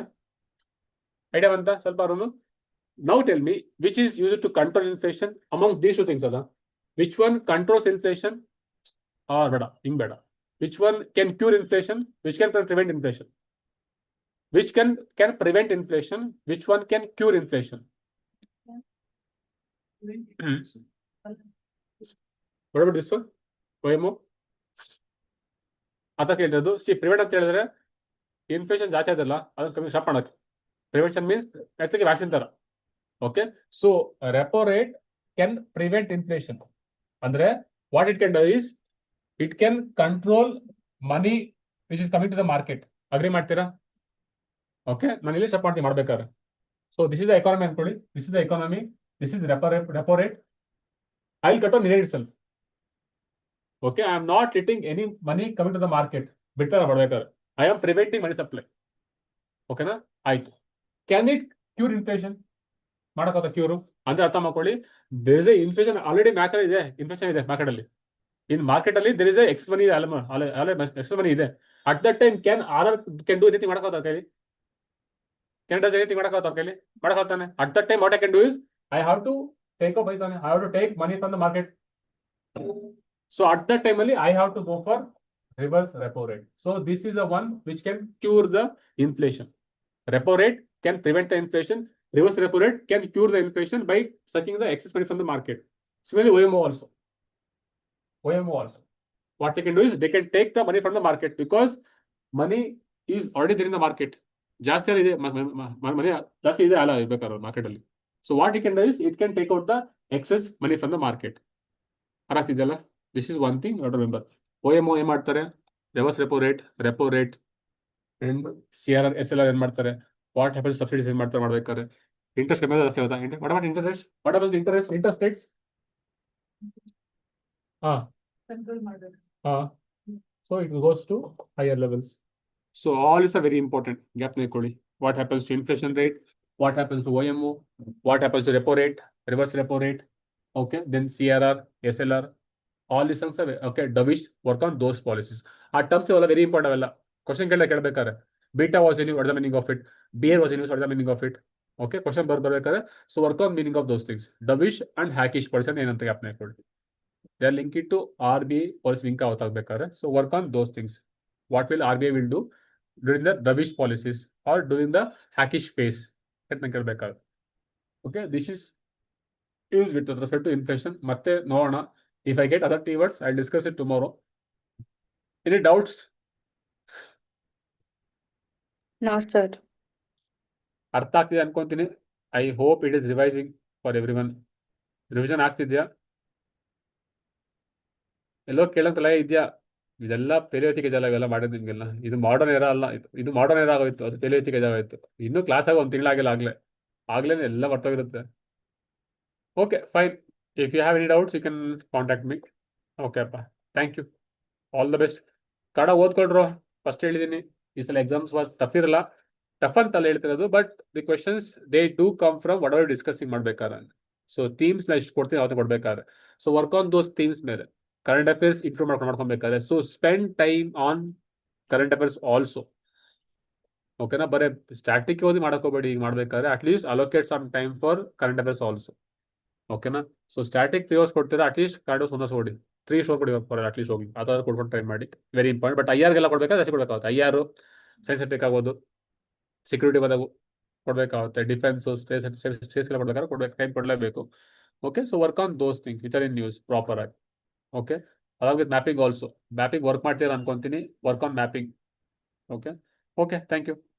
Idea banta ಸ್ವಲ್ಪ ಅವರನ್ನು. Now tell me, which is used to control inflation among these two things? Which one controls inflation or beda? Beda. Which one can cure inflation? Which can prevent inflation? Which can prevent inflation? Which one can cure inflation? What about this one? OMO? ಅದಕ್ಕೆ ಹೇಳಿದ್ದು, C prevent ಅಂತ ಹೇಳಿದ್ರೆ inflation ಜಾಸ್ತಿ ಆದಲ್ಲ ಅದನ್ನ ಕಮ್ಮಿ stop ಮಾಡೋಕೆ. Prevention means actually vaccine ತರ. Okay, so repo rate can prevent inflation. ಅಂದ್ರೆ what it can do is it can control money which is coming to the market. Agree ಮಾಡ್ತೀರಾ? Okay, ನಾನು ಇಲ್ಲಿ ಸ್ಟಾಪ್ ಮಾಡ್ತೀನಿ ಮಾಡ್ಬೇಕಾದ್ರೆ. So this is the economy ಅನ್ಕೊಳ್ಳಿ, this is the economy, this is repo rate. I will cut on itself. Okay, I am not letting any money coming to the market. ಬಿಡ್ತಾರ ಮಾಡ್ಬೇಕಾದ್ರೆ I am preventing money supply. ಓಕೆನಾ? ಆಯ್ತು. Can it cure inflation? ಮಾಡಕ್ಕಾಗ cure ಅಂದ್ರೆ ಅರ್ಥ ಮಾಡ್ಕೊಳ್ಳಿ, there is a inflation already market ಇದೆ, inflation ಇದೆ ಮಾರ್ಕೆಟ್ ಅಲ್ಲಿ. ಇನ್ ಮಾರ್ಕೆಟ್ ಅಲ್ಲಿ there is a excess money excess money ಇದೆ. At that time can do anything ಮಾಡಕ್ಕಾಗ ಕೈಲಿ? ಕ್ಯಾನ್ ಡಸ್ ಎನಿಥಿಂಗ್ ಮಾಡಕ್ಕಾಗ ಕೈಲಿ? ಮಾಡಕ್ಕಾಗ್ತಾನೆ. At that time what I can do is I have to take up ಐತಾನೆ, I have to take money from the market. So at that time only I have to go for reverse repo rate. So this is the one which can cure the inflation. Repo rate can prevent the inflation. Reverse repo rate can cure the inflation by sucking the excess money from the market. Similarly, OMO also. What they can do is they can take the money from the market because money is already there in the market. ಜಾಸ್ತಿ ಇದೆ ಮನಿ ಜಾಸ್ತಿ ಇದೆ ಅಲ್ಲ ಇರ್ಬೇಕಾದ್ರೆ market ಅಲ್ಲಿ. So what it can do is it can take out the excess money from the market. ಅರಾಗ್ತಿದೆಯಲ್ಲ? This is one thing you have to remember. OMO ಏನ್ ಮಾಡ್ತಾರೆ? Reverse repo rate and CRR SLR ಏನ್ ಮಾಡ್ತಾರೆ? What happens subsidies ಏನ್ ಮಾಡ್ತಾರೆ ಮಾಡ್ಬೇಕಾದ್ರೆ? Interest ಕಮ್ಮಿ ಜಾಸ್ತಿ ಆಗುತ್ತಾ? What about interest? What about interest rates? Control ಮಾಡಬೇಕು. So it goes to higher levels. So all is a very important gap nekkoli. What happens to inflation rate? What happens to OMO? What happens to repo rate? Reverse repo rate? Okay, then CRR, SLR. All these things are okay. Dovish work on those policies. Our terms are very important. Question ಕೇಳಬೇಕಾರೆ beta was in, what is the meaning of it? Bear was in, what is the meaning of it? Okay, question ಬರ್ಬೇಕಾರೆ so work on meaning of those things. Dovish and hackish person ಏನಂತ ಜ್ಞಾಪನ ಇಟ್ಕೊಳ್ಳಿ. They are linked to RBI policy link ಆಗಬೇಕಾರೆ so work on those things. What will RBI will do during the dovish policies or during the hackish phase ಅಂತ ಕೇಳಬೇಕಾರೆ. Okay, this is with respect to inflation. ಮತ್ತೆ ನೋಡೋಣ. If I get other keywords, I'll discuss it tomorrow. Any doubts? Not sir. ಅರ್ಥ ಆಗ್ತಿದೆ ಅನ್ಕೊಂತೀನಿ. I hope it is revising for everyone. Revision ಆಗ್ತಿದ್ಯಾ? ಎಲ್ಲೋ ಕೇಳಂತಲ್ಲ ಇದೆಯಾ? ಇದೆಲ್ಲ ಪೆಲಿಯೋತಿಗೆ ಜಲ ಇವೆಲ್ಲ ಮಾಡಿದ್ ನಿಮ್ಗೆಲ್ಲ. ಇದು ಮಾಡರ್ನ್ ಏರಾ ಅಲ್ಲ, ಇದು ಮಾಡರ್ನ್ ಏರಾ ಆಗೋಯ್ತು, ಅದು ಪೆಲಿಯೋತಿಗೆ ಜಲ ಆಗೋಯ್ತು. ಇನ್ನೂ ಕ್ಲಾಸ್ ಆಗಿ 1 ತಿಂಗಳಾಗಿಲ್ಲ ಆಗ್ಲೇ ಎಲ್ಲ ಬರ್ತೋಗಿರುತ್ತೆ. Okay fine. If you have any doubts, you can contact me. Okay, appa. Thank you. All the best. Kannada ಓದ್ಕೊಳ್ರು. ಫಸ್ಟ್ ಹೇಳಿದೀನಿ, ಈ ಸಲ ಎಕ್ಸಾಮ್ಸ್ ಟಫ್ ಇರಲ್ಲ. ಟಫ್ ಅಂತಲ್ಲ ಹೇಳ್ತಿರೋದು, but the questions they do come from what are discussing ಮಾಡ್ಬೇಕಾದ್ರೆ. So themes ನ ಇಷ್ಟು ಕೊಡ್ತೀನಿ ಅವತ್ತು ಕೊಡ್ಬೇಕಾದ್ರೆ. So work on those themes ಮೇಲೆ ಕರೆಂಟ್ ಅಫೇರ್ಸ್ ಇಂಪ್ರೂವ್ ಮಾಡ್ಕೊಬೇಕಾದ್ರೆ. So spend time on current affairs also. ಓಕೆನಾ? ಬರೀ ಸ್ಟ್ಯಾಟಿಕ್ ಓದಿ ಮಾಡಕೋಬೇಡಿ. ಈಗ ಮಾಡ್ಬೇಕಾದ್ರೆ at least allocate some time for current affairs also. ಓಕೆನಾ? ಸೊ ಸ್ಟ್ಯಾಟಿಕ್ 3 hours ಕೊಡ್ತೀರಾ, ಅಟ್ಲೀಸ್ಟ್ ಕರೆಂಟ್ ಅಫೇರ್ಸ್ ಓದಿ 3 hours ಕೊಡಿ ಅಟ್ಲೀಸ್ಟ್ ಹೋಗಿ. ಆ ಥರ ಕೊಡ್ಕೊಂಡು ಟ್ರೈ ಮಾಡಿ. Very important. ಬಟ್ IR ಕೊಡ್ಬೇಕಾದ್ರೆ ಜಾಸ್ತಿ ಕೊಡಬೇಕಾಗುತ್ತೆ. IR ಸೈನ್ಸ್ ಆಗ್ಬೋದು, ಸೆಕ್ಯೂರಿಟಿ ಬಂದಾಗ ಕೊಡ್ಬೇಕಾಗುತ್ತೆ, ಡಿಫೆನ್ಸ್ ಸ್ಪೇಸ್ ಎಲ್ಲ ಕೊಡ್ಬೇಕಾದ್ರೆ ಟೈಮ್ ಕೊಡಲೇಬೇಕು. Okay, so work on those things which are in news proper ಆಗಿ. Okay, along with mapping also. Mapping work ಮಾಡ್ತೀರಾ ಅನ್ಕೊಂತೀನಿ. Work on mapping. Okay, thank you.